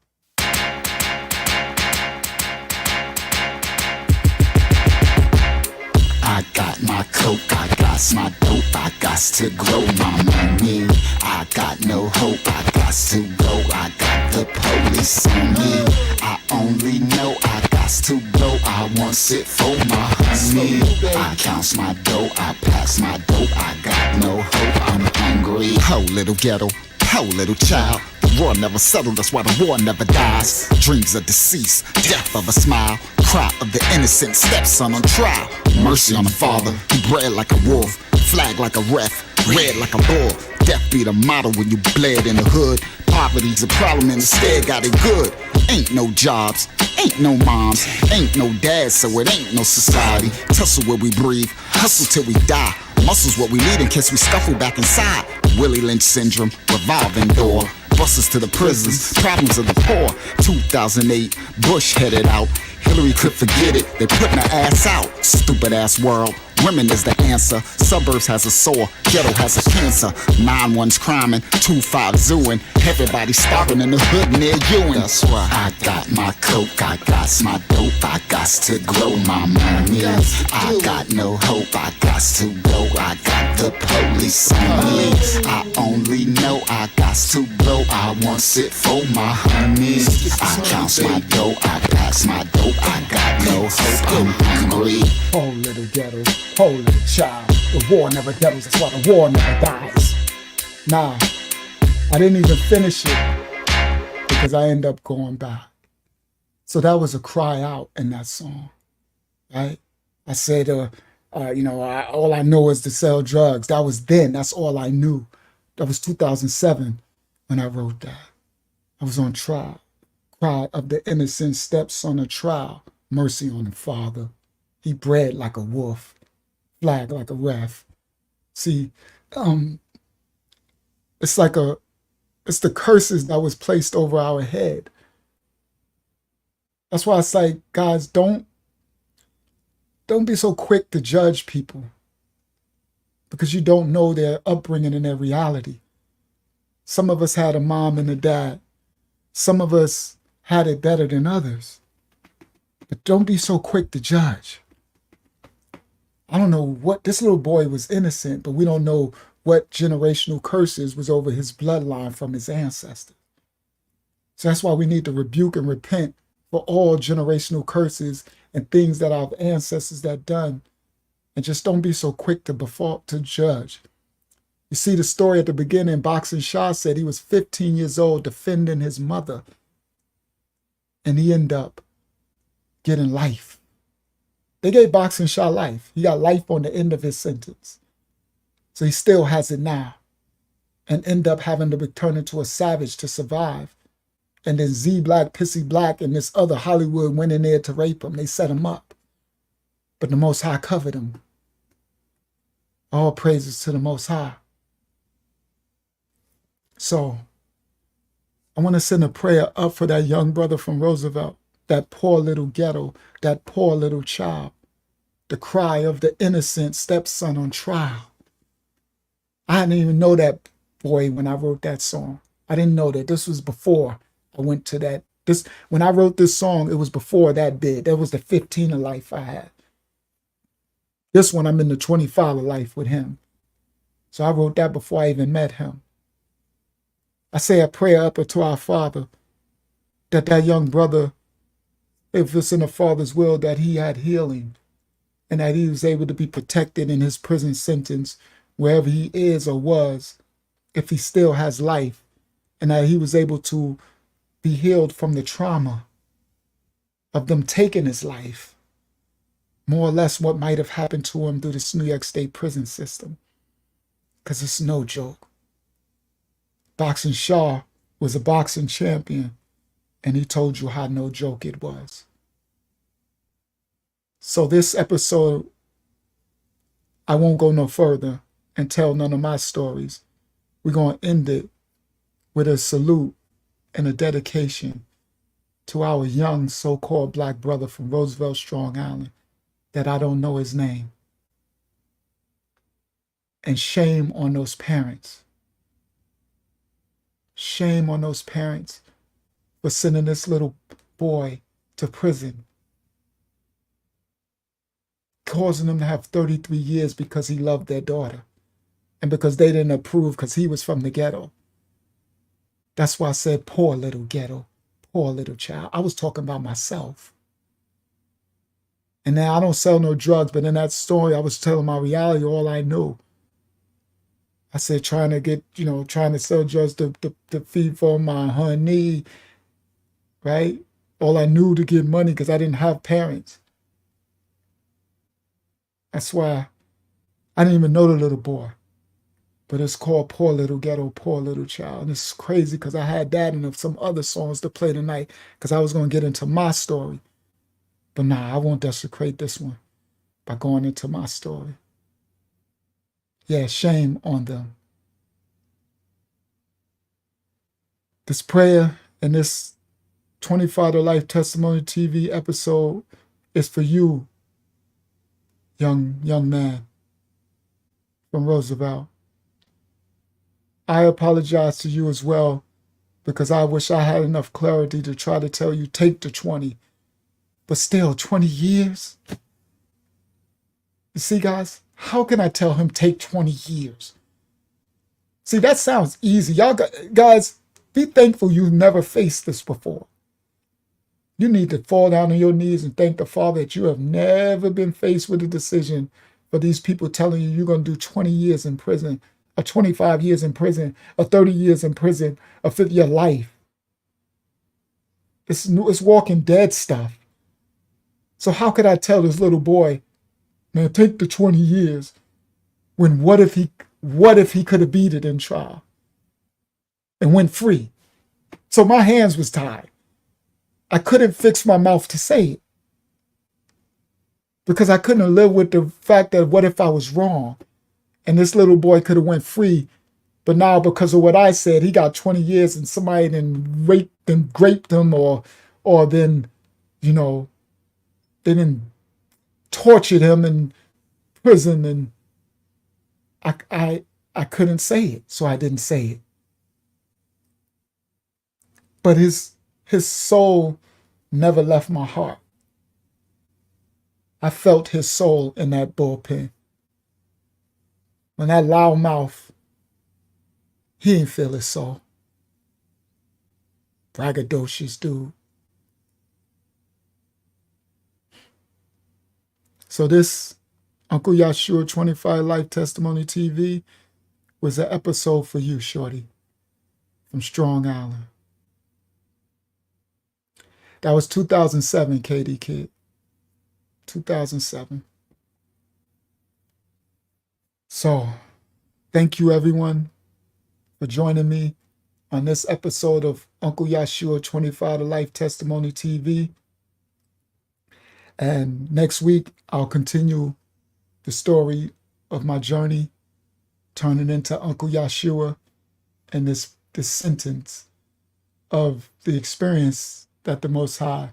I got my coke, I got my dope, I got to grow my money. I got no hope, I got to go, I got the police on me. I only know I got to go, I want it for my honey. I counts my dough, I pass my dope, I got no hope, I'm hungry. Ho little ghetto, ho little child. The war never settled, that's why the war never dies. Dreams of deceased, death of a smile. Cry of the innocent stepson on trial. Mercy on the father, he bred like a wolf. Flag like a ref, red like a bull. Death be the motto when you bled in the hood. Poverty's a problem and instead got it good. Ain't no jobs, ain't no moms, ain't no dads, so it ain't no society. Tussle where we breathe, hustle till we die. Muscles what we need in case we scuffle back inside. Willie Lynch syndrome, revolving door. Buses to the prisons, problems of the poor. 2008, Bush headed out. Hillary could forget it, they putting her ass out. Stupid ass world, women is the answer. Suburbs has a sore, ghetto has a cancer. 9-1's criming, 2-5 zooing. Everybody starving in the hood near Ewing. That's why I got my coke, I got my dope, I got to grow my money. I got no hope, I got to go, I got the police on me. I only know I got to go, I want it for my honey. I count my dough, I pass my dope, I got no hope, I'm hungry. Poor little ghetto, poor little child. The war never settles, that's why the war never dies. Nah, I didn't even finish it. because I end up going back. So that was a cry out in that song, right? I said, all I know is to sell drugs. That was then. That's all I knew. That was 2007 when I wrote that. I was on trial. Cry of the innocent stepson of trial. Mercy on the father. He bred like a wolf, flag like a ref. See, it's the curses that was placed over our head. That's why I say, guys, don't be so quick to judge people because you don't know their upbringing and their reality. Some of us had a mom and a dad. Some of us had it better than others. But don't be so quick to judge. I don't know what, this little boy was innocent, but we don't know what generational curses was over his bloodline from his ancestors. So that's why we need to rebuke and repent for all generational curses and things that our ancestors that done. And just don't be so quick to judge. You see the story at the beginning, Boxing Shah said he was 15 years old defending his mother. And he ended up getting life. They gave Boxing Shah life. He got life on the end of his sentence. So he still has it now. And end up having to be turned into a savage to survive. And then Z Black, Pissy Black, and this other Hollywood went in there to rape him. They set him up. But the Most High covered him. All praises to the Most High. So, I want to send a prayer up for that young brother from Roosevelt, that poor little ghetto, that poor little child, the cry of the innocent stepson on trial. I didn't even know that boy when I wrote that song. I didn't know that. This was before I went to that. When I wrote this song, it was before that bid. That was the 15 of life I had. This one, I'm in the 25 of life with him. So I wrote that before I even met him. I say a prayer up to our Father that young brother, if it's in the Father's will, that he had healing and that he was able to be protected in his prison sentence, wherever he is or was, if he still has life, and that he was able to be healed from the trauma of them taking his life, more or less what might have happened to him through this New York State prison system, because it's no joke. Boxing Shaw was a boxing champion, and he told you how no joke it was. So this episode, I won't go no further and tell none of my stories. We're going to end it with a salute and a dedication to our young so-called black brother from Roosevelt, Strong Island, that I don't know his name. And shame on those parents. Shame on those parents for sending this little boy to prison, causing them to have 33 years because he loved their daughter and because they didn't approve because he was from the ghetto. That's why I said, poor little ghetto, poor little child. I was talking about myself. And now I don't sell no drugs, but in that story, I was telling my reality, all I knew. I said, trying to sell drugs to feed for my honey, right? All I knew to get money because I didn't have parents. That's why I didn't even know the little boy. But it's called Poor Little Ghetto, Poor Little Child. And it's crazy because I had that and some other songs to play tonight because I was going to get into my story. But nah, I won't desecrate this one by going into my story. Yeah, shame on them. This prayer and this 25 to Life Testimony TV episode is for you, young man from Roosevelt. I apologize to you as well because I wish I had enough clarity to try to tell you take the 20. But still, 20 years? You see, guys, how can I tell him take 20 years? See, that sounds easy. Y'all guys, be thankful you've never faced this before. You need to fall down on your knees and thank the Father that you have never been faced with a decision for these people telling you you're going to do 20 years in prison, or 25 years in prison, or 30 years in prison, or 50 your life. It's Walking Dead stuff. So how could I tell this little boy, man, take the 20 years when what if he could have beat it in trial and went free? So my hands was tied. I couldn't fix my mouth to say it because I couldn't live with the fact that what if I was wrong and this little boy could have went free, but now because of what I said, he got 20 years and somebody then raped and graped him or then, you know, they then tortured him in prison, and I couldn't say it, so I didn't say it. But his soul never left my heart. I felt his soul in that bullpen. When that loud mouth, he didn't feel his soul. Braggadocious dude. So this Uncle Yahshuah 25 Life Testimony TV was an episode for you, shorty, from Strong Island. That was 2007, KD Kid. 2007. So, thank you everyone for joining me on this episode of Uncle Yahshuah 25 Life Testimony TV. And next week, I'll continue the story of my journey, turning into Uncle Yahshuah and this sentence of the experience that the Most High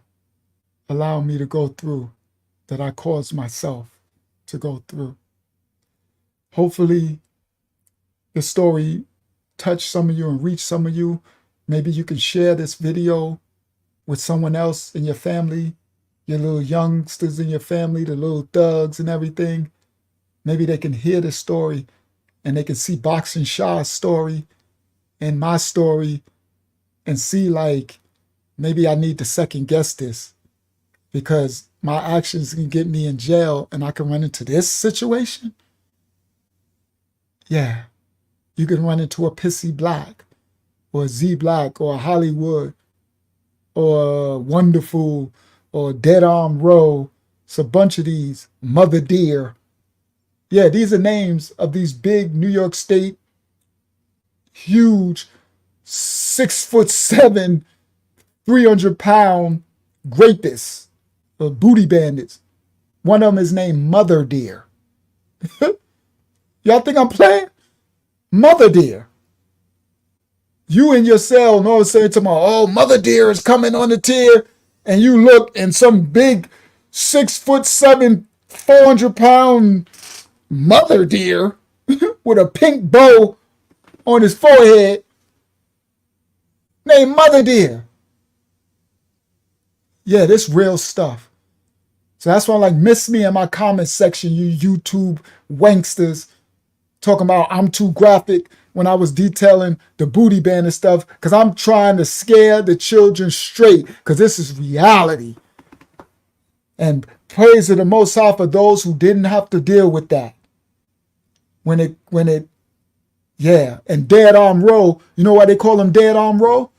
allowed me to go through, that I caused myself to go through. Hopefully, the story touched some of you and reached some of you. Maybe you can share this video with someone else in your family, your little youngsters in your family, the little thugs and everything. Maybe they can hear the story and they can see Boxing Shah's story and my story and see like, maybe I need to second guess this because my actions can get me in jail and I can run into this situation. Yeah, you can run into a Pissy Black or a Z Black or a Hollywood or a Wonderful or Dead Arm Row. It's a bunch of these. Mother Dear. Yeah, these are names of these big New York State, huge, 6'7", 300-pound rapists, booty bandits. One of them is named Mother Dear. Y'all think I'm playing? Mother Dear. You in your cell and all of a sudden tomorrow, oh, Mother Dear is coming on the tier, and you look and some big 6'7", 400-pound Mother Dear with a pink bow on his forehead named Mother Dear. Yeah, this real stuff. So that's why I like miss me in my comment section, you YouTube wanksters, talking about I'm too graphic when I was detailing the booty band and stuff, because I'm trying to scare the children straight, because this is reality. And praise to the Most High for those who didn't have to deal with that. Yeah. And Dead Arm Row, you know why they call them Dead Arm Row?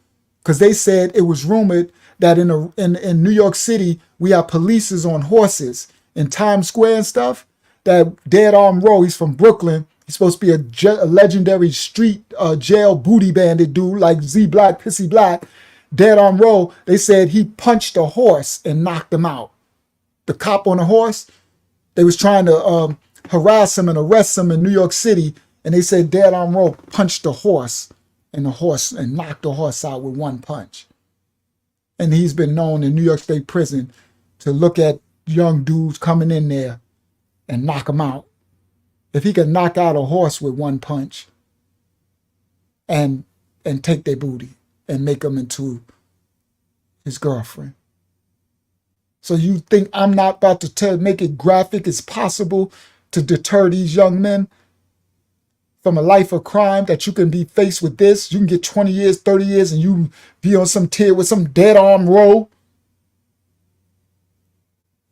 Because they said it was rumored that in New York City, we have polices on horses in Times Square and stuff. That Dead Arm Row, he's from Brooklyn. He's supposed to be a legendary street jail booty bandit dude like Z Black, Pissy Black. Dead Arm Row, they said he punched a horse and knocked him out. The cop on the horse, they was trying to harass him and arrest him in New York City, and they said Dead Arm Row punched the horse and knocked the horse out with one punch. And he's been known in New York State prison to look at young dudes coming in there and knock them out. If he can knock out a horse with one punch and take their booty and make them into his girlfriend. So you think I'm not about to make it graphic as possible to deter these young men from a life of crime, that you can be faced with this? You can get 20 years, 30 years, and you be on some tier with some Dead Arm Row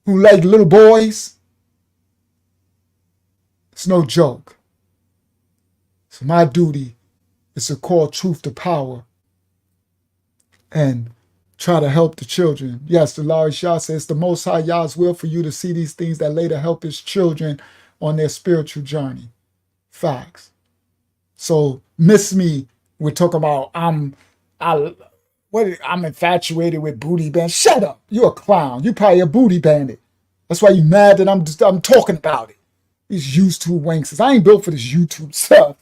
who like little boys. It's no joke. So my duty is to call truth to power and try to help the children. Yes, the Larry Shah says the Most High Yah's will for you to see these things that later help his children on their spiritual journey. Facts. So miss me. We're talking about I'm infatuated with booty bandits. Shut up. You're a clown. You're probably a booty bandit. That's why you're mad that I'm talking about it. These YouTube wanksters. I ain't built for this YouTube stuff,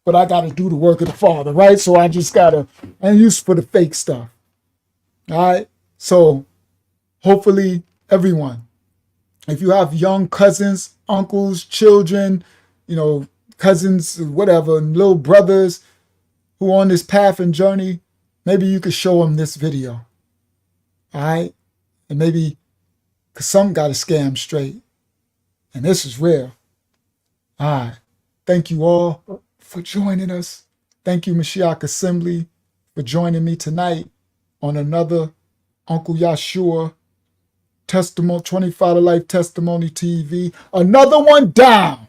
but I got to do the work of the Father, right? So I just got to, I ain't used for the fake stuff. All right? So hopefully everyone, if you have young cousins, uncles, children, cousins, whatever, and little brothers who are on this path and journey, maybe you could show them this video. All right? And maybe, because some got to scam straight. And this is real. All right. Thank you all for joining us. Thank you, Mashiach Assembly, for joining me tonight on another Uncle Yahshuah Testimony, 25 to Life Testimony TV. Another one down.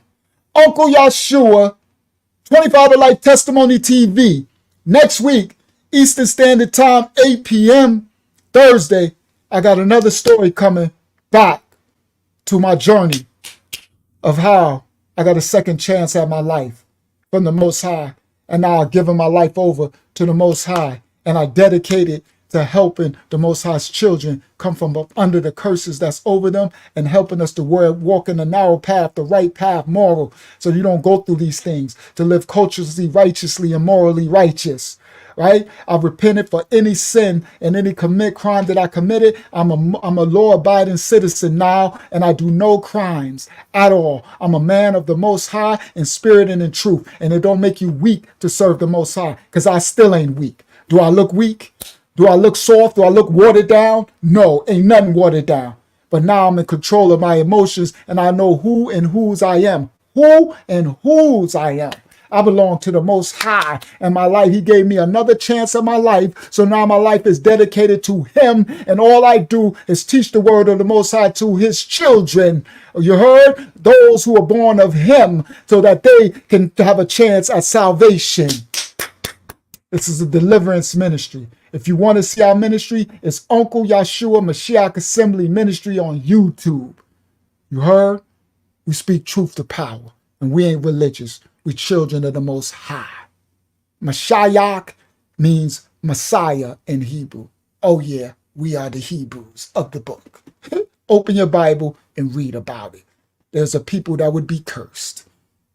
Uncle Yahshuah, 25 to Life Testimony TV. Next week, Eastern Standard Time, 8 p.m. Thursday, I got another story coming back to my journey of how I got a second chance at my life from the Most High. And now I've given my life over to the Most High. And I dedicate it to helping the Most High's children come from up under the curses that's over them and helping us to walk in the narrow path, the right path, moral, so you don't go through these things, to live culturally, righteously, and morally righteous. Right? I've repented for any sin and any crime that I committed. I'm a law-abiding citizen now, and I do no crimes at all. I'm a man of the Most High in spirit and in truth, and it don't make you weak to serve the Most High, because I still ain't weak. Do I look weak? Do I look soft? Do I look watered down? No, ain't nothing watered down. But now I'm in control of my emotions, and I know who and whose I am. Who and whose I am. I belong to the Most High, and my life, he gave me another chance of my life. So now my life is dedicated to him, and all I do is teach the word of the Most High to his children. You heard? Those who are born of him, so that they can have a chance at salvation. This is a deliverance ministry. If you want to see our ministry, it's Uncle Yahshuah Mashiach Assembly Ministry on YouTube. You heard? We speak truth to power, and we ain't religious. We children of the Most High. Mashiach means Messiah in Hebrew. Oh yeah, we are the Hebrews of the book. Open your Bible and read about it. There's a people that would be cursed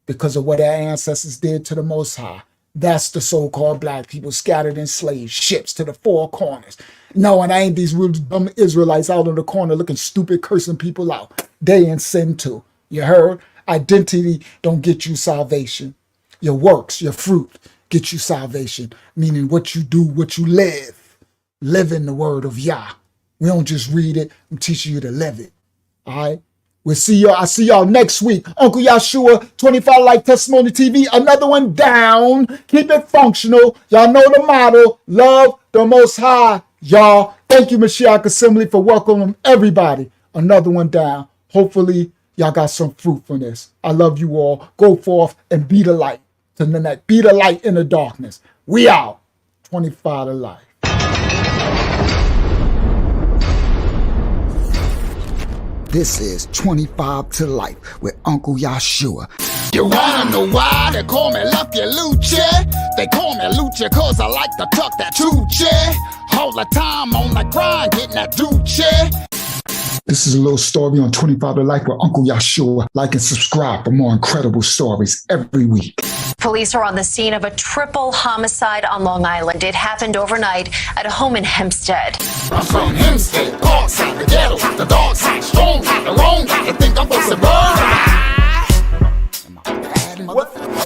because of what their ancestors did to the Most High. That's the so-called black people scattered in slave ships to the four corners. No, and I ain't these real dumb Israelites out in the corner looking stupid, cursing people out. They in sin too. You heard? Identity don't get you salvation. Your works, your fruit get you salvation. Meaning what you do, what you live. Live in the word of Yah. We don't just read it. I'm teaching you to live it. All right? We'll see y'all. I'll see y'all next week. Uncle Yahshuah, 25 Life Testimony TV. Another one down. Keep it functional. Y'all know the motto. Love the Most High. Y'all. Thank you, Mashiach Assembly, for welcoming everybody. Another one down. Hopefully, y'all got some fruit from this. I love you all. Go forth and be the light to the net. Be the light in the darkness. We out. 25 to Life. This is 25 to Life with Uncle Yahshuah. You wanna know why they call me Lucky Lucha? They call me Lucha cause I like to tuck that Tucci. All the time on the grind, getting that Ducci. This is a little story on 25 to Life with Uncle Yahshuah. Like and subscribe for more incredible stories every week. Police are on the scene of a triple homicide on Long Island. It happened overnight at a home in Hempstead. I'm from Hempstead, dark side, the ghetto, the dark side, strong, the wrong, I think I'm supposed to burn. Am I bad, motherfucker?